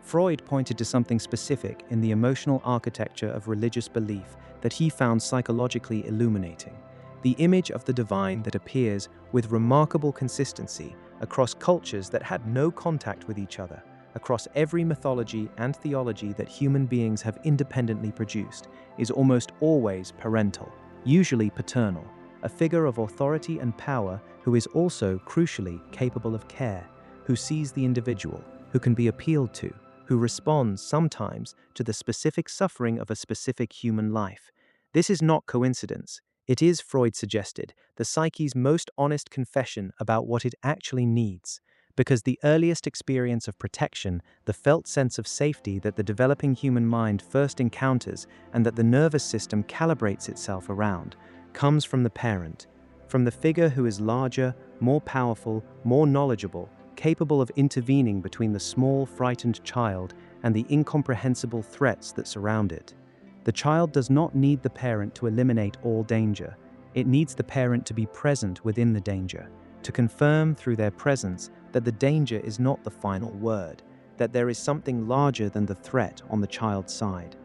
B: Freud pointed to something specific in the emotional architecture of religious belief that he found psychologically illuminating: the image of the divine that appears with remarkable consistency across cultures that had no contact with each other, across every mythology and theology that human beings have independently produced, is almost always parental, usually paternal, a figure of authority and power who is also, crucially, capable of care, who sees the individual, who can be appealed to, who responds sometimes to the specific suffering of a specific human life. This is not coincidence. It is, Freud suggested, the psyche's most honest confession about what it actually needs, because the earliest experience of protection, the felt sense of safety that the developing human mind first encounters and that the nervous system calibrates itself around, comes from the parent, from the figure who is larger, more powerful, more knowledgeable, capable of intervening between the small, frightened child and the incomprehensible threats that surround it. The child does not need the parent to eliminate all danger. It needs the parent to be present within the danger, to confirm through their presence that the danger is not the final word, that there is something larger than the threat on the child's side.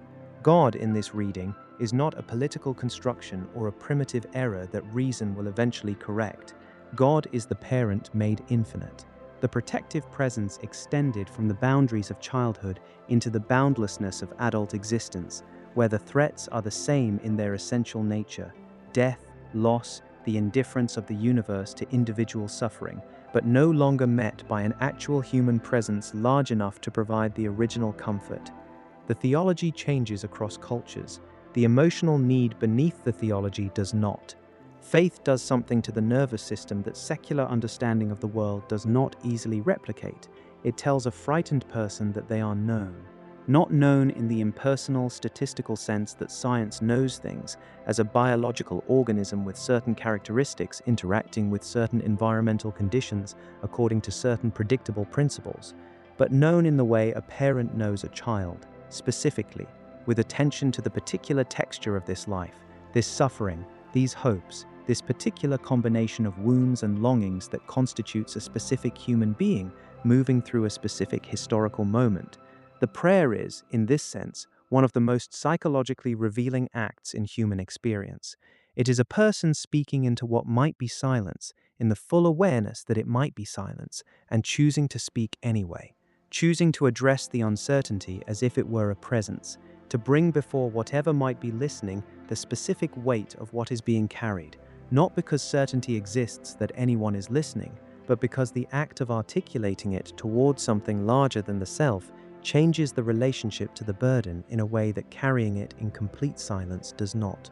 B: God, in this reading, is not a political construction or a primitive error that reason will eventually correct. God is the parent made infinite, the protective presence extended from the boundaries of childhood into the boundlessness of adult existence, where the threats are the same in their essential nature: death, loss, the indifference of the universe to individual suffering, but no longer met by an actual human presence large enough to provide the original comfort. The theology changes across cultures. The emotional need beneath the theology does not. Faith does something to the nervous system that secular understanding of the world does not easily replicate. It tells a frightened person that they are known. Not known in the impersonal, statistical sense that science knows things as a biological organism with certain characteristics interacting with certain environmental conditions according to certain predictable principles, but known in the way a parent knows a child, specifically, with attention to the particular texture of this life, this suffering, these hopes, this particular combination of wounds and longings that constitutes a specific human being moving through a specific historical moment. The prayer is, in this sense, one of the most psychologically revealing acts in human experience. It is a person speaking into what might be silence, in the full awareness that it might be silence, and choosing to speak anyway, choosing to address the uncertainty as if it were a presence, to bring before whatever might be listening the specific weight of what is being carried, not because certainty exists that anyone is listening, but because the act of articulating it towards something larger than the self changes the relationship to the burden in a way that carrying it in complete silence does not.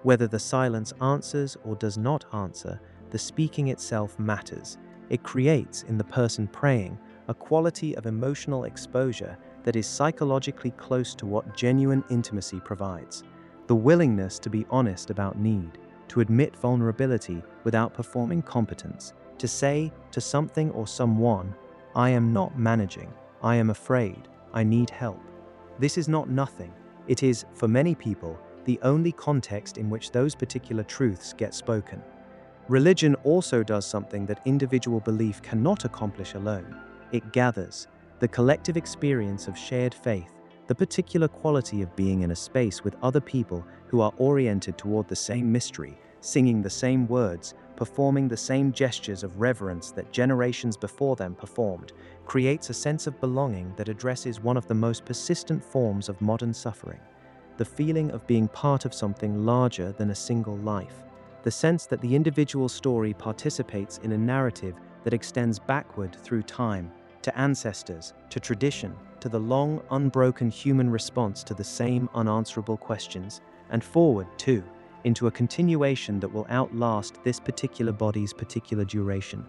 B: Whether the silence answers or does not answer, the speaking itself matters. It creates, in the person praying, a quality of emotional exposure that is psychologically close to what genuine intimacy provides. The willingness to be honest about need, to admit vulnerability without performing competence, to say to something or someone, "I am not managing, I am afraid, I need help." This is not nothing. It is, for many people, the only context in which those particular truths get spoken. Religion also does something that individual belief cannot accomplish alone. It gathers. The collective experience of shared faith, the particular quality of being in a space with other people who are oriented toward the same mystery, singing the same words, performing the same gestures of reverence that generations before them performed, creates a sense of belonging that addresses one of the most persistent forms of modern suffering: the feeling of being part of something larger than a single life, the sense that the individual story participates in a narrative that extends backward through time, to ancestors, to tradition, to the long, unbroken human response to the same unanswerable questions, and forward, too, into a continuation that will outlast this particular body's particular duration.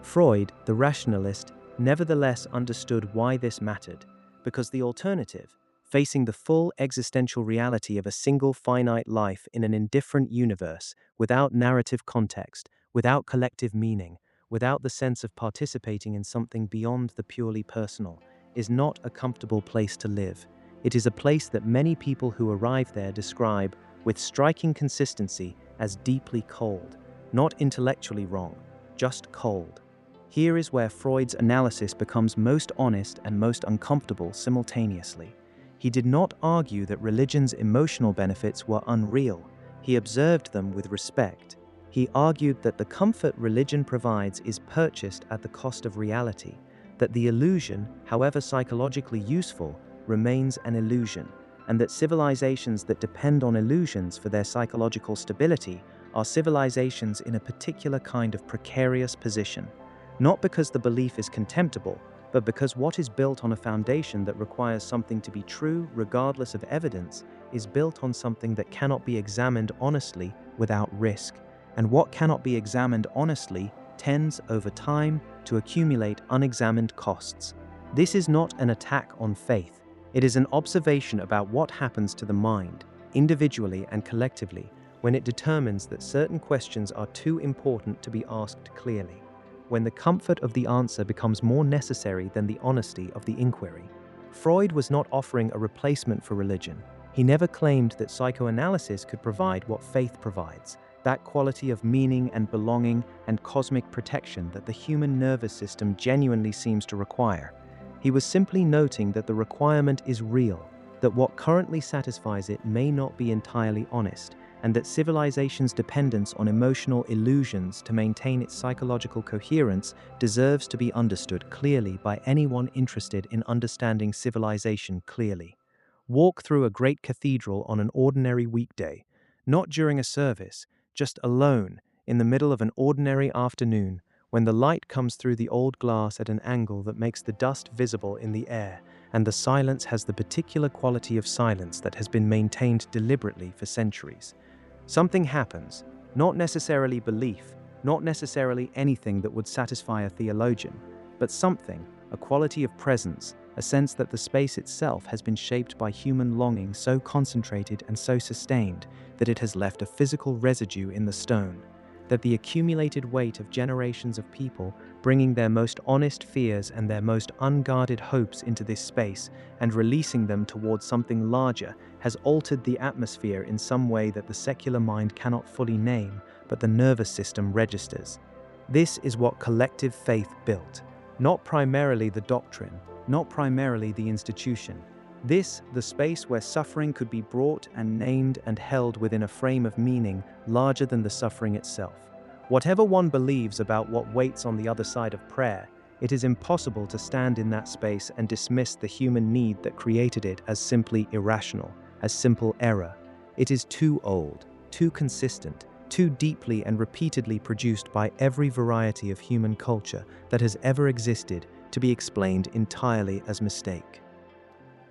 B: Freud, the rationalist, nevertheless understood why this mattered, because the alternative, facing the full existential reality of a single finite life in an indifferent universe, without narrative context, without collective meaning, without the sense of participating in something beyond the purely personal, is not a comfortable place to live. It is a place that many people who arrive there describe, with striking consistency, as deeply cold, not intellectually wrong, just cold. Here is where Freud's analysis becomes most honest and most uncomfortable simultaneously. He did not argue that religion's emotional benefits were unreal. He observed them with respect. He argued that the comfort religion provides is purchased at the cost of reality, that the illusion, however psychologically useful, remains an illusion, and that civilizations that depend on illusions for their psychological stability are civilizations in a particular kind of precarious position, not because the belief is contemptible, but because what is built on a foundation that requires something to be true regardless of evidence is built on something that cannot be examined honestly without risk. And what cannot be examined honestly tends, over time, to accumulate unexamined costs. This is not an attack on faith. It is an observation about what happens to the mind, individually and collectively, when it determines that certain questions are too important to be asked clearly, when the comfort of the answer becomes more necessary than the honesty of the inquiry. Freud was not offering a replacement for religion. He never claimed that psychoanalysis could provide what faith provides, that quality of meaning and belonging and cosmic protection that the human nervous system genuinely seems to require. He was simply noting that the requirement is real, that what currently satisfies it may not be entirely honest, and that civilization's dependence on emotional illusions to maintain its psychological coherence deserves to be understood clearly by anyone interested in understanding civilization clearly. Walk through a great cathedral on an ordinary weekday, not during a service, just alone, in the middle of an ordinary afternoon, when the light comes through the old glass at an angle that makes the dust visible in the air, and the silence has the particular quality of silence that has been maintained deliberately for centuries. Something happens, not necessarily belief, not necessarily anything that would satisfy a theologian, but something, a quality of presence, a sense that the space itself has been shaped by human longing so concentrated and so sustained that it has left a physical residue in the stone, that the accumulated weight of generations of people bringing their most honest fears and their most unguarded hopes into this space and releasing them towards something larger has altered the atmosphere in some way that the secular mind cannot fully name, but the nervous system registers. This is what collective faith built, not primarily the doctrine, not primarily the institution. This, the space where suffering could be brought and named and held within a frame of meaning larger than the suffering itself. Whatever one believes about what waits on the other side of prayer, it is impossible to stand in that space and dismiss the human need that created it as simply irrational, as simple error. It is too old, too consistent, too deeply and repeatedly produced by every variety of human culture that has ever existed to be explained entirely as mistake.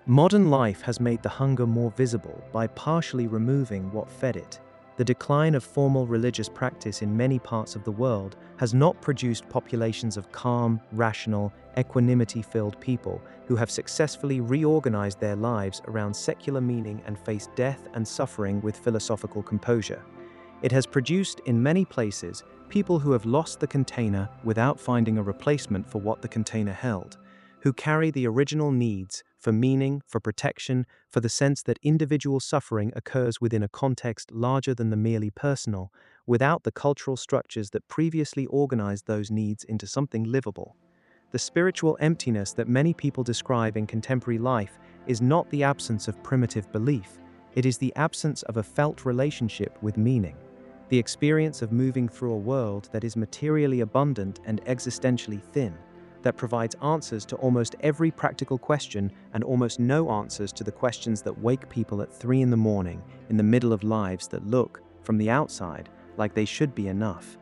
B: Modern life has made the hunger more visible by partially removing what fed it. The decline of formal religious practice in many parts of the world has not produced populations of calm, rational, equanimity-filled people who have successfully reorganized their lives around secular meaning and faced death and suffering with philosophical composure. It has produced, in many places, people who have lost the container without finding a replacement for what the container held, who carry the original needs for meaning, for protection, for the sense that individual suffering occurs within a context larger than the merely personal, without the cultural structures that previously organized those needs into something livable. The spiritual emptiness that many people describe in contemporary life is not the absence of primitive belief, it is the absence of a felt relationship with meaning. the experience of moving through a world that is materially abundant and existentially thin, that provides answers to almost every practical question and almost no answers to the questions that wake people at 3 in the morning in the middle of lives that look, from the outside, like they should be enough.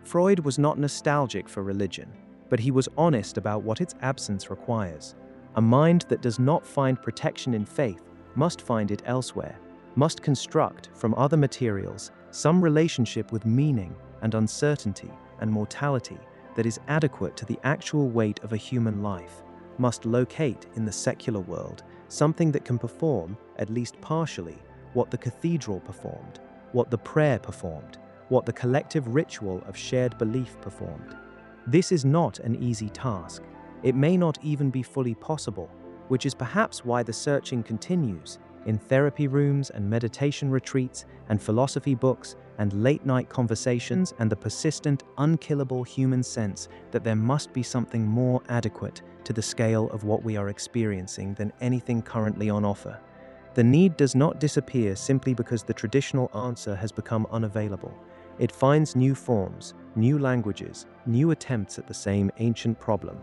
B: Freud was not nostalgic for religion, but he was honest about what its absence requires. A mind that does not find protection in faith must find it elsewhere, must construct, from other materials, some relationship with meaning and uncertainty and mortality that is adequate to the actual weight of a human life, must locate in the secular world something that can perform, at least partially, what the cathedral performed, what the prayer performed, what the collective ritual of shared belief performed. This is not an easy task. It may not even be fully possible, which is perhaps why the searching continues in therapy rooms and meditation retreats and philosophy books and late-night conversations, and the persistent, unkillable human sense that there must be something more adequate to the scale of what we are experiencing than anything currently on offer. The need does not disappear simply because the traditional answer has become unavailable. It finds new forms, new languages, new attempts at the same ancient problem.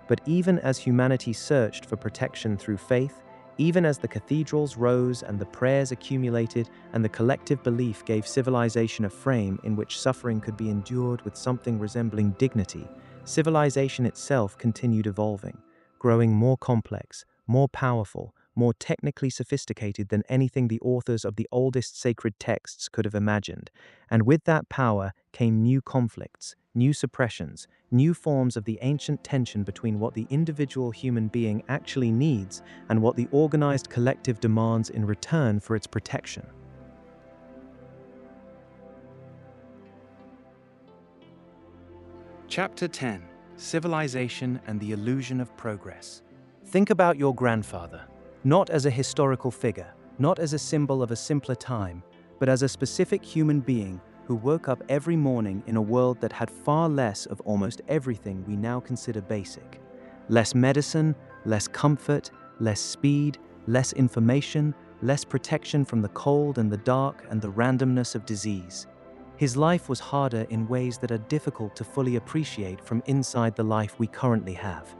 B: But even as humanity searched for protection through faith, even as the cathedrals rose and the prayers accumulated and the collective belief gave civilization a frame in which suffering could be endured with something resembling dignity, civilization itself continued evolving, growing more complex, more powerful, more technically sophisticated than anything the authors of the oldest sacred texts could have imagined. And with that power came new conflicts, new suppressions, new forms of the ancient tension between what the individual human being actually needs and what the organized collective demands in return for its protection. Chapter 10: Civilization and the Illusion of Progress. Think about your grandfather, not as a historical figure, not as a symbol of a simpler time, but as a specific human being who woke up every morning in a world that had far less of almost everything we now consider basic. Less medicine, less comfort, less speed, less information, less protection from the cold and the dark and the randomness of disease. His life was harder in ways that are difficult to fully appreciate from inside the life we currently have.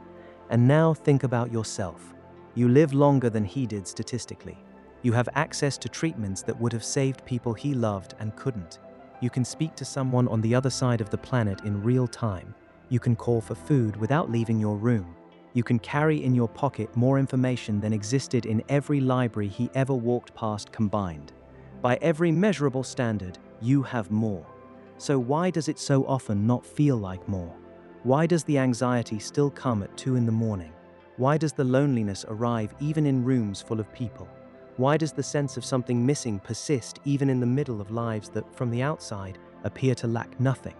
B: And now think about yourself. You live longer than he did statistically. You have access to treatments that would have saved people he loved and couldn't. You can speak to someone on the other side of the planet in real time. You can call for food without leaving your room. You can carry in your pocket more information than existed in every library he ever walked past combined. By every measurable standard, you have more. So why does it so often not feel like more? Why does the anxiety still come at 2 in the morning? Why does the loneliness arrive even in rooms full of people? Why does the sense of something missing persist even in the middle of lives that, from the outside, appear to lack nothing?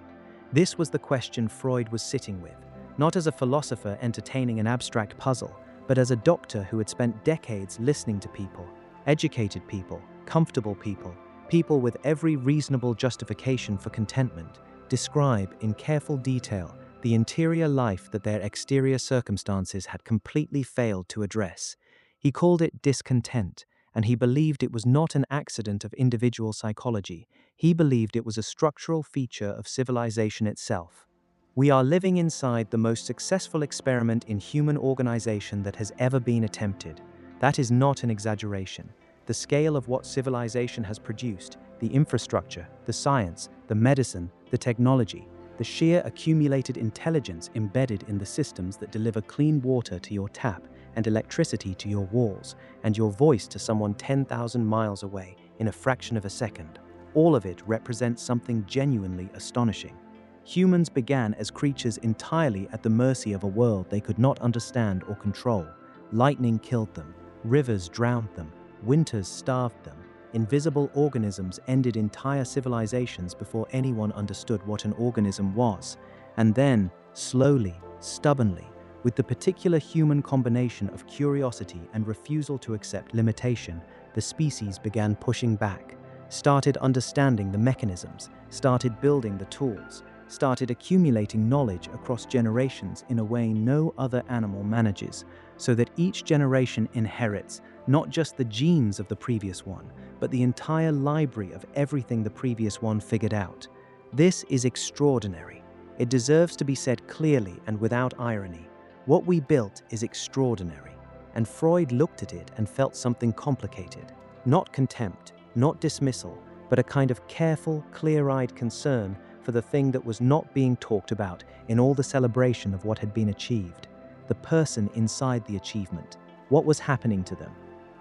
B: This was the question Freud was sitting with, not as a philosopher entertaining an abstract puzzle, but as a doctor who had spent decades listening to people, educated people, comfortable people, people with every reasonable justification for contentment, describe in careful detail the interior life that their exterior circumstances had completely failed to address. He called it discontent, and he believed it was not an accident of individual psychology. He believed it was a structural feature of civilization itself. We are living inside the most successful experiment in human organization that has ever been attempted. That is not an exaggeration. The scale of what civilization has produced, the infrastructure, the science, the medicine, the technology, the sheer accumulated intelligence embedded in the systems that deliver clean water to your tap and electricity to your walls, and your voice to someone 10,000 miles away in a fraction of a second. All of it represents something genuinely astonishing. Humans began as creatures entirely at the mercy of a world they could not understand or control. Lightning killed them, rivers drowned them, winters starved them. Invisible organisms ended entire civilizations before anyone understood what an organism was. And then, slowly, stubbornly, with the particular human combination of curiosity and refusal to accept limitation, the species began pushing back, started understanding the mechanisms, started building the tools, started accumulating knowledge across generations in a way no other animal manages, so that each generation inherits not just the genes of the previous one, but the entire library of everything the previous one figured out. This is extraordinary. It deserves to be said clearly and without irony. What we built is extraordinary. And Freud looked at it and felt something complicated. Not contempt, not dismissal, but a kind of careful, clear-eyed concern for the thing that was not being talked about in all the celebration of what had been achieved. The person inside the achievement. What was happening to them?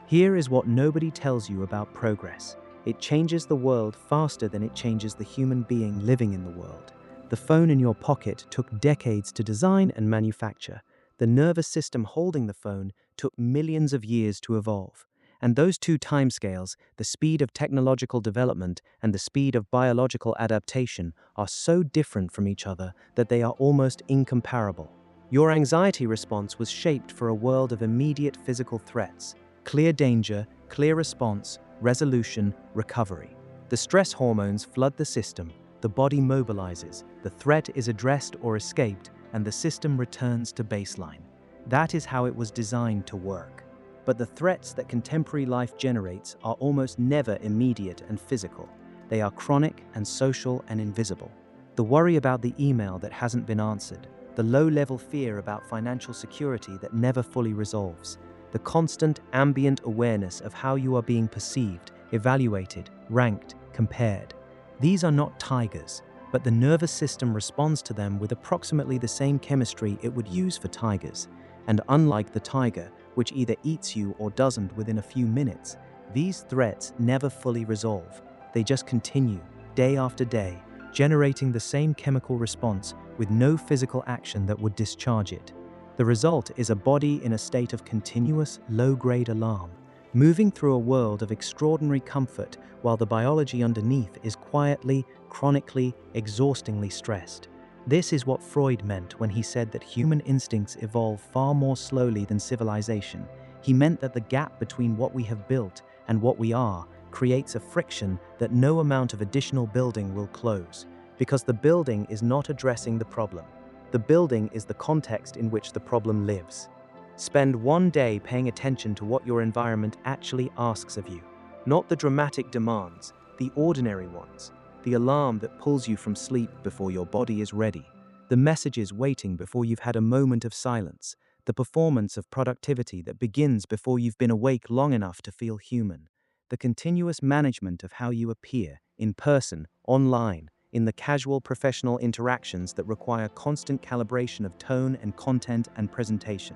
B: Here is what nobody tells you about progress. It changes the world faster than it changes the human being living in the world. The phone in your pocket took decades to design and manufacture. The nervous system holding the phone took millions of years to evolve. And those two timescales, the speed of technological development and the speed of biological adaptation, are so different from each other that they are almost incomparable. Your anxiety response was shaped for a world of immediate physical threats. Clear danger, clear response, resolution, recovery. The stress hormones flood the system, the body mobilizes, the threat is addressed or escaped, and the system returns to baseline. That is how it was designed to work. But the threats that contemporary life generates are almost never immediate and physical. They are chronic and social and invisible. The worry about the email that hasn't been answered, the low-level fear about financial security that never fully resolves, the constant ambient awareness of how you are being perceived, evaluated, ranked, compared. These are not tigers, but the nervous system responds to them with approximately the same chemistry it would use for tigers. And unlike the tiger, which either eats you or doesn't within a few minutes, these threats never fully resolve. They just continue, day after day, generating the same chemical response with no physical action that would discharge it. The result is a body in a state of continuous, low-grade alarm, moving through a world of extraordinary comfort while the biology underneath is quietly, chronically, exhaustingly stressed. This is what Freud meant when he said that human instincts evolve far more slowly than civilization. He meant that the gap between what we have built and what we are creates a friction that no amount of additional building will close, because the building is not addressing the problem. The building is the context in which the problem lives. Spend one day paying attention to what your environment actually asks of you, not the dramatic demands, the ordinary ones. The alarm that pulls you from sleep before your body is ready, the messages waiting before you've had a moment of silence, the performance of productivity that begins before you've been awake long enough to feel human, the continuous management of how you appear, in person, online, in the casual professional interactions that require constant calibration of tone and content and presentation.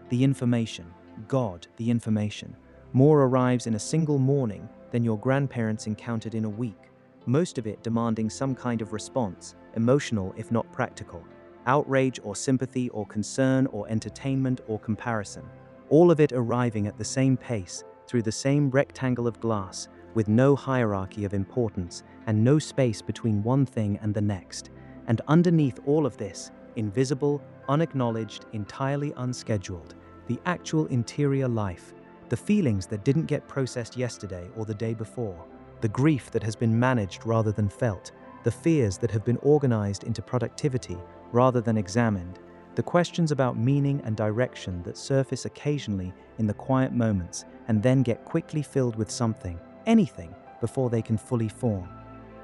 B: The information, God, the information. More arrives in a single morning than your grandparents encountered in a week. Most of it demanding some kind of response, emotional if not practical, outrage or sympathy or concern or entertainment or comparison, all of it arriving at the same pace, through the same rectangle of glass, with no hierarchy of importance and no space between one thing and the next. And underneath all of this, invisible, unacknowledged, entirely unscheduled, the actual interior life, the feelings that didn't get processed yesterday or the day before, the grief that has been managed rather than felt, the fears that have been organized into productivity rather than examined, the questions about meaning and direction that surface occasionally in the quiet moments and then get quickly filled with something, anything, before they can fully form.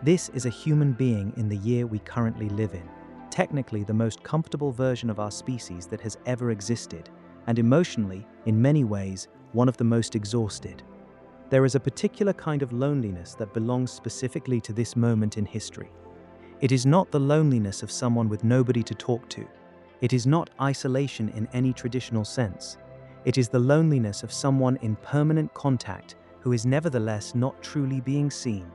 B: This is a human being in the year we currently live in, technically the most comfortable version of our species that has ever existed, and emotionally, in many ways, one of the most exhausted. There is a particular kind of loneliness that belongs specifically to this moment in history. It is not the loneliness of someone with nobody to talk to. It is not isolation in any traditional sense. It is the loneliness of someone in permanent contact who is nevertheless not truly being seen.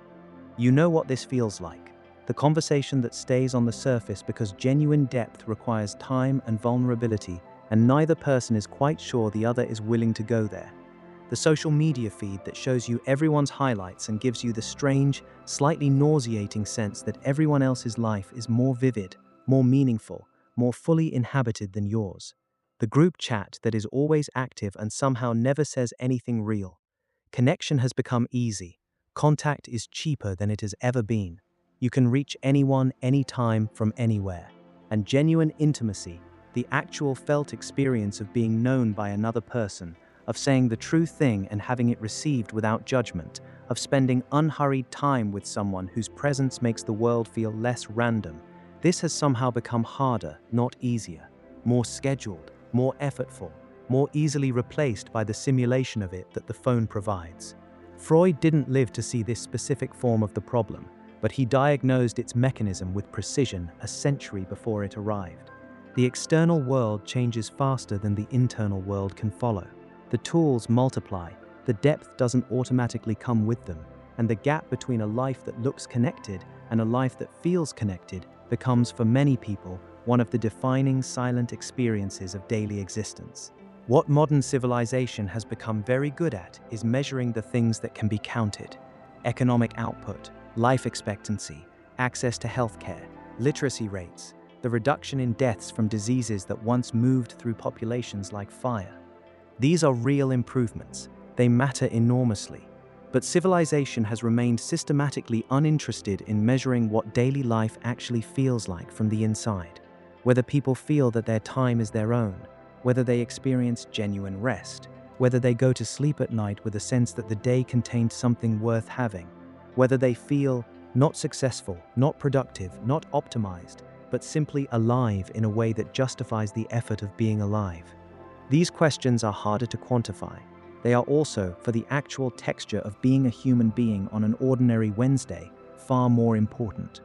B: You know what this feels like. The conversation that stays on the surface because genuine depth requires time and vulnerability, and neither person is quite sure the other is willing to go there. The social media feed that shows you everyone's highlights and gives you the strange, slightly nauseating sense that everyone else's life is more vivid, more meaningful, more fully inhabited than yours. The group chat that is always active and somehow never says anything real. Connection has become easy. Contact is cheaper than it has ever been. You can reach anyone, anytime, from anywhere. And genuine intimacy, the actual felt experience of being known by another person, of saying the true thing and having it received without judgment, of spending unhurried time with someone whose presence makes the world feel less random. This has somehow become harder, not easier, more scheduled, more effortful, more easily replaced by the simulation of it that the phone provides. Freud didn't live to see this specific form of the problem, but he diagnosed its mechanism with precision a century before it arrived. The external world changes faster than the internal world can follow. The tools multiply, the depth doesn't automatically come with them, and the gap between a life that looks connected and a life that feels connected becomes, for many people, one of the defining silent experiences of daily existence. What modern civilization has become very good at is measuring the things that can be counted: economic output, life expectancy, access to healthcare, literacy rates, the reduction in deaths from diseases that once moved through populations like fire. These are real improvements. They matter enormously. But civilization has remained systematically uninterested in measuring what daily life actually feels like from the inside, whether people feel that their time is their own, whether they experience genuine rest, whether they go to sleep at night with a sense that the day contained something worth having, whether they feel not successful, not productive, not optimized, but simply alive in a way that justifies the effort of being alive. These questions are harder to quantify. They are also, for the actual texture of being a human being on an ordinary Wednesday, far more important.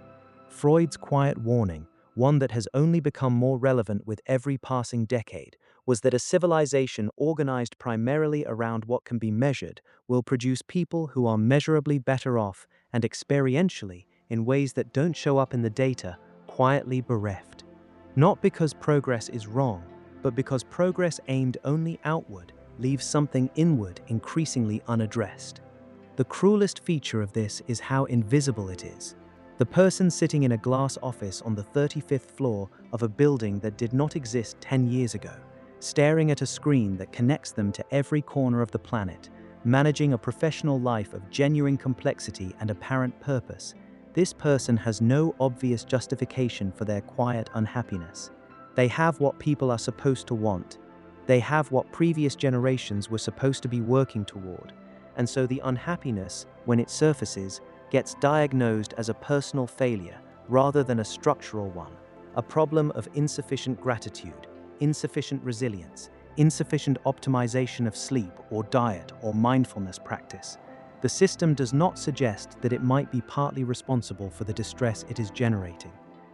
B: Freud's quiet warning, one that has only become more relevant with every passing decade, was that a civilization organized primarily around what can be measured will produce people who are measurably better off and experientially, in ways that don't show up in the data, quietly bereft. Not because progress is wrong, but because progress aimed only outward leaves something inward increasingly unaddressed. The cruelest feature of this is how invisible it is. The person sitting in a glass office on the 35th floor of a building that did not exist 10 years ago, staring at a screen that connects them to every corner of the planet, managing a professional life of genuine complexity and apparent purpose, this person has no obvious justification for their quiet unhappiness. They have what people are supposed to want. They have what previous generations were supposed to be working toward. And so the unhappiness, when it surfaces, gets diagnosed as a personal failure rather than a structural one, a problem of insufficient gratitude, insufficient resilience, insufficient optimization of sleep or diet or mindfulness practice. The system does not suggest that it might be partly responsible for the distress it is generating.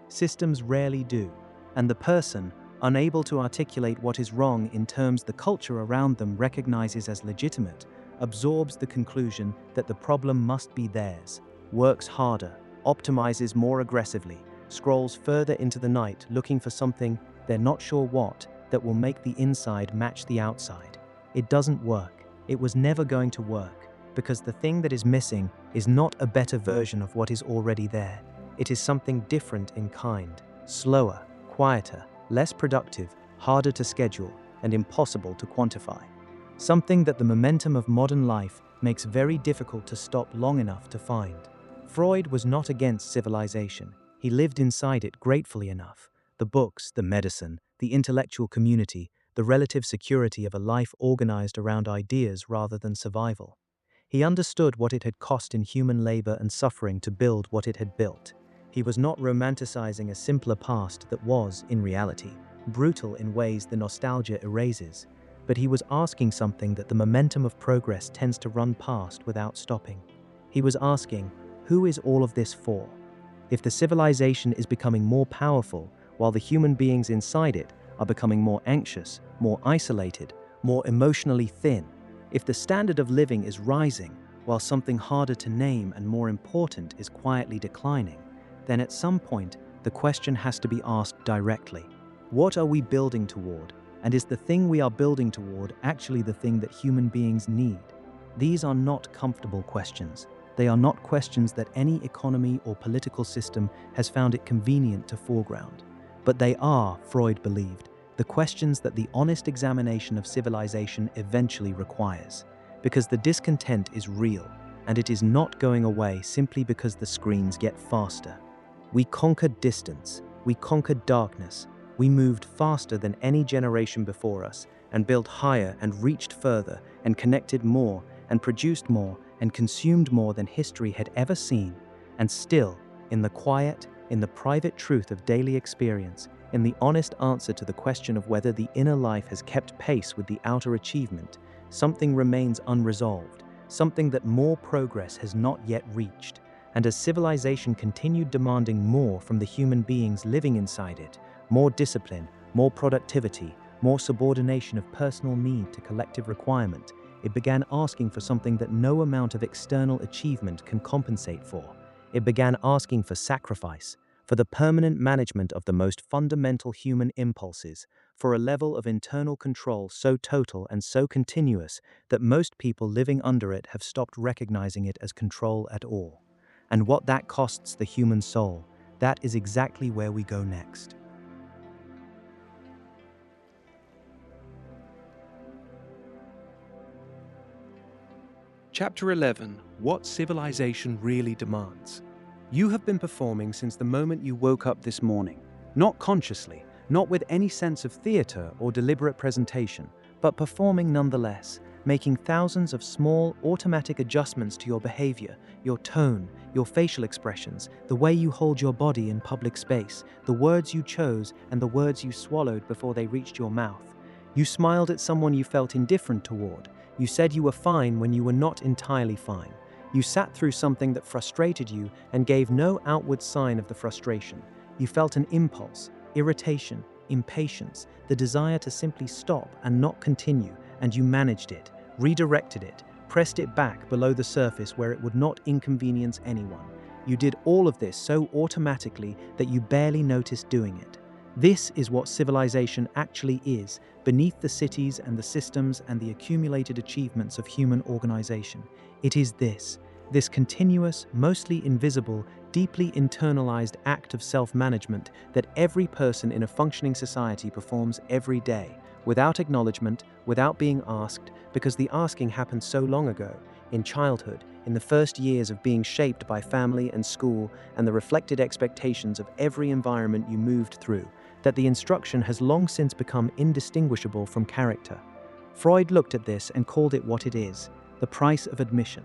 B: Systems rarely do, and the person, unable to articulate what is wrong in terms the culture around them recognizes as legitimate, absorbs the conclusion that the problem must be theirs, works harder, optimizes more aggressively, scrolls further into the night looking for something, they're not sure what, that will make the inside match the outside. It doesn't work. It was never going to work, because the thing that is missing is not a better version of what is already there. It is something different in kind, slower, quieter, less productive, harder to schedule, and impossible to quantify. Something that the momentum of modern life makes very difficult to stop long enough to find. Freud was not against civilization. He lived inside it gratefully enough. The books, the medicine, the intellectual community, the relative security of a life organized around ideas rather than survival. He understood what it had cost in human labor and suffering to build what it had built. He was not romanticizing a simpler past that was, in reality, brutal in ways the nostalgia erases, but he was asking something that the momentum of progress tends to run past without stopping. He was asking, who is all of this for? If the civilization is becoming more powerful, while the human beings inside it are becoming more anxious, more isolated, more emotionally thin, if the standard of living is rising, while something harder to name and more important is quietly declining, then at some point, the question has to be asked directly. What are we building toward? And is the thing we are building toward actually the thing that human beings need? These are not comfortable questions. They are not questions that any economy or political system has found it convenient to foreground. But they are, Freud believed, the questions that the honest examination of civilization eventually requires. Because the discontent is real. and it is not going away simply because the screens get faster. We conquered distance, we conquered darkness, we moved faster than any generation before us, and built higher and reached further and connected more and produced more and consumed more than history had ever seen. And still, in the quiet, in the private truth of daily experience, in the honest answer to the question of whether the inner life has kept pace with the outer achievement, something remains unresolved, something that more progress has not yet reached. And as civilization continued demanding more from the human beings living inside it, more discipline, more productivity, more subordination of personal need to collective requirement, it began asking for something that no amount of external achievement can compensate for. It began asking for sacrifice, for the permanent management of the most fundamental human impulses, for a level of internal control so total and so continuous that most people living under it have stopped recognizing it as control at all. And what that costs the human soul, that is exactly where we go next.
A: Chapter 11. What Civilization Really Demands. You have been performing since the moment you woke up this morning, not consciously, not with any sense of theater or deliberate presentation, but performing nonetheless, making thousands of small, automatic adjustments to your behavior, your tone, your facial expressions, the way you hold your body in public space, the words you chose and the words you swallowed before they reached your mouth. You smiled at someone you felt indifferent toward. You said you were fine when you were not entirely fine. You sat through something that frustrated you and gave no outward sign of the frustration. You felt an impulse, irritation, impatience, the desire to simply stop and not continue, and you managed it, redirected it, pressed it back below the surface where it would not inconvenience anyone. You did all of this so automatically that you barely noticed doing it. This is what civilization actually is, beneath the cities and the systems and the accumulated achievements of human organization. It is this continuous, mostly invisible, deeply internalized act of self-management that every person in a functioning society performs every day, without acknowledgement, without being asked, because the asking happened so long ago, in childhood, in the first years of being shaped by family and school and the reflected expectations of every environment you moved through, that the instruction has long since become indistinguishable from character. Freud looked at this and called it what it is, the price of admission.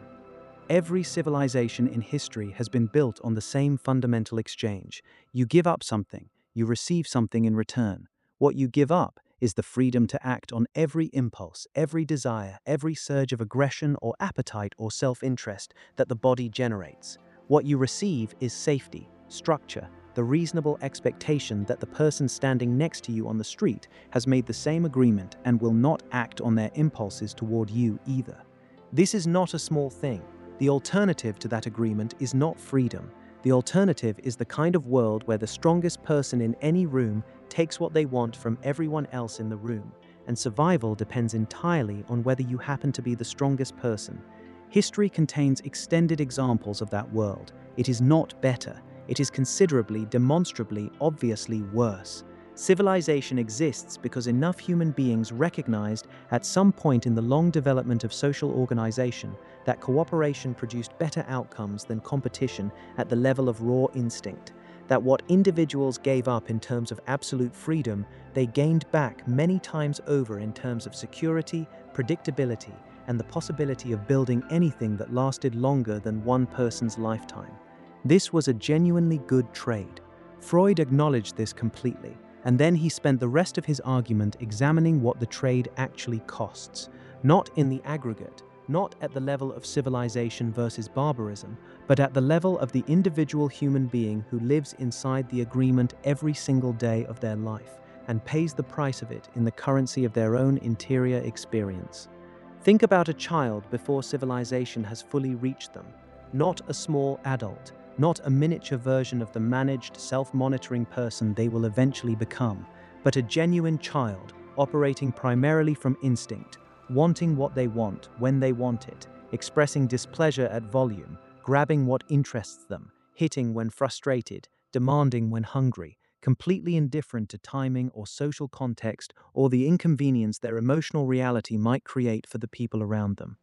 A: Every civilization in history has been built on the same fundamental exchange. You give up something, you receive something in return. What you give up is the freedom to act on every impulse, every desire, every surge of aggression or appetite or self-interest that the body generates. What you receive is safety, structure, the reasonable expectation that the person standing next to you on the street has made the same agreement and will not act on their impulses toward you either. This is not a small thing. The alternative to that agreement is not freedom. The alternative is the kind of world where the strongest person in any room takes what they want from everyone else in the room, and survival depends entirely on whether you happen to be the strongest person. History contains extended examples of that world. It is not better. It is considerably, demonstrably, obviously worse. Civilization exists because enough human beings recognized at some point in the long development of social organization that cooperation produced better outcomes than competition at the level of raw instinct, that what individuals gave up in terms of absolute freedom, they gained back many times over in terms of security, predictability, and the possibility of building anything that lasted longer than one person's lifetime. This was a genuinely good trade. Freud acknowledged this completely, and then he spent the rest of his argument examining what the trade actually costs, not in the aggregate, not at the level of civilization versus barbarism, but at the level of the individual human being who lives inside the agreement every single day of their life and pays the price of it in the currency of their own interior experience. Think about a child before civilization has fully reached them, not a small adult, not a miniature version of the managed, self-monitoring person they will eventually become, but a genuine child operating primarily from instinct, wanting what they want when they want it, expressing displeasure at volume, grabbing what interests them, hitting when frustrated, demanding when hungry, completely indifferent to timing or social context or the inconvenience their emotional reality might create for the people around them.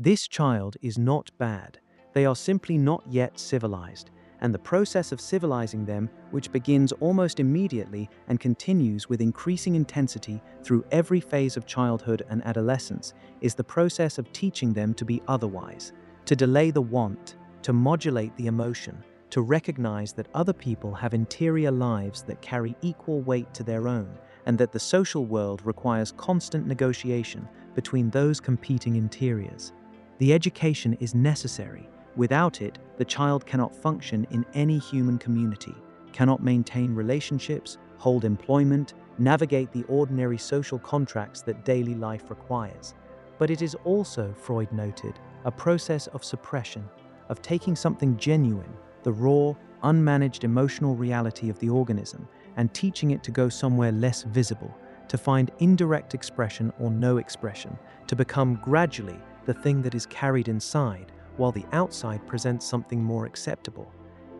A: This child is not bad. They are simply not yet civilized, and the process of civilizing them, which begins almost immediately and continues with increasing intensity through every phase of childhood and adolescence, is the process of teaching them to be otherwise, to delay the want, to modulate the emotion, to recognize that other people have interior lives that carry equal weight to their own, and that the social world requires constant negotiation between those competing interiors. The education is necessary. Without it, the child cannot function in any human community, cannot maintain relationships, hold employment, navigate the ordinary social contracts that daily life requires. But it is also, Freud noted, a process of suppression, of taking something genuine, the raw, unmanaged emotional reality of the organism, and teaching it to go somewhere less visible, to find indirect expression or no expression, to become gradually the thing that is carried inside, while the outside presents something more acceptable.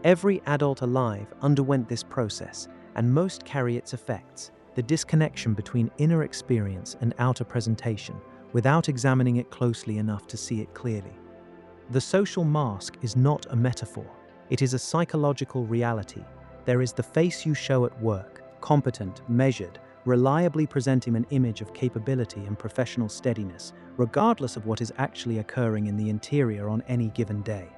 A: Every adult alive underwent this process, and most carry its effects, the disconnection between inner experience and outer presentation, without examining it closely enough to see it clearly. The social mask is not a metaphor. It is a psychological reality. There is the face you show at work, competent, measured, reliably presenting an image of capability and professional steadiness, regardless of what is actually occurring in the interior on any given day.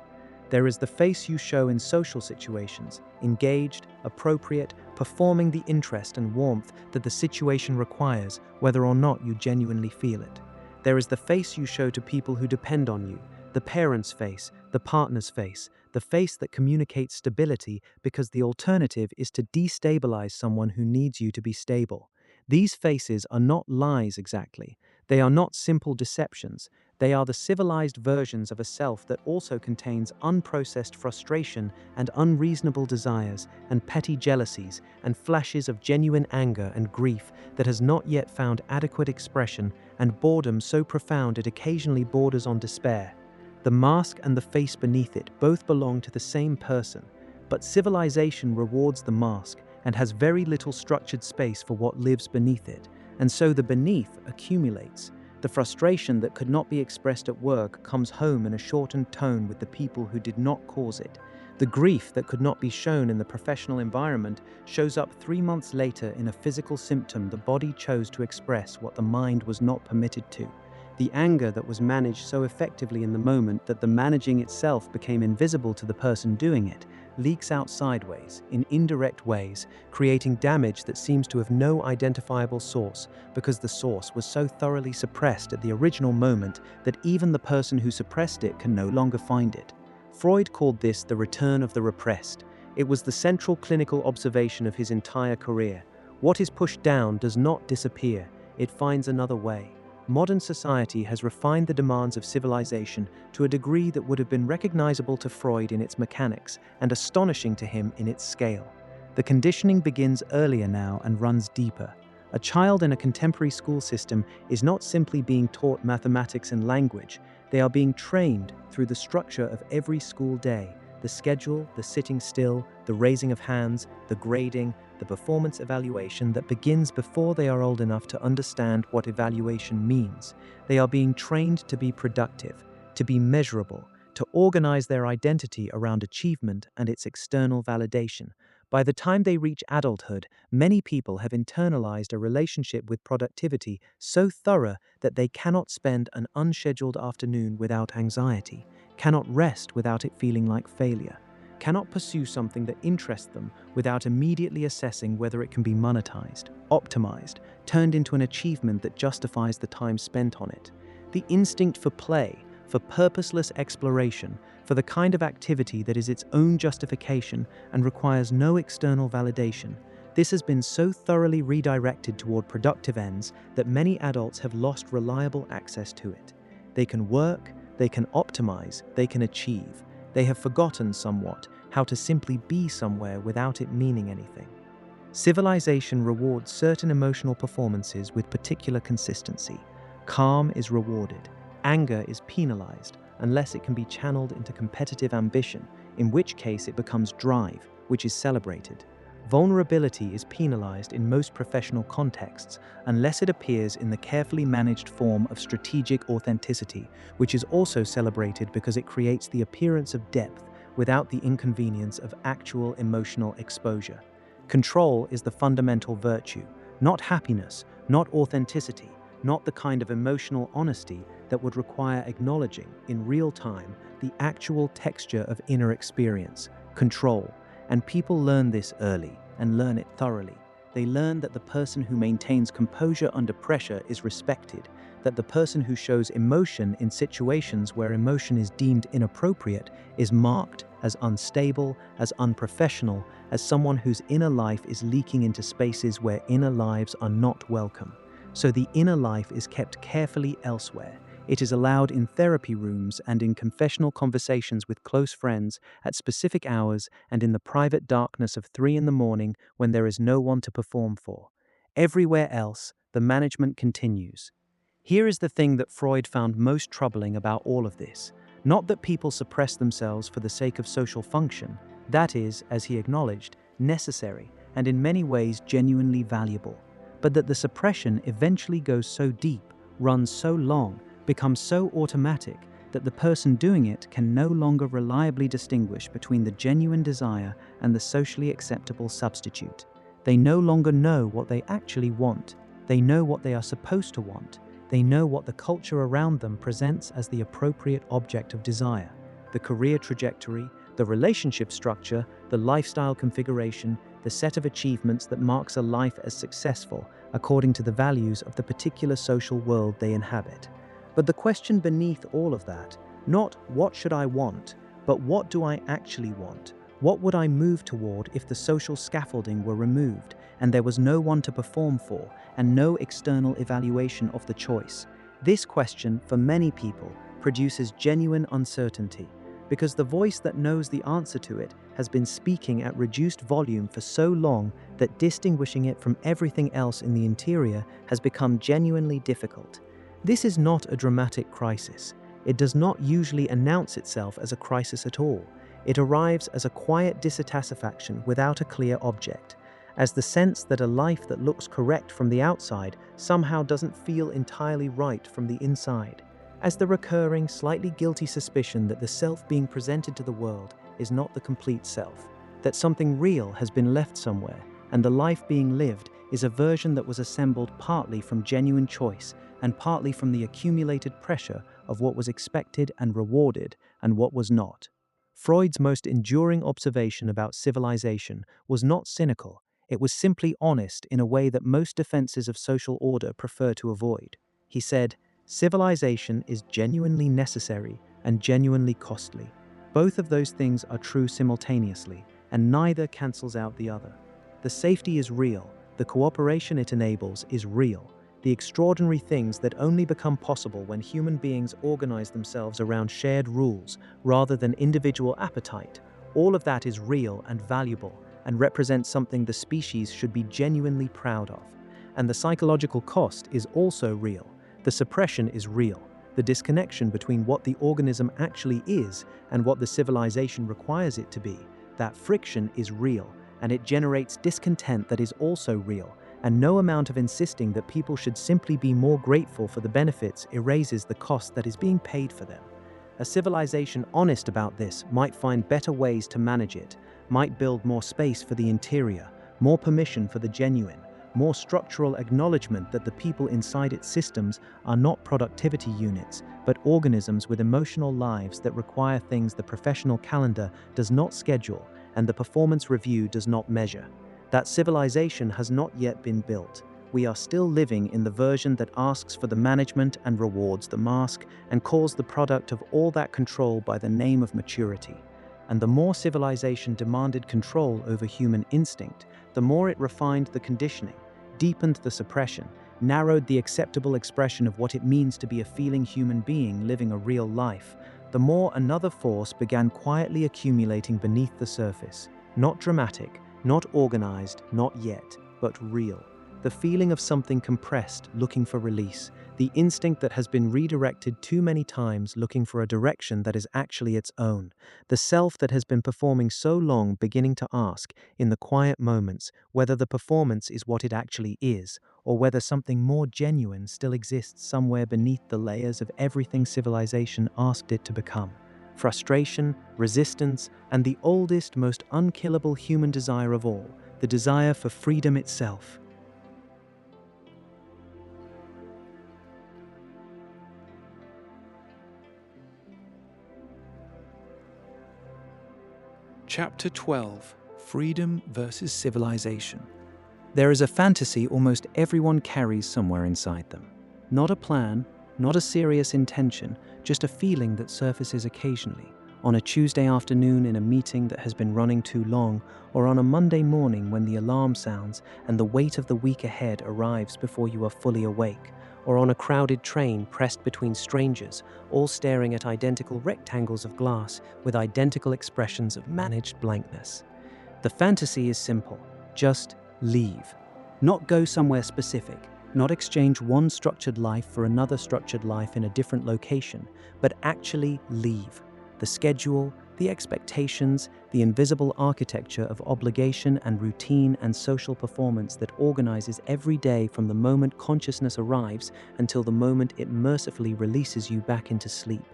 A: There is the face you show in social situations, engaged, appropriate, performing the interest and warmth that the situation requires, whether or not you genuinely feel it. There is the face you show to people who depend on you, the parent's face, the partner's face, the face that communicates stability because the alternative is to destabilize someone who needs you to be stable. These faces are not lies exactly. They are not simple deceptions. They are the civilized versions of a self that also contains unprocessed frustration and unreasonable desires and petty jealousies and flashes of genuine anger and grief that has not yet found adequate expression and boredom so profound it occasionally borders on despair. The mask and the face beneath it both belong to the same person, but civilization rewards the mask and has very little structured space for what lives beneath it, and so the beneath accumulates. The frustration that could not be expressed at work comes home in a shortened tone with the people who did not cause it. The grief that could not be shown in the professional environment shows up 3 months later in a physical symptom the body chose to express what the mind was not permitted to. The anger that was managed so effectively in the moment that the managing itself became invisible to the person doing it leaks out sideways, in indirect ways, creating damage that seems to have no identifiable source because the source was so thoroughly suppressed at the original moment that even the person who suppressed it can no longer find it. Freud called this the return of the repressed. It was the central clinical observation of his entire career. What is pushed down does not disappear, it finds another way. Modern society has refined the demands of civilization to a degree that would have been recognizable to Freud in its mechanics and astonishing to him in its scale. The conditioning begins earlier now and runs deeper. A child in a contemporary school system is not simply being taught mathematics and language, they are being trained through the structure of every school day, the schedule, the sitting still, the raising of hands, the grading, the performance evaluation that begins before they are old enough to understand what evaluation means. They are being trained to be productive, to be measurable, to organize their identity around achievement and its external validation. By the time they reach adulthood, many people have internalized a relationship with productivity so thorough that they cannot spend an unscheduled afternoon without anxiety, cannot rest without it feeling like failure, cannot pursue something that interests them without immediately assessing whether it can be monetized, optimized, turned into an achievement that justifies the time spent on it. The instinct for play, for purposeless exploration, for the kind of activity that is its own justification and requires no external validation, this has been so thoroughly redirected toward productive ends that many adults have lost reliable access to it. They can work, they can optimize, they can achieve. They have forgotten somewhat how to simply be somewhere without it meaning anything. Civilization rewards certain emotional performances with particular consistency. Calm is rewarded. Anger is penalized unless it can be channeled into competitive ambition, in which case it becomes drive, which is celebrated.
B: Vulnerability is penalized in most professional contexts unless it appears in the carefully managed form of strategic authenticity, which is also celebrated because it creates the appearance of depth without the inconvenience of actual emotional exposure. Control is the fundamental virtue, not happiness, not authenticity, not the kind of emotional honesty that would require acknowledging, in real time, the actual texture of inner experience, control. And people learn this early and learn it thoroughly. They learn that the person who maintains composure under pressure is respected, that the person who shows emotion in situations where emotion is deemed inappropriate is marked as unstable, as unprofessional, as someone whose inner life is leaking into spaces where inner lives are not welcome. So the inner life is kept carefully elsewhere. It is allowed in therapy rooms and in confessional conversations with close friends at specific hours and in the private darkness of 3 a.m. when there is no one to perform for. Everywhere else, the management continues. Here is the thing that Freud found most troubling about all of this. Not that people suppress themselves for the sake of social function. That is, as he acknowledged, necessary and in many ways genuinely valuable. But that the suppression eventually goes so deep, runs so long, becomes so automatic that the person doing it can no longer reliably distinguish between the genuine desire and the socially acceptable substitute. They no longer know what they actually want. They know what they are supposed to want. They know what the culture around them presents as the appropriate object of desire, the career trajectory, the relationship structure, the lifestyle configuration, the set of achievements that marks a life as successful according to the values of the particular social world they inhabit. But the question beneath all of that, not what should I want, but what do I actually want? What would I move toward if the social scaffolding were removed and there was no one to perform for and no external evaluation of the choice? This question, for many people, produces genuine uncertainty because the voice that knows the answer to it has been speaking at reduced volume for so long that distinguishing it from everything else in the interior has become genuinely difficult. This is not a dramatic crisis. It does not usually announce itself as a crisis at all. It arrives as a quiet dissatisfaction without a clear object, as the sense that a life that looks correct from the outside somehow doesn't feel entirely right from the inside, as the recurring, slightly guilty suspicion that the self being presented to the world is not the complete self, that something real has been left somewhere, and the life being lived is a version that was assembled partly from genuine choice and partly from the accumulated pressure of what was expected and rewarded and what was not. Freud's most enduring observation about civilization was not cynical, it was simply honest in a way that most defenses of social order prefer to avoid. He said, "Civilization is genuinely necessary and genuinely costly. Both of those things are true simultaneously, and neither cancels out the other. The safety is real, the cooperation it enables is real. The extraordinary things that only become possible when human beings organize themselves around shared rules rather than individual appetite, all of that is real and valuable and represents something the species should be genuinely proud of. And the psychological cost is also real. The suppression is real. The disconnection between what the organism actually is and what the civilization requires it to be, that friction is real, and it generates discontent that is also real. And no amount of insisting that people should simply be more grateful for the benefits erases the cost that is being paid for them. A civilization honest about this might find better ways to manage it, might build more space for the interior, more permission for the genuine, more structural acknowledgement that the people inside its systems are not productivity units, but organisms with emotional lives that require things the professional calendar does not schedule and the performance review does not measure. That civilization has not yet been built. We are still living in the version that asks for the management and rewards the mask and calls the product of all that control by the name of maturity. And the more civilization demanded control over human instinct, the more it refined the conditioning, deepened the suppression, narrowed the acceptable expression of what it means to be a feeling human being living a real life, the more another force began quietly accumulating beneath the surface, not dramatic, not organized, not yet, but real. The feeling of something compressed, looking for release. the instinct that has been redirected too many times looking for a direction that is actually its own, the self that has been performing so long beginning to ask, in the quiet moments, whether the performance is what it actually is, or whether something more genuine still exists somewhere beneath the layers of everything civilization asked it to become. Frustration, resistance, and the oldest, most unkillable human desire of all, the desire for freedom itself.
A: Chapter 12: Freedom versus Civilization.
B: There is a fantasy almost everyone carries somewhere inside them. Not a plan, not a serious intention, just a feeling that surfaces occasionally. On a Tuesday afternoon in a meeting that has been running too long, or on a Monday morning when the alarm sounds and the weight of the week ahead arrives before you are fully awake, or on a crowded train pressed between strangers, all staring at identical rectangles of glass with identical expressions of managed blankness. The fantasy is simple: just leave. Not go somewhere specific, not exchange one structured life for another structured life in a different location, but actually leave. The schedule, the expectations, the invisible architecture of obligation and routine and social performance that organizes every day from the moment consciousness arrives until the moment it mercifully releases you back into sleep.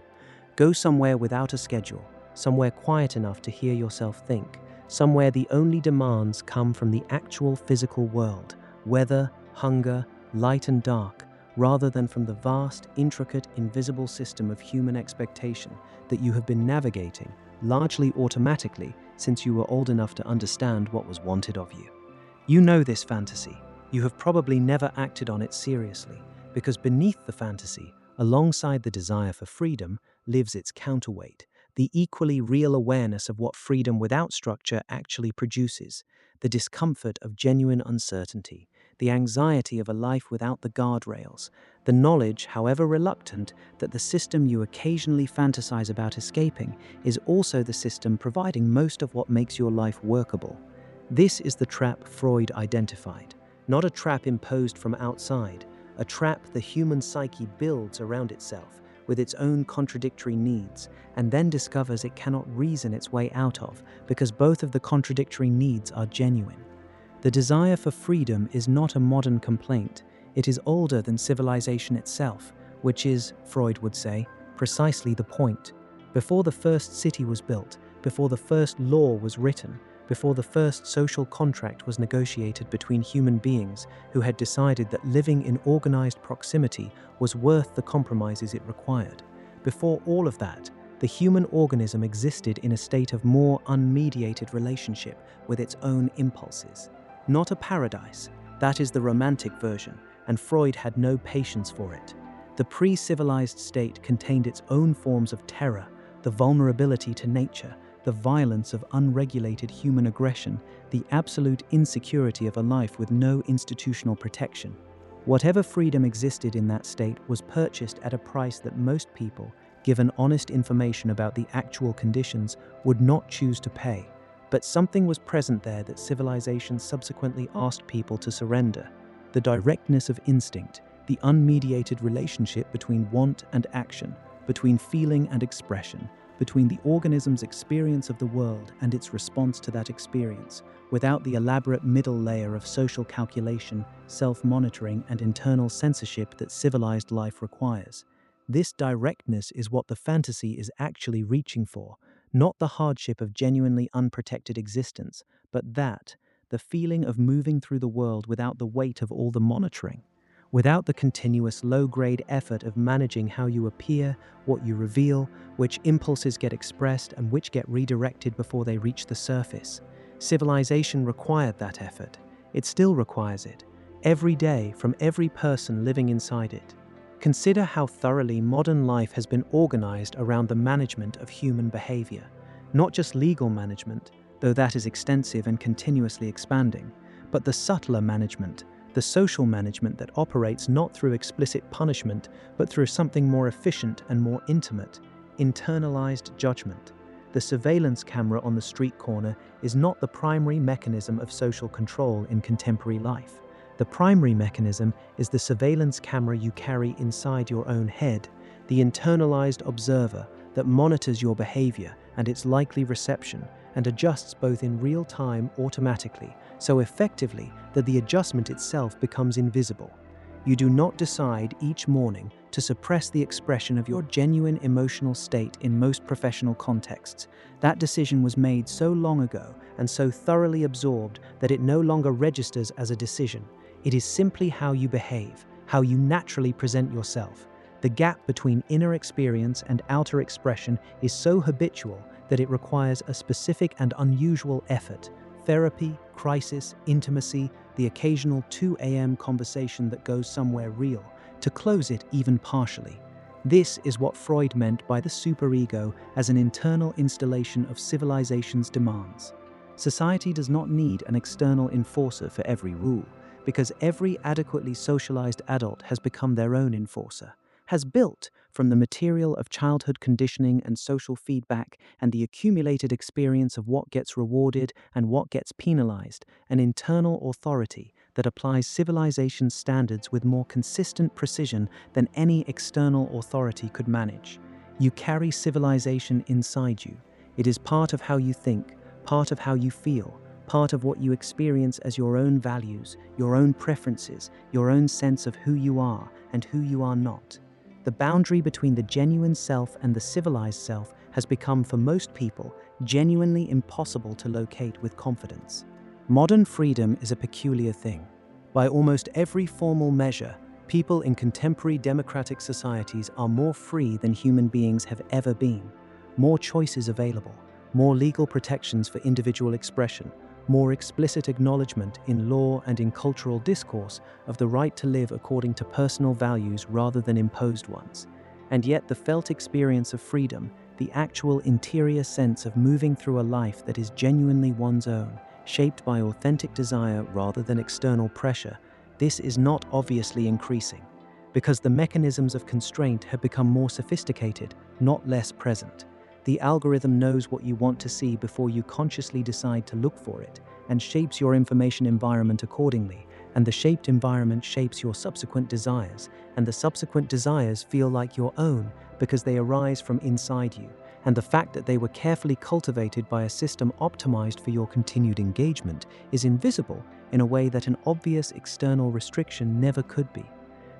B: Go somewhere without a schedule, somewhere quiet enough to hear yourself think, somewhere the only demands come from the actual physical world, weather, hunger, light and dark, rather than from the vast, intricate, invisible system of human expectation that you have been navigating, largely automatically, since you were old enough to understand what was wanted of you. You know this fantasy. You have probably never acted on it seriously, because beneath the fantasy, alongside the desire for freedom, lives its counterweight, the equally real awareness of what freedom without structure actually produces, the discomfort of genuine uncertainty, the anxiety of a life without the guardrails, the knowledge, however reluctant, that the system you occasionally fantasize about escaping is also the system providing most of what makes your life workable. This is the trap Freud identified, not a trap imposed from outside, a trap the human psyche builds around itself with its own contradictory needs, and then discovers it cannot reason its way out of because both of the contradictory needs are genuine. The desire for freedom is not a modern complaint. It is older than civilization itself, which is, Freud would say, precisely the point. Before the first city was built, before the first law was written, before the first social contract was negotiated between human beings who had decided that living in organized proximity was worth the compromises it required. Before all of that, the human organism existed in a state of more unmediated relationship with its own impulses. Not a paradise, that is the romantic version, and Freud had no patience for it. The pre-civilized state contained its own forms of terror, the vulnerability to nature, the violence of unregulated human aggression, the absolute insecurity of a life with no institutional protection. Whatever freedom existed in that state was purchased at a price that most people, given honest information about the actual conditions, would not choose to pay. But something was present there that civilization subsequently asked people to surrender: the directness of instinct, the unmediated relationship between want and action, between feeling and expression, between the organism's experience of the world and its response to that experience, without the elaborate middle layer of social calculation, self-monitoring, and internal censorship that civilized life requires. This directness is what the fantasy is actually reaching for, not the hardship of genuinely unprotected existence, but the feeling of moving through the world without the weight of all the monitoring, without the continuous low-grade effort of managing how you appear, what you reveal, which impulses get expressed and which get redirected before they reach the surface. Civilization required that effort. It still requires it, every day from every person living inside it. Consider how thoroughly modern life has been organized around the management of human behavior. Not just legal management, though that is extensive and continuously expanding, but the subtler management, the social management that operates not through explicit punishment, but through something more efficient and more intimate: internalized judgment. The surveillance camera on the street corner is not the primary mechanism of social control in contemporary life.
A: The primary mechanism is the surveillance camera you carry inside your own head, the internalized observer that monitors your behavior and its likely reception and adjusts both in real time automatically, so effectively that the adjustment itself becomes invisible. You do not decide each morning to suppress the expression of your genuine emotional state in most professional contexts. That decision was made so long ago and so thoroughly absorbed that it no longer registers as a decision. It is simply how you behave, how you naturally present yourself. The gap between inner experience and outer expression is so habitual that it requires a specific and unusual effort. Therapy, crisis, intimacy, the occasional 2 a.m. conversation that goes somewhere real, to close it even partially. This is what Freud meant by the superego as an internal installation of civilization's demands. Society does not need an external enforcer for every rule, because every adequately socialized adult has become their own enforcer, has built, from the material of childhood conditioning and social feedback and the accumulated experience of what gets rewarded and what gets penalized, an internal authority that applies civilization's standards with more consistent precision than any external authority could manage. You carry civilization inside you. It is part of how you think, part of how you feel, part of what you experience as your own values, your own preferences, your own sense of who you are and who you are not. The boundary between the genuine self and the civilized self has become, for most people, genuinely impossible to locate with confidence. Modern freedom is a peculiar thing. By almost every formal measure, people in contemporary democratic societies are more free than human beings have ever been. More choices available, more legal protections for individual expression, more explicit acknowledgement in law and in cultural discourse of the right to live according to personal values rather than imposed ones. And yet the felt experience of freedom, the actual interior sense of moving through a life that is genuinely one's own, shaped by authentic desire rather than external pressure, this is not obviously increasing, because the mechanisms of constraint have become more sophisticated, not less present. The algorithm knows what you want to see before you consciously decide to look for it, and shapes your information environment accordingly, and the shaped environment shapes your subsequent desires, and the subsequent desires feel like your own because they arise from inside you, and the fact that they were carefully cultivated by a system optimized for your continued engagement is invisible in a way that an obvious external restriction never could be.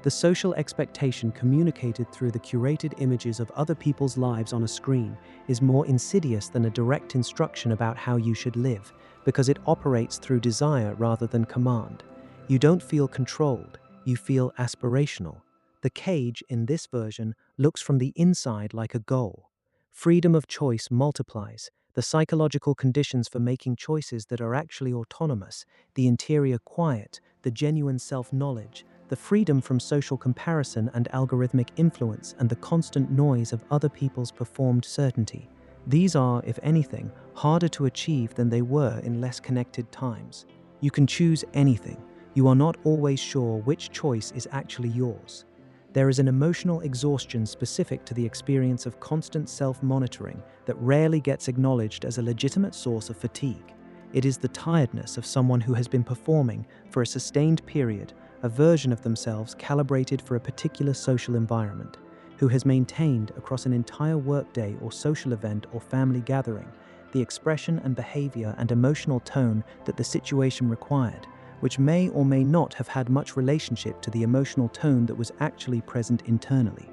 A: The social expectation communicated through the curated images of other people's lives on a screen is more insidious than a direct instruction about how you should live, because it operates through desire rather than command. You don't feel controlled, you feel aspirational. The cage, in this version, looks from the inside like a goal. Freedom of choice multiplies. The psychological conditions for making choices that are actually autonomous, the interior quiet, the genuine self-knowledge, the freedom from social comparison and algorithmic influence, and the constant noise of other people's performed certainty. These are, if anything, harder to achieve than they were in less connected times. You can choose anything. You are not always sure which choice is actually yours. There is an emotional exhaustion specific to the experience of constant self-monitoring that rarely gets acknowledged as a legitimate source of fatigue. It is the tiredness of someone who has been performing, for a sustained period, a version of themselves calibrated for a particular social environment, who has maintained across an entire workday or social event or family gathering the expression and behavior and emotional tone that the situation required, which may or may not have had much relationship to the emotional tone that was actually present internally.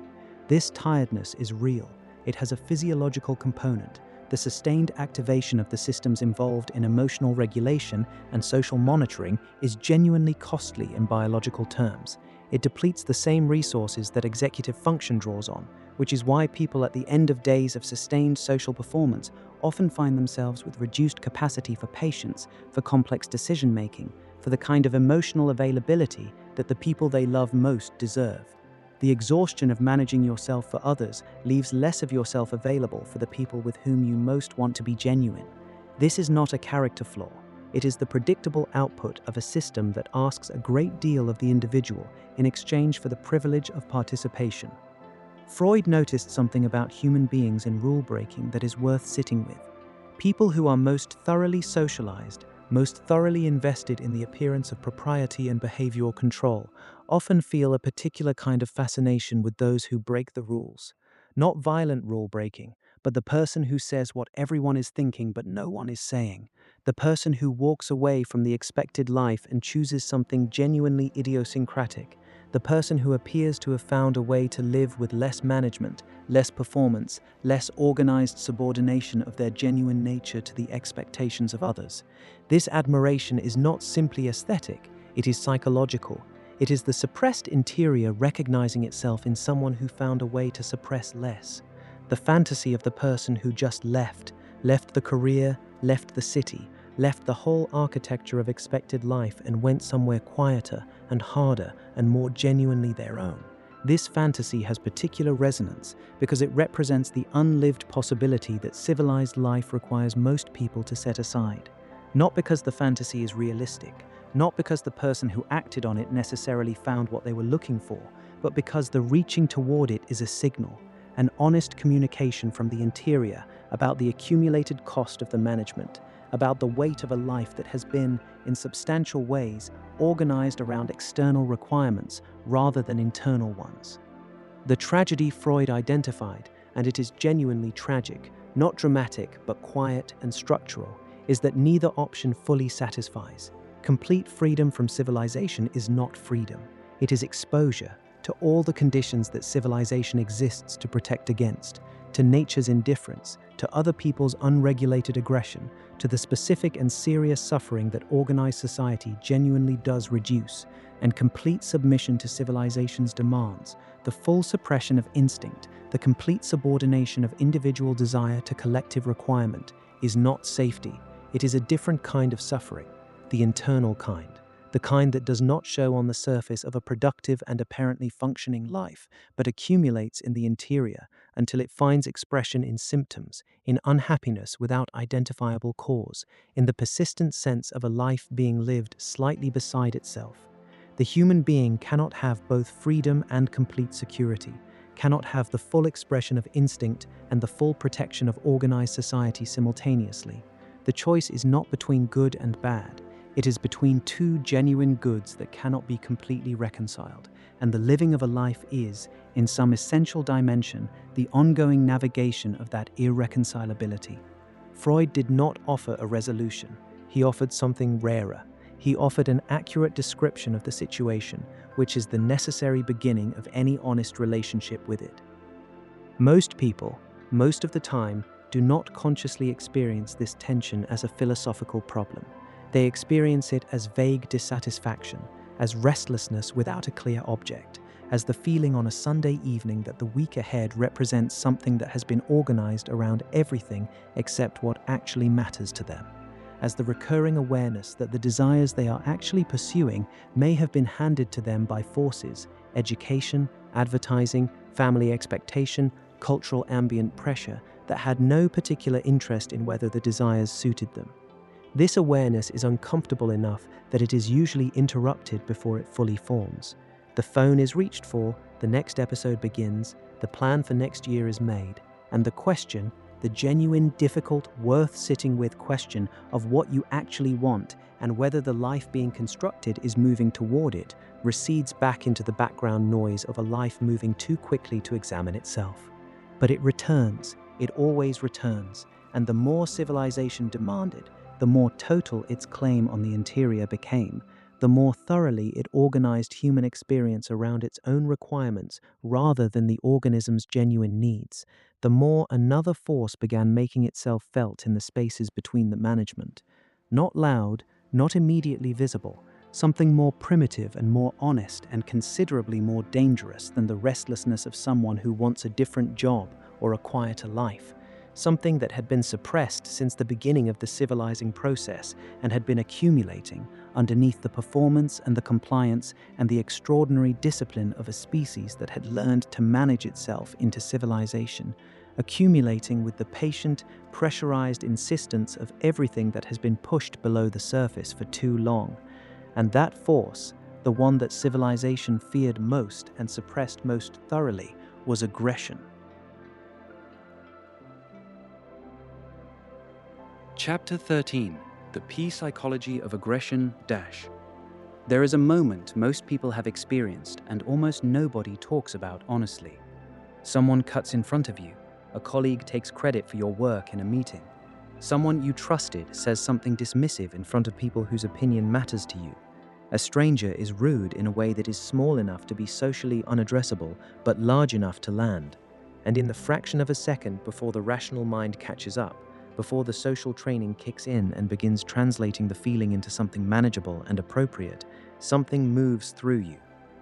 A: This tiredness is real. It has a physiological component. The sustained activation of the systems involved in emotional regulation and social monitoring is genuinely costly in biological terms. It depletes the same resources that executive function draws on, which is why people at the end of days of sustained social performance often find themselves with reduced capacity for patience, for complex decision-making, for the kind of emotional availability that the people they love most deserve. The exhaustion of managing yourself for others leaves less of yourself available for the people with whom you most want to be genuine. This is not a character flaw. It is the predictable output of a system that asks a great deal of the individual in exchange for the privilege of participation. Freud noticed something about human beings in rule-breaking that is worth sitting with. People who are most thoroughly socialized most thoroughly invested in the appearance of propriety and behavioral control, often feel a particular kind of fascination with those who break the rules. Not violent rule breaking, but the person who says what everyone is thinking but no one is saying. The person who walks away from the expected life and chooses something genuinely idiosyncratic. The person who appears to have found a way to live with less management, less performance, less organized subordination of their genuine nature to the expectations of others. This admiration is not simply aesthetic, it is psychological. It is the suppressed interior recognizing itself in someone who found a way to suppress less. The fantasy of the person who just left the career, left the city, left the whole architecture of expected life and went somewhere quieter and harder and more genuinely their own. This fantasy has particular resonance because it represents the unlived possibility that civilized life requires most people to set aside. Not because the fantasy is realistic, not because the person who acted on it necessarily found what they were looking for, but because the reaching toward it is a signal, an honest communication from the interior about the accumulated cost of the management, about the weight of a life that has been, in substantial ways, organized around external requirements rather than internal ones. The tragedy Freud identified, and it is genuinely tragic, not dramatic but quiet and structural, is that neither option fully satisfies. Complete freedom from civilization is not freedom. It is exposure to all the conditions that civilization exists to protect against, to nature's indifference, to other people's unregulated aggression, to the specific and serious suffering that organized society genuinely does reduce, and complete submission to civilization's demands, the full suppression of instinct, the complete subordination of individual desire to collective requirement, is not safety. It is a different kind of suffering, the internal kind, the kind that does not show on the surface of a productive and apparently functioning life, but accumulates in the interior until it finds expression in symptoms, in unhappiness without identifiable cause, in the persistent sense of a life being lived slightly beside itself. The human being cannot have both freedom and complete security, cannot have the full expression of instinct and the full protection of organized society simultaneously. The choice is not between good and bad. It is between two genuine goods that cannot be completely reconciled, and the living of a life is, in some essential dimension, the ongoing navigation of that irreconcilability. Freud did not offer a resolution. He offered something rarer. He offered an accurate description of the situation, which is the necessary beginning of any honest relationship with it. Most people, most of the time, do not consciously experience this tension as a philosophical problem. They experience it as vague dissatisfaction, as restlessness without a clear object, as the feeling on a Sunday evening that the week ahead represents something that has been organized around everything except what actually matters to them, as the recurring awareness that the desires they are actually pursuing may have been handed to them by forces, education, advertising, family expectation, cultural ambient pressure that had no particular interest in whether the desires suited them. This awareness is uncomfortable enough that it is usually interrupted before it fully forms. The phone is reached for, the next episode begins, the plan for next year is made, and the question, the genuine, difficult, worth sitting with question of what you actually want and whether the life being constructed is moving toward it, recedes back into the background noise of a life moving too quickly to examine itself. But it returns, it always returns, and the more civilization demanded, the more total its claim on the interior became, the more thoroughly it organized human experience around its own requirements rather than the organism's genuine needs, the more another force began making itself felt in the spaces between the management. Not loud, not immediately visible, something more primitive and more honest and considerably more dangerous than the restlessness of someone who wants a different job or a quieter life. Something that had been suppressed since the beginning of the civilizing process and had been accumulating underneath the performance and the compliance and the extraordinary discipline of a species that had learned to manage itself into civilization, accumulating with the patient, pressurized insistence of everything that has been pushed below the surface for too long. And that force, the one that civilization feared most and suppressed most thoroughly, was aggression.
C: Chapter 13. The P Psychology of Aggression Dash. There is a moment most people have experienced and almost nobody talks about honestly. Someone cuts in front of you. A colleague takes credit for your work in a meeting. Someone you trusted says something dismissive in front of people whose opinion matters to you. A stranger is rude in a way that is small enough to be socially unaddressable but large enough to land. And in the fraction of a second before the rational mind catches up, before the social training kicks in and begins translating the feeling into something manageable and appropriate, something moves through you.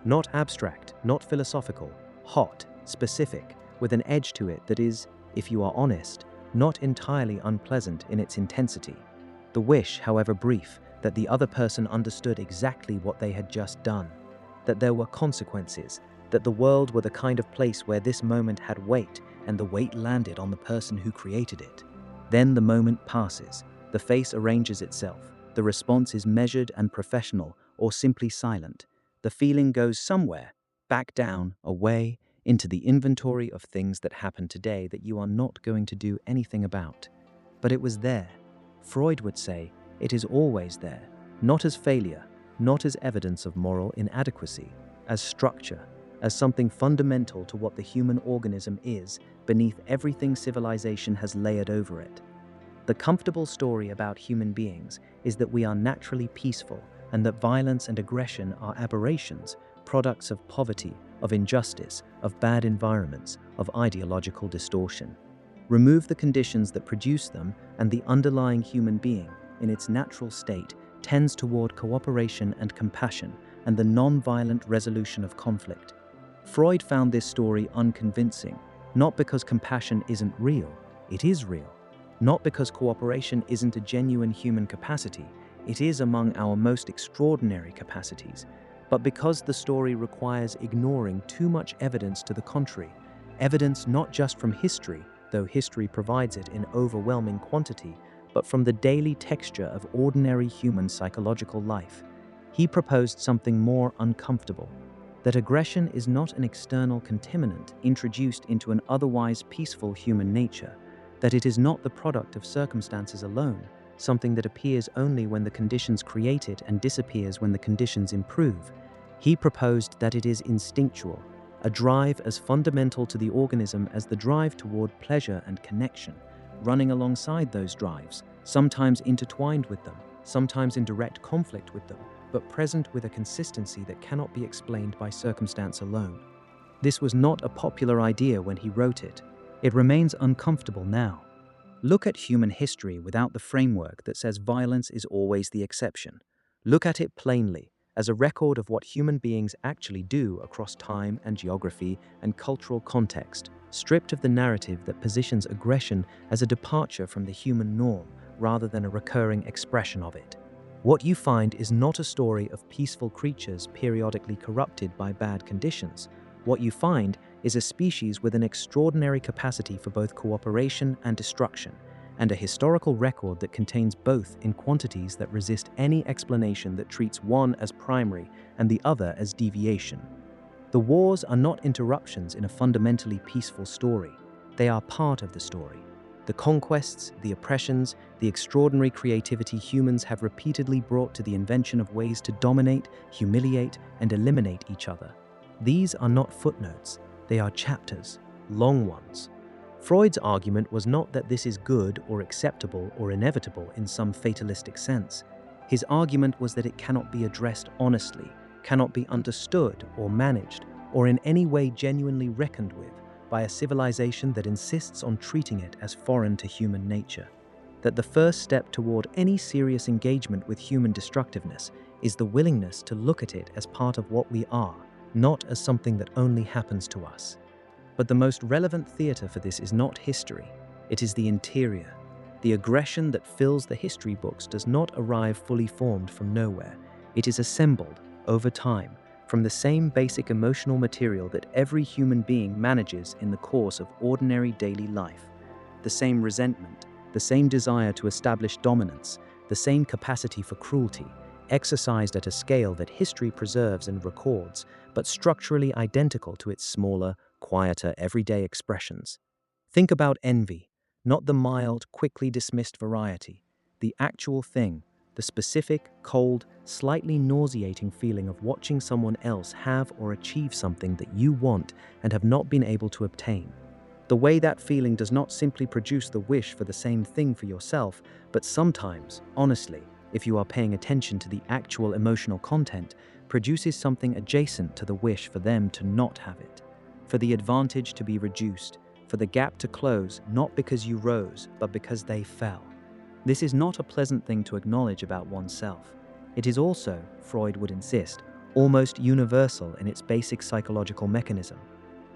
C: Not abstract, not philosophical, hot, specific, with an edge to it that is, if you are honest, not entirely unpleasant in its intensity. The wish, however brief, that the other person understood exactly what they had just done, that there were consequences, that the world were the kind of place where this moment had weight and the weight landed on the person who created it. Then the moment passes, the face arranges itself, the response is measured and professional or simply silent. The feeling goes somewhere, back down, away, into the inventory of things that happened today that you are not going to do anything about. But it was there. Freud would say, it is always there, not as failure, not as evidence of moral inadequacy, as structure, as something fundamental to what the human organism is beneath everything civilization has layered over it. The comfortable story about human beings is that we are naturally peaceful and that violence and aggression are aberrations, products of poverty, of injustice, of bad environments, of ideological distortion. Remove the conditions that produce them and the underlying human being, in its natural state, tends toward cooperation and compassion and the non-violent resolution of conflict. Freud found this story unconvincing, not because compassion isn't real, it is real. Not because cooperation isn't a genuine human capacity, it is among our most extraordinary capacities, but because the story requires ignoring too much evidence to the contrary, evidence not just from history, though history provides it in overwhelming quantity, but from the daily texture of ordinary human psychological life. He proposed something more uncomfortable, that aggression is not an external contaminant introduced into an otherwise peaceful human nature, that it is not the product of circumstances alone, something that appears only when the conditions create it and disappears when the conditions improve. He proposed that it is instinctual, a drive as fundamental to the organism as the drive toward pleasure and connection, running alongside those drives, sometimes intertwined with them, sometimes in direct conflict with them, but present with a consistency that cannot be explained by circumstance alone. This was not a popular idea when he wrote it. It remains uncomfortable now. Look at human history without the framework that says violence is always the exception. Look at it plainly, as a record of what human beings actually do across time and geography and cultural context, stripped of the narrative that positions aggression as a departure from the human norm rather than a recurring expression of it. What you find is not a story of peaceful creatures periodically corrupted by bad conditions. What you find is a species with an extraordinary capacity for both cooperation and destruction, and a historical record that contains both in quantities that resist any explanation that treats one as primary and the other as deviation. The wars are not interruptions in a fundamentally peaceful story. They are part of the story. The conquests, the oppressions, the extraordinary creativity humans have repeatedly brought to the invention of ways to dominate, humiliate, and eliminate each other. These are not footnotes, they are chapters, long ones. Freud's argument was not that this is good or acceptable or inevitable in some fatalistic sense. His argument was that it cannot be addressed honestly, cannot be understood or managed, or in any way genuinely reckoned with by a civilization that insists on treating it as foreign to human nature. That the first step toward any serious engagement with human destructiveness is the willingness to look at it as part of what we are, not as something that only happens to us. But the most relevant theater for this is not history, it is the interior. The aggression that fills the history books does not arrive fully formed from nowhere. It is assembled, over time, from the same basic emotional material that every human being manages in the course of ordinary daily life. The same resentment, the same desire to establish dominance, the same capacity for cruelty, exercised at a scale that history preserves and records, but structurally identical to its smaller, quieter, everyday expressions. Think about envy, not the mild, quickly dismissed variety. the actual thing, the specific, cold, slightly nauseating feeling of watching someone else have or achieve something that you want and have not been able to obtain. The way that feeling does not simply produce the wish for the same thing for yourself, but sometimes, honestly, if you are paying attention to the actual emotional content, produces something adjacent to the wish for them to not have it, for the advantage to be reduced, for the gap to close, not because you rose, but because they fell. This is not a pleasant thing to acknowledge about oneself. It is also, Freud would insist, almost universal in its basic psychological mechanism.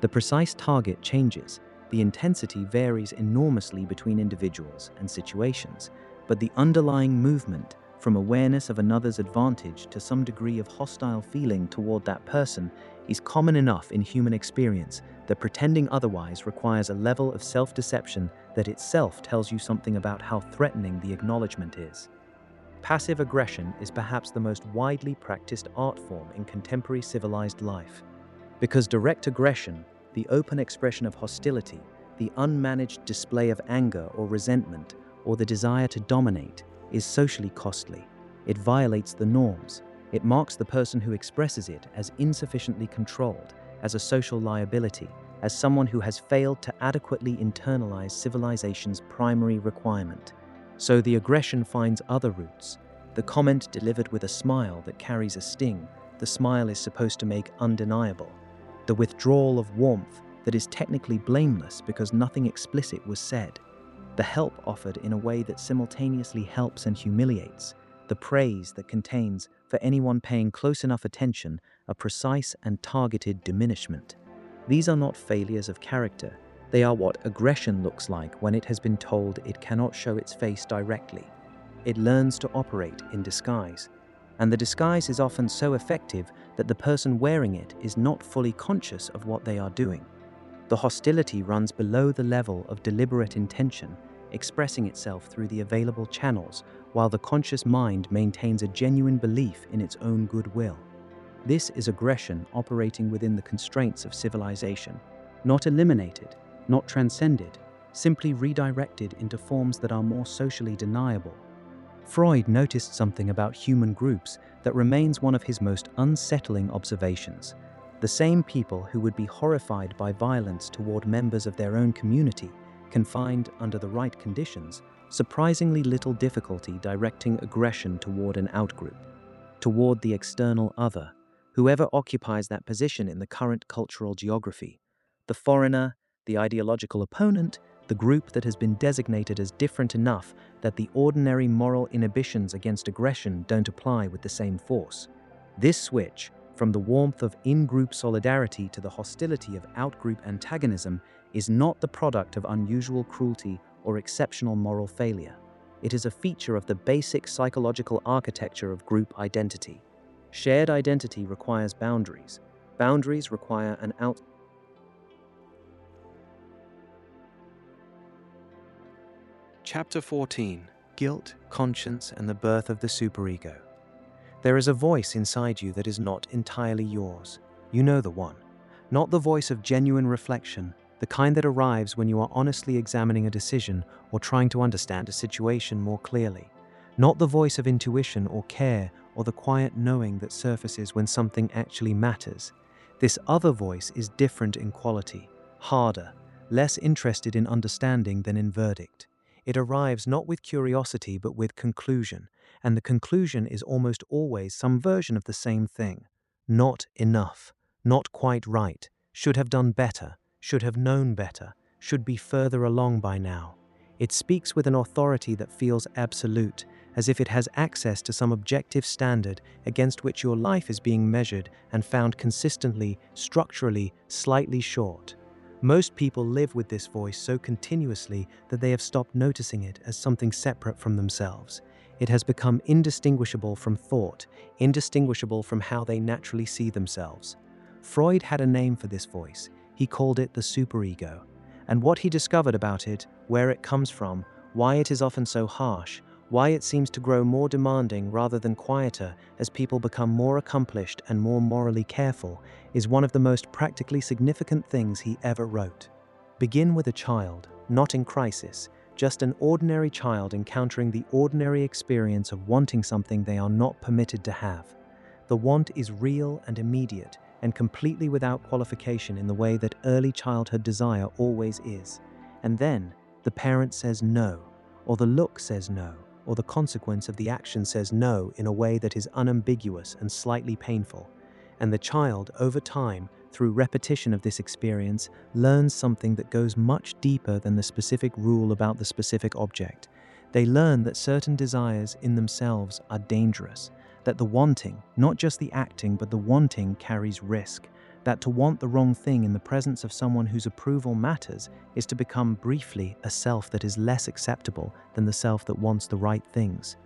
C: The precise target changes, the intensity varies enormously between individuals and situations, but the underlying movement, from awareness of another's advantage to some degree of hostile feeling toward that person, is common enough in human experience that pretending otherwise requires a level of self-deception that itself tells you something about how threatening the acknowledgement is. Passive aggression is perhaps the most widely practiced art form in contemporary civilized life. Because direct aggression, the open expression of hostility, the unmanaged display of anger or resentment, or the desire to dominate, is socially costly. It violates the norms. It marks the person who expresses it as insufficiently controlled, as a social liability, as someone who has failed to adequately internalize civilization's primary requirement. So the aggression finds other roots. The comment delivered with a smile that carries a sting, the smile is supposed to make undeniable. The withdrawal of warmth that is technically blameless because nothing explicit was said. The help offered in a way that simultaneously helps and humiliates. The praise that contains, for anyone paying close enough attention, a precise and targeted diminishment. These are not failures of character. They are what aggression looks like when it has been told it cannot show its face directly. It learns to operate in disguise. And the disguise is often so effective that the person wearing it is not fully conscious of what they are doing. The hostility runs below the level of deliberate intention, expressing itself through the available channels, while the conscious mind maintains a genuine belief in its own goodwill. This is aggression operating within the constraints of civilization, not eliminated, not transcended, simply redirected into forms that are more socially deniable. Freud noticed something about human groups that remains one of his most unsettling observations. The same people who would be horrified by violence toward members of their own community can find, under the right conditions, surprisingly little difficulty directing aggression toward an outgroup, toward the external other, whoever occupies that position in the current cultural geography. The foreigner, the ideological opponent, the group that has been designated as different enough that the ordinary moral inhibitions against aggression don't apply with the same force. This switch, from the warmth of in-group solidarity to the hostility of out-group antagonism, is not the product of unusual cruelty or exceptional moral failure. It is a feature of the basic psychological architecture of group identity. Shared identity requires boundaries. Boundaries require an out.
A: Chapter 14. Guilt, Conscience, and the Birth of the Superego. There is a voice inside you that is not entirely yours. You know the one. Not the voice of genuine reflection, the kind that arrives when you are honestly examining a decision or trying to understand a situation more clearly. Not the voice of intuition or care or the quiet knowing that surfaces when something actually matters. This other voice is different in quality, harder, less interested in understanding than in verdict. It arrives not with curiosity but with conclusion, and the conclusion is almost always some version of the same thing. Not enough, not quite right, should have done better, should have known better, should be further along by now. It speaks with an authority that feels absolute, as if it has access to some objective standard against which your life is being measured and found consistently, structurally, slightly short. Most people live with this voice so continuously that they have stopped noticing it as something separate from themselves. It has become indistinguishable from thought, indistinguishable from how they naturally see themselves. Freud had a name for this voice. He called it the superego. And what he discovered about it, where it comes from, why it is often so harsh, why it seems to grow more demanding rather than quieter as people become more accomplished and more morally careful, is one of the most practically significant things he ever wrote. Begin with a child, not in crisis.
B: just an ordinary child encountering the ordinary experience of wanting something they are not permitted to have. The want is real and immediate and completely without qualification in the way that early childhood desire always is. And then, the parent says no, or the look says no, or the consequence of the action says no in a way that is unambiguous and slightly painful. And the child, over time, through repetition of this experience, learns something that goes much deeper than the specific rule about the specific object. They learn that certain desires in themselves are dangerous, that the wanting, not just the acting, but the wanting carries risk, that to want the wrong thing in the presence of someone whose approval matters is to become briefly a self that is less acceptable than the self that wants the right things.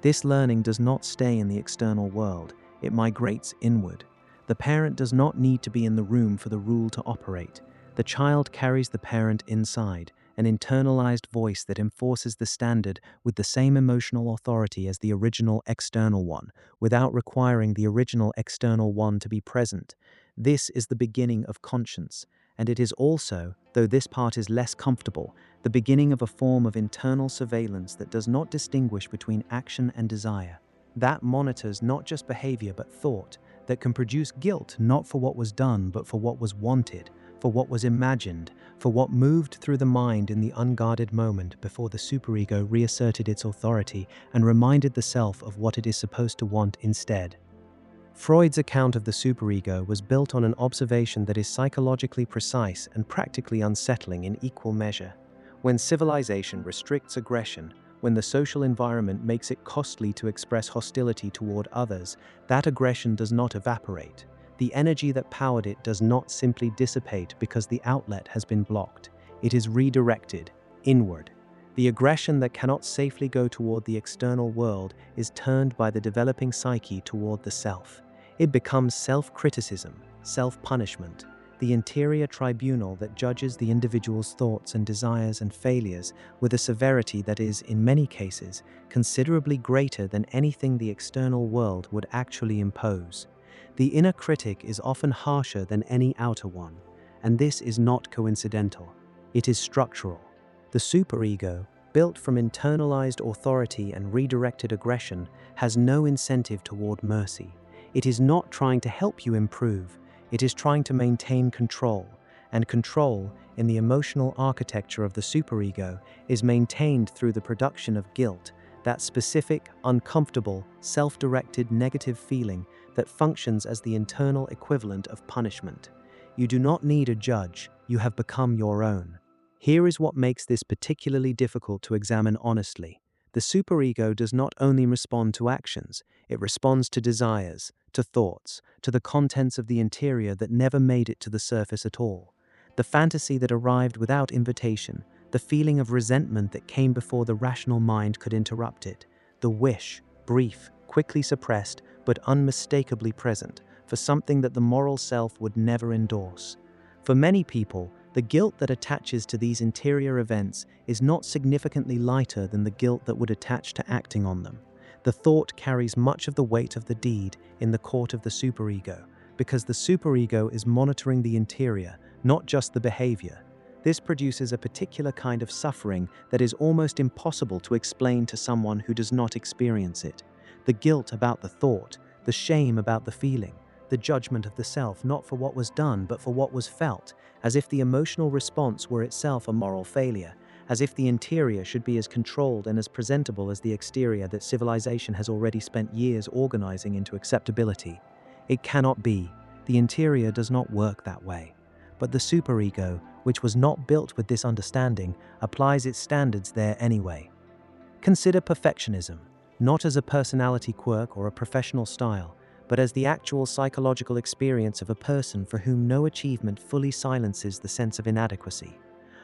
B: This learning does not stay in the external world, it migrates inward. The parent does not need to be in the room for the rule to operate. The child carries the parent inside, an internalized voice that enforces the standard with the same emotional authority as the original external one, without requiring the original external one to be present. This is the beginning of conscience, and it is also, though this part is less comfortable, the beginning of a form of internal surveillance that does not distinguish between action and desire. That monitors not just behavior but thought, that can produce guilt not for what was done but for what was wanted, for what was imagined, for what moved through the mind in the unguarded moment before the superego reasserted its authority and reminded the self of what it is supposed to want instead. Freud's account of the superego was built on an observation that is psychologically precise and practically unsettling in equal measure. When civilization restricts aggression, when the social environment makes it costly to express hostility toward others, that aggression does not evaporate. The energy that powered it does not simply dissipate because the outlet has been blocked. It is redirected, inward. The aggression that cannot safely go toward the external world is turned by the developing psyche toward the self. It becomes self-criticism, self-punishment, the interior tribunal that judges the individual's thoughts and desires and failures with a severity that is, in many cases, considerably greater than anything the external world would actually impose. The inner critic is often harsher than any outer one, and this is not coincidental. It is structural. The superego, built from internalized authority and redirected aggression, has no incentive toward mercy. It is not trying to help you improve. It is trying to maintain control, and control, in the emotional architecture of the superego, is maintained through the production of guilt, that specific, uncomfortable, self-directed negative feeling that functions as the internal equivalent of punishment. You do not need a judge, you have become your own. Here is what makes this particularly difficult to examine honestly. The superego does not only respond to actions, it responds to desires, to thoughts, to the contents of the interior that never made it to the surface at all. The fantasy that arrived without invitation, the feeling of resentment that came before the rational mind could interrupt it, the wish, brief, quickly suppressed, but unmistakably present, for something that the moral self would never endorse. For many people, the guilt that attaches to these interior events is not significantly lighter than the guilt that would attach to acting on them. The thought carries much of the weight of the deed in the court of the superego, because the superego is monitoring the interior, not just the behavior. This produces a particular kind of suffering that is almost impossible to explain to someone who does not experience it. The guilt about the thought, the shame about the feeling, the judgment of the self not for what was done but for what was felt, as if the emotional response were itself a moral failure, as if the interior should be as controlled and as presentable as the exterior that civilization has already spent years organizing into acceptability. It cannot be. The interior does not work that way. But the superego, which was not built with this understanding, applies its standards there anyway. Consider perfectionism, not as a personality quirk or a professional style, but as the actual psychological experience of a person for whom no achievement fully silences the sense of inadequacy,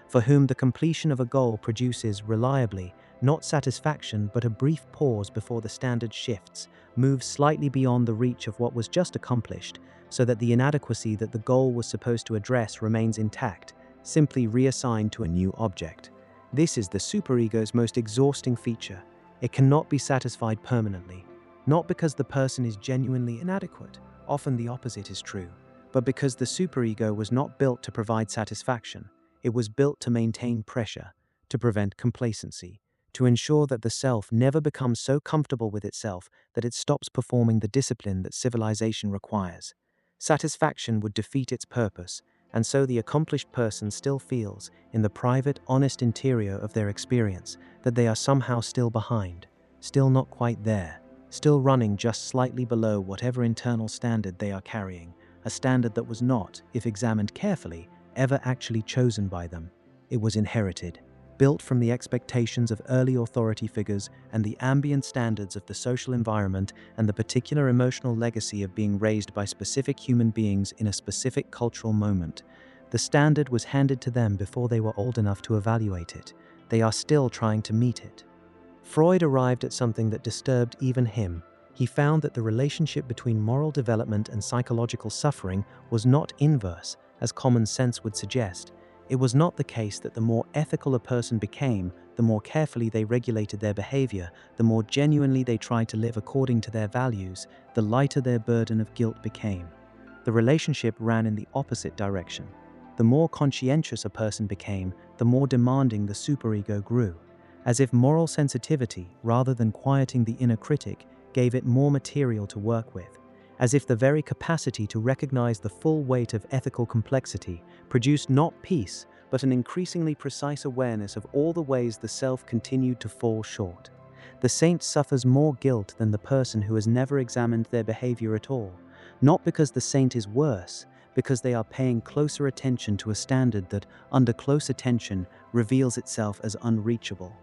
B: for whom the completion of a goal produces reliably, not satisfaction but a brief pause before the standard shifts, moves slightly beyond the reach of what was just accomplished, so that the inadequacy that the goal was supposed to address remains intact, simply reassigned to a new object. This is the superego's most exhausting feature. It cannot be satisfied permanently. Not because the person is genuinely inadequate, often the opposite is true, but because the superego was not built to provide satisfaction. It was built to maintain pressure, to prevent complacency, to ensure that the self never becomes so comfortable with itself that it stops performing the discipline that civilization requires. Satisfaction would defeat its purpose, and so the accomplished person still feels, in the private, honest interior of their experience, that they are somehow still behind, still not quite there, still running just slightly below whatever internal standard they are carrying, a standard that was not, if examined carefully, ever actually chosen by them. It was inherited, built from the expectations of early authority figures and the ambient standards of the social environment and the particular emotional legacy of being raised by specific human beings in a specific cultural moment. The standard was handed to them before they were old enough to evaluate it. They are still trying to meet it. Freud arrived at something that disturbed even him. He found that the relationship between moral development and psychological suffering was not inverse, as common sense would suggest. It was not the case that the more ethical a person became, the more carefully they regulated their behavior, the more genuinely they tried to live according to their values, the lighter their burden of guilt became. The relationship ran in the opposite direction. The more conscientious a person became, the more demanding the superego grew, as if moral sensitivity, rather than quieting the inner critic, gave it more material to work with, as if the very capacity to recognize the full weight of ethical complexity produced not peace, but an increasingly precise awareness of all the ways the self continued to fall short. The saint suffers more guilt than the person who has never examined their behavior at all, not because the saint is worse, because they are paying closer attention to a standard that, under close attention, reveals itself as unreachable.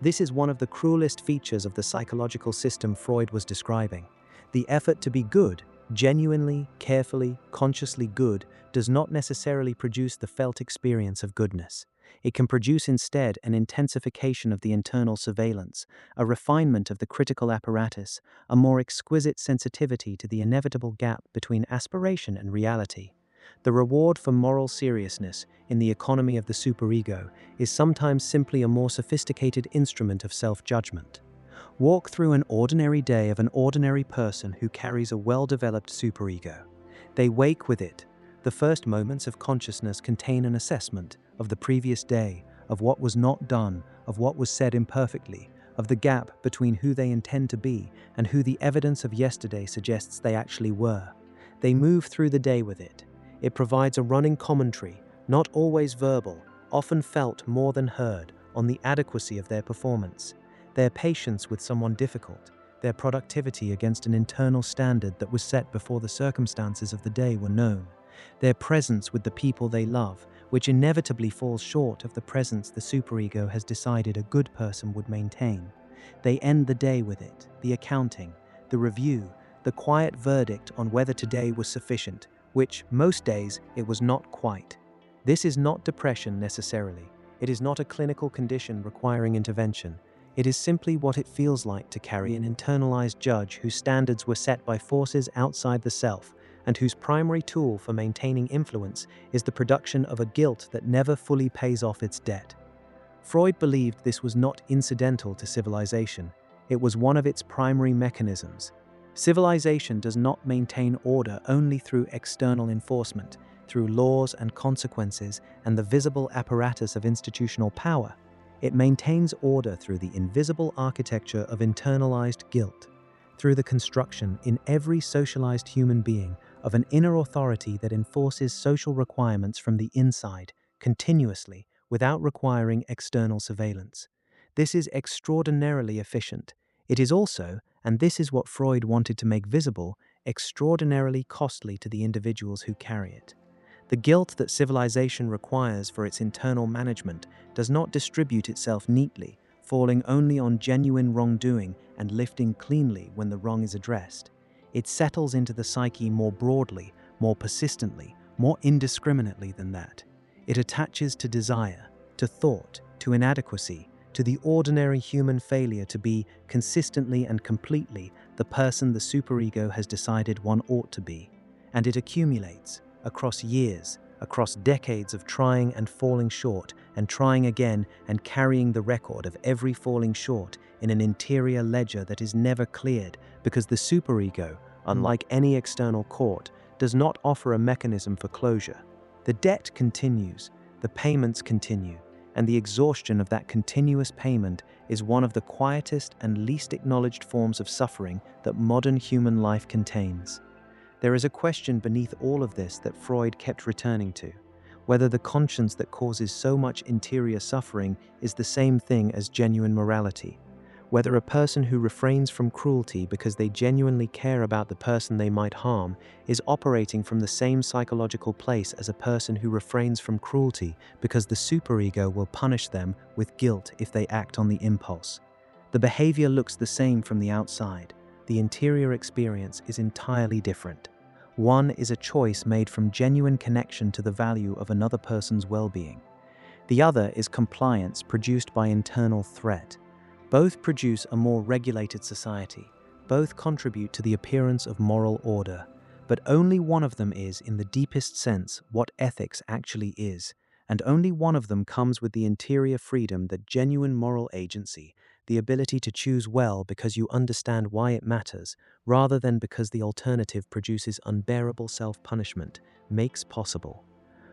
B: This is one of the cruelest features of the psychological system Freud was describing. The effort to be good, genuinely, carefully, consciously good, does not necessarily produce the felt experience of goodness. It can produce instead an intensification of the internal surveillance, a refinement of the critical apparatus, a more exquisite sensitivity to the inevitable gap between aspiration and reality. The reward for moral seriousness in the economy of the superego is sometimes simply a more sophisticated instrument of self-judgment. Walk through an ordinary day of an ordinary person who carries a well-developed superego. They wake with it. The first moments of consciousness contain an assessment of the previous day, of what was not done, of what was said imperfectly, of the gap between who they intend to be and who the evidence of yesterday suggests they actually were. They move through the day with it. It provides a running commentary, not always verbal, often felt more than heard, on the adequacy of their performance, their patience with someone difficult, their productivity against an internal standard that was set before the circumstances of the day were known, their presence with the people they love, which inevitably falls short of the presence the superego has decided a good person would maintain. They end the day with it, the accounting, the review, the quiet verdict on whether today was sufficient, which, most days, it was not quite. This is not depression necessarily. It is not a clinical condition requiring intervention. It is simply what it feels like to carry an internalized judge whose standards were set by forces outside the self, and whose primary tool for maintaining influence is the production of a guilt that never fully pays off its debt. Freud believed this was not incidental to civilization. It was one of its primary mechanisms. Civilization does not maintain order only through external enforcement, through laws and consequences and the visible apparatus of institutional power. It maintains order through the invisible architecture of internalized guilt, through the construction in every socialized human being of an inner authority that enforces social requirements from the inside, continuously, without requiring external surveillance. This is extraordinarily efficient. It is also, and this is what Freud wanted to make visible, extraordinarily costly to the individuals who carry it. The guilt that civilization requires for its internal management does not distribute itself neatly, falling only on genuine wrongdoing and lifting cleanly when the wrong is addressed. It settles into the psyche more broadly, more persistently, more indiscriminately than that. It attaches to desire, to thought, to inadequacy, to the ordinary human failure to be, consistently and completely, the person the superego has decided one ought to be. And it accumulates, across years, across decades of trying and falling short, and trying again and carrying the record of every falling short in an interior ledger that is never cleared, because the superego, unlike any external court, does not offer a mechanism for closure. The debt continues, the payments continue, and the exhaustion of that continuous payment is one of the quietest and least acknowledged forms of suffering that modern human life contains. There is a question beneath all of this that Freud kept returning to: whether the conscience that causes so much interior suffering is the same thing as genuine morality, whether a person who refrains from cruelty because they genuinely care about the person they might harm is operating from the same psychological place as a person who refrains from cruelty because the superego will punish them with guilt if they act on the impulse. The behavior looks the same from the outside. The interior experience is entirely different. One is a choice made from genuine connection to the value of another person's well-being. The other is compliance produced by internal threat. Both produce a more regulated society. Both contribute to the appearance of moral order. But only one of them is, in the deepest sense, what ethics actually is. And only one of them comes with the interior freedom that genuine moral agency, the ability to choose well because you understand why it matters, rather than because the alternative produces unbearable self-punishment, makes possible.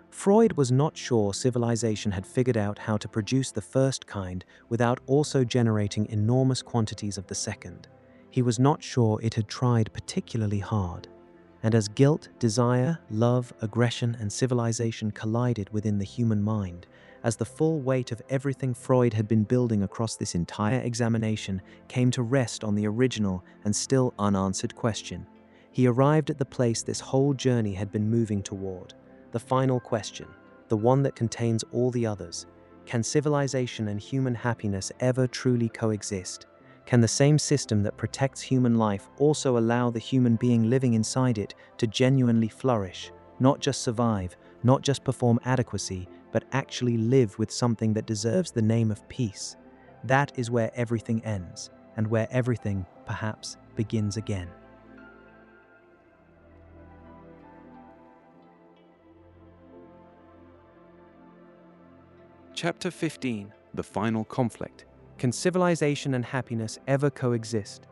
B: Freud was not sure civilization had figured out how to produce the first kind without also generating enormous quantities of the second. He was not sure it had tried particularly hard. And as guilt, desire, love, aggression, and civilization collided within the human mind, as the full weight of everything Freud had been building across this entire examination came to rest on the original and still unanswered question, he arrived at the place this whole journey had been moving toward. The final question, the one that contains all the others: can civilization and human happiness ever truly coexist? Can the same system that protects human life also allow the human being living inside it to genuinely flourish, not just survive, not just perform adequacy, but actually live with something that deserves the name of peace? That is where everything ends, and where everything, perhaps, begins again.
A: Chapter 15. The Final Conflict. Can civilization and happiness ever coexist?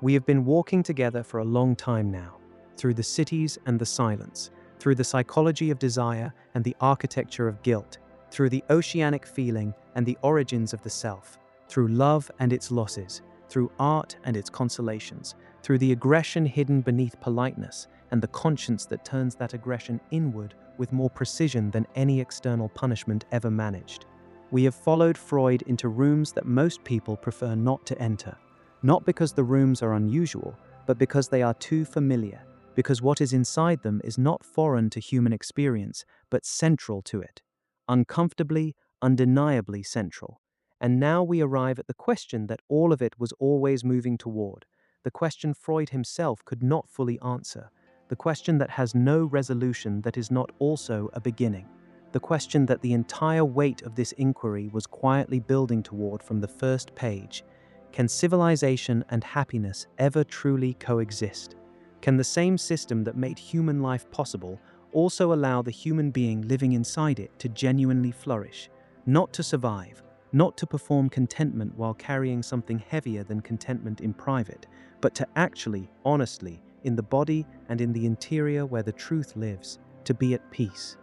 A: We have been walking together for a long time now, through the cities and the silence, through the psychology of desire and the architecture of guilt, through the oceanic feeling and the origins of the self, through love and its losses, through art and its consolations, through the aggression hidden beneath politeness and the conscience that turns that aggression inward with more precision than any external punishment ever managed. We have followed Freud into rooms that most people prefer not to enter, not because the rooms are unusual, but because they are too familiar, because what is inside them is not foreign to human experience, but central to it, uncomfortably, undeniably central. And now we arrive at the question that all of it was always moving toward, the question Freud himself could not fully answer, the question that has no resolution that is not also a beginning, the question that the entire weight of this inquiry was quietly building toward from the first page. Can civilization and happiness ever truly coexist? Can the same system that made human life possible also allow the human being living inside it to genuinely flourish, not to survive, not to perform contentment while carrying something heavier than contentment in private, but to actually, honestly, in the body and in the interior where the truth lives, to be at peace?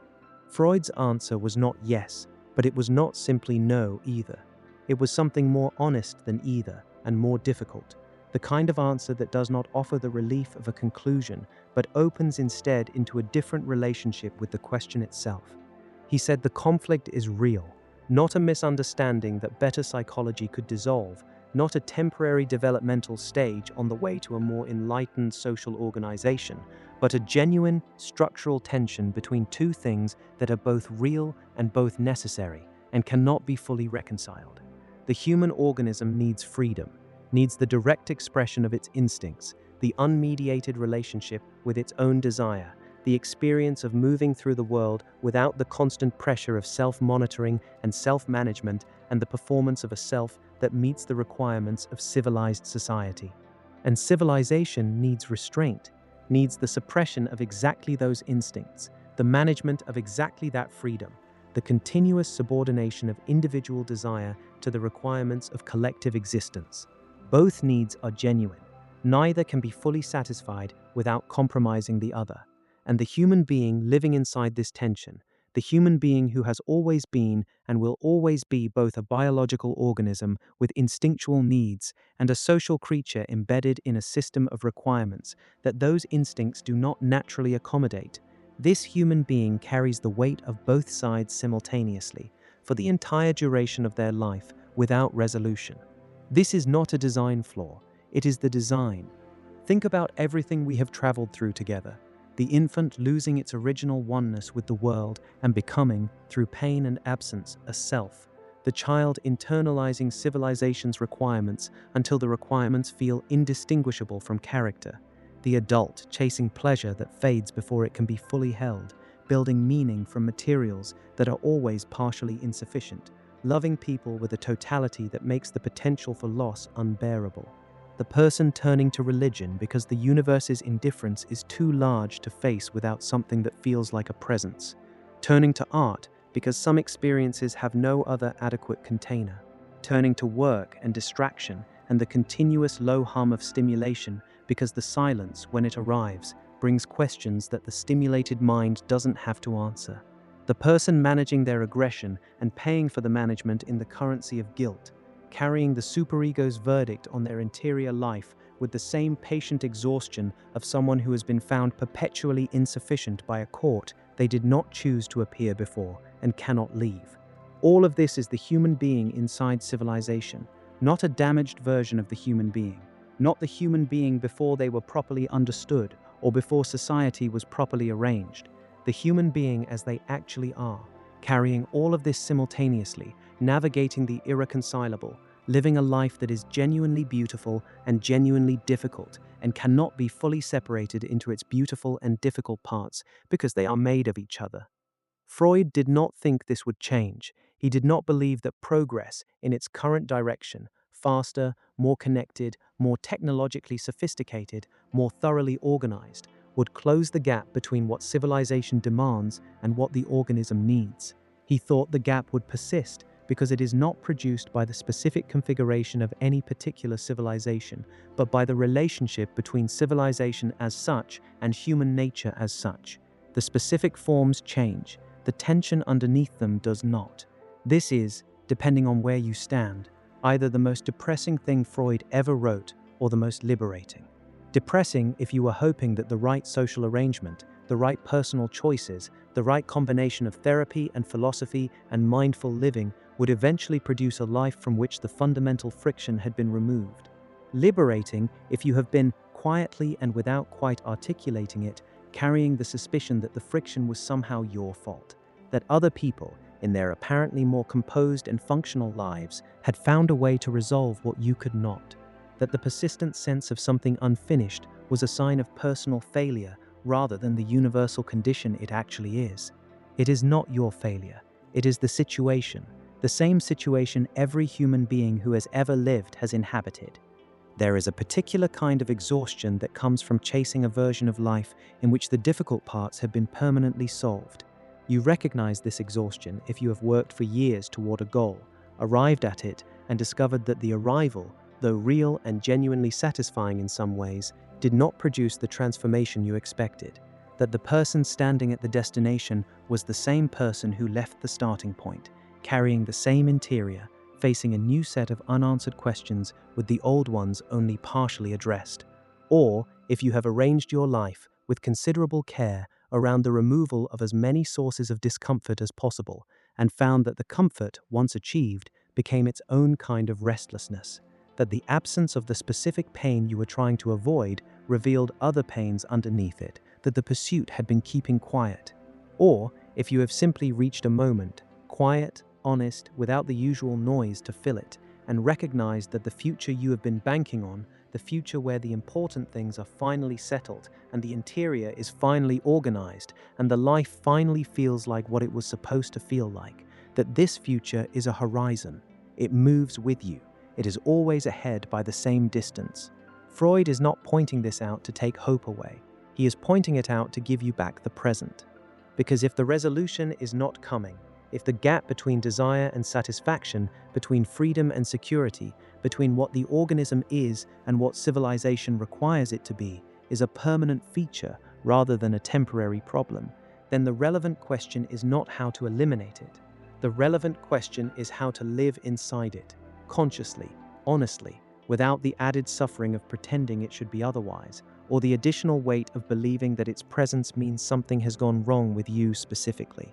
A: Freud's answer was not yes, but it was not simply no either. It was something more honest than either, and more difficult, the kind of answer that does not offer the relief of a conclusion, but opens instead into a different relationship with the question itself. He said the conflict is real, not a misunderstanding that better psychology could dissolve, not a temporary developmental stage on the way to a more enlightened social organization, but a genuine structural tension between two things that are both real and both necessary and cannot be fully reconciled. The human organism needs freedom, needs the direct expression of its instincts, the unmediated relationship with its own desire, the experience of moving through the world without the constant pressure of self-monitoring and self-management and the performance of a self that meets the requirements of civilized society. And civilization needs restraint, needs the suppression of exactly those instincts, the management of exactly that freedom, the continuous subordination of individual desire to the requirements of collective existence. Both needs are genuine. Neither can be fully satisfied without compromising the other. And the human being living inside this tension,
B: the human being who has always been and will always be both a biological organism with instinctual needs and a social creature embedded in a system of requirements that those instincts do not naturally accommodate. This human being carries the weight of both sides simultaneously for the entire duration of their life without resolution. This is not a design flaw, it is the design. Think about everything we have traveled through together. The infant losing its original oneness with the world and becoming, through pain and absence, a self. The child internalizing civilization's requirements until the requirements feel indistinguishable from character. The adult chasing pleasure that fades before it can be fully held, building meaning from materials that are always partially insufficient, loving people with a totality that makes the potential for loss unbearable. The person turning to religion because the universe's indifference is too large to face without something that feels like a presence. Turning to art because some experiences have no other adequate container. Turning to work and distraction and the continuous low hum of stimulation because the silence, when it arrives, brings questions that the stimulated mind doesn't have to answer. The person managing their aggression and paying for the management in the currency of guilt, carrying the superego's verdict on their interior life with the same patient exhaustion of someone who has been found perpetually insufficient by a court they did not choose to appear before and cannot leave. All of this is the human being inside civilization, not a damaged version of the human being, not the human being before they were properly understood or before society was properly arranged. The human being as they actually are, carrying all of this simultaneously, navigating the irreconcilable, living a life that is genuinely beautiful and genuinely difficult and cannot be fully separated into its beautiful and difficult parts because they are made of each other. Freud did not think this would change. He did not believe that progress in its current direction, faster, more connected, more technologically sophisticated, more thoroughly organized, would close the gap between what civilization demands and what the organism needs. He thought the gap would persist because it is not produced by the specific configuration of any particular civilization, but by the relationship between civilization as such and human nature as such. The specific forms change, the tension underneath them does not. This is, depending on where you stand, either the most depressing thing Freud ever wrote or the most liberating. Depressing if you were hoping that the right social arrangement, the right personal choices, the right combination of therapy and philosophy and mindful living would eventually produce a life from which the fundamental friction had been removed. Liberating if you have been, quietly and without quite articulating it, carrying the suspicion that the friction was somehow your fault, that other people, in their apparently more composed and functional lives, had found a way to resolve what you could not, that the persistent sense of something unfinished was a sign of personal failure rather than the universal condition it actually is. It is not your failure, it is the situation, the same situation every human being who has ever lived has inhabited. There is a particular kind of exhaustion that comes from chasing a version of life in which the difficult parts have been permanently solved. You recognize this exhaustion if you have worked for years toward a goal, arrived at it, and discovered that the arrival, though real and genuinely satisfying in some ways, did not produce the transformation you expected, that the person standing at the destination was the same person who left the starting point, carrying the same interior, facing a new set of unanswered questions with the old ones only partially addressed. Or, if you have arranged your life with considerable care around the removal of as many sources of discomfort as possible, and found that the comfort, once achieved, became its own kind of restlessness, that the absence of the specific pain you were trying to avoid revealed other pains underneath it that the pursuit had been keeping quiet. Or, if you have simply reached a moment, quiet, honest, without the usual noise to fill it, and recognized that the future you have been banking on, the future where the important things are finally settled and the interior is finally organized and the life finally feels like what it was supposed to feel like, that this future is a horizon. It moves with you. It is always ahead by the same distance. Freud is not pointing this out to take hope away. He is pointing it out to give you back the present. Because if the resolution is not coming, if the gap between desire and satisfaction, between freedom and security, between what the organism is and what civilization requires it to be, is a permanent feature rather than a temporary problem,
A: then the relevant question is not how to eliminate it. The relevant question is how to live inside it, consciously, honestly, without the added suffering of pretending it should be otherwise, or the additional weight of believing that its presence means something has gone wrong with you specifically.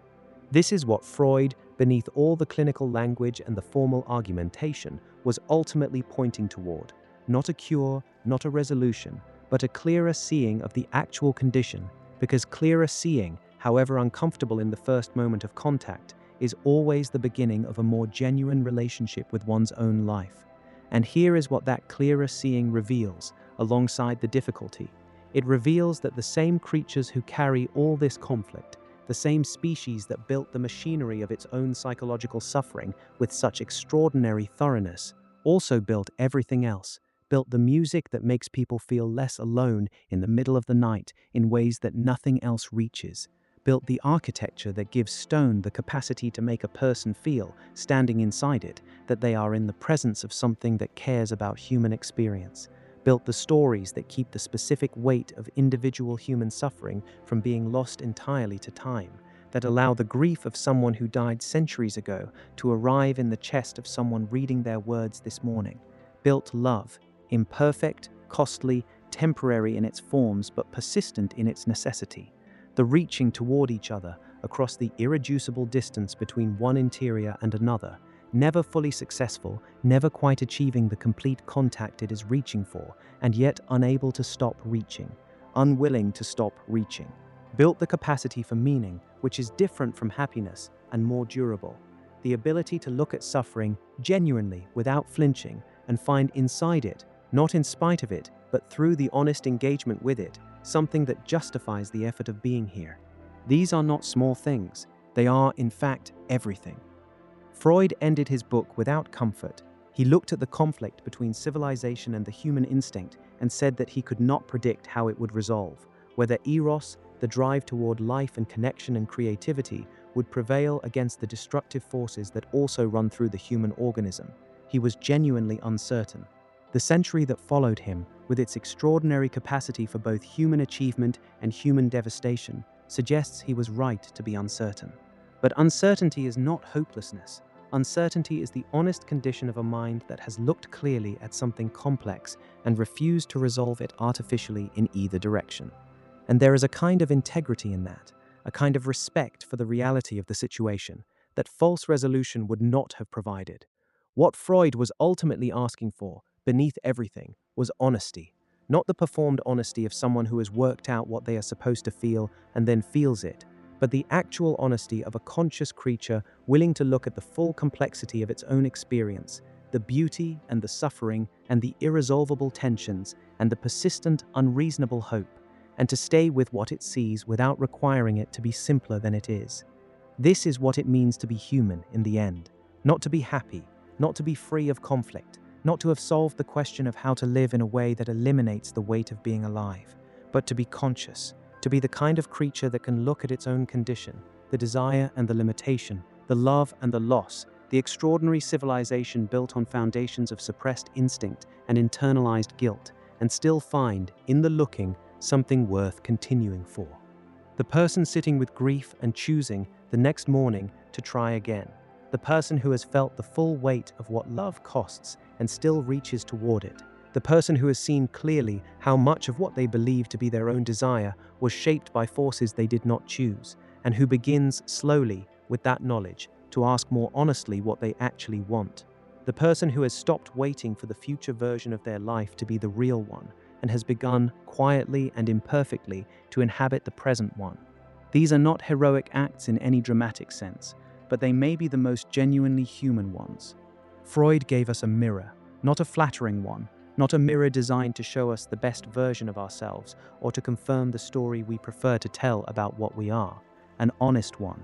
A: This is what Freud, beneath all the clinical language and the formal argumentation, was ultimately pointing toward. Not a cure, not a resolution, but a clearer seeing of the actual condition, because clearer seeing, however uncomfortable in the first moment of contact, is always the beginning of a more genuine relationship with one's own life. And here is what that clearer seeing reveals, alongside the difficulty. It reveals that the same creatures who carry all this conflict, the same species that built the machinery of its own psychological suffering with such extraordinary thoroughness, also built everything else, built the music that makes people feel less alone in the middle of the night in ways that nothing else reaches, built the architecture that gives stone the capacity to make a person feel, standing inside it, that they are in the presence of something that cares about human experience, built the stories that keep the specific weight of individual human suffering from being lost entirely to time, that allow the grief of someone who died centuries ago to arrive in the chest of someone reading their words this morning, built love, imperfect, costly, temporary in its forms but persistent in its necessity, the reaching toward each other across the irreducible distance between one interior and another, never fully successful, never quite achieving the complete contact it is reaching for, and yet unable to stop reaching, unwilling to stop reaching. Built the capacity for meaning, which is different from happiness and more durable. The ability to look at suffering genuinely without flinching and find inside it, not in spite of it, but through the honest engagement with it, something that justifies the effort of being here. These are not small things. They are, in fact, everything. Freud ended his book without comfort. He looked at the conflict between civilization and the human instinct and said that he could not predict how it would resolve, whether eros, the drive toward life and connection and creativity, would prevail against the destructive forces that also run through the human organism. He was genuinely uncertain. The century that followed him, with its extraordinary capacity for both human achievement and human devastation, suggests he was right to be uncertain. But uncertainty is not hopelessness. Uncertainty is the honest condition of a mind that has looked clearly at something complex and refused to resolve it artificially in either direction. And there is a kind of integrity in that, a kind of respect for the reality of the situation, that false resolution would not have provided. What Freud was ultimately asking for, beneath everything, was honesty. Not the performed honesty of someone who has worked out what they are supposed to feel and then feels it, but the actual honesty of a conscious creature willing to look at the full complexity of its own experience, the beauty and the suffering and the irresolvable tensions and the persistent, unreasonable hope, and to stay with what it sees without requiring it to be simpler than it is. This is what it means to be human in the end, not to be happy, not to be free of conflict, not to have solved the question of how to live in a way that eliminates the weight of being alive, but to be conscious, to be the kind of creature that can look at its own condition, the desire and the limitation, the love and the loss, the extraordinary civilization built on foundations of suppressed instinct and internalized guilt, and still find, in the looking, something worth continuing for. The person sitting with grief and choosing, the next morning, to try again. The person who has felt the full weight of what love costs and still reaches toward it. The person who has seen clearly how much of what they believe to be their own desire was shaped by forces they did not choose, and who begins slowly, with that knowledge, to ask more honestly what they actually want. The person who has stopped waiting for the future version of their life to be the real one, and has begun, quietly and imperfectly, to inhabit the present one. These are not heroic acts in any dramatic sense, but they may be the most genuinely human ones. Freud gave us a mirror, not a flattering one, not a mirror designed to show us the best version of ourselves or to confirm the story we prefer to tell about what we are. An honest one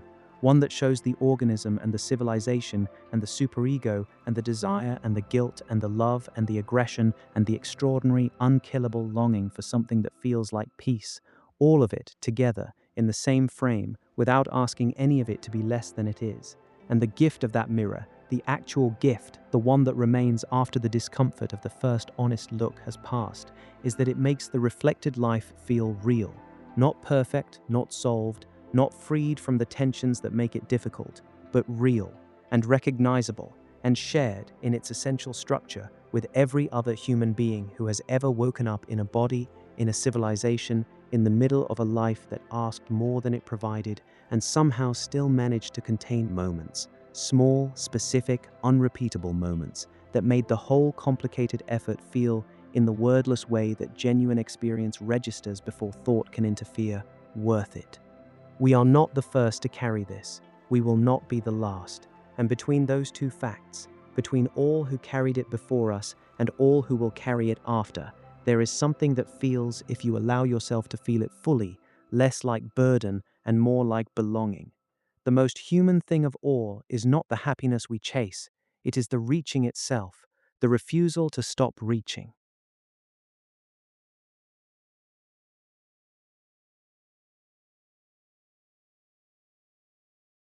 A: that shows the organism and the civilization and the superego and the desire and the guilt and the love and the aggression and the extraordinary, unkillable longing for something that feels like peace, all of it together in the same frame without asking any of it to be less than it is. And the gift of that mirror, the actual gift, the one that remains after the discomfort of the first honest look has passed, is that it makes the reflected life feel real, not perfect, not solved,
B: not freed from the tensions that make it difficult, but real and recognizable and shared in its essential structure with every other human being who has ever woken up in a body, in a civilization, in the middle of a life that asked more than it provided and somehow still managed to contain moments, small, specific, unrepeatable moments that made the whole complicated effort feel, in the wordless way that genuine experience registers before thought can interfere, worth it. We are not the first to carry this. We will not be the last. And between those two facts, between all who carried it before us and all who will carry it after, there is something that feels, if you allow yourself to feel it fully, less like burden and more like belonging. The most human thing of all is not the happiness we chase, it is the reaching itself, the refusal to stop reaching.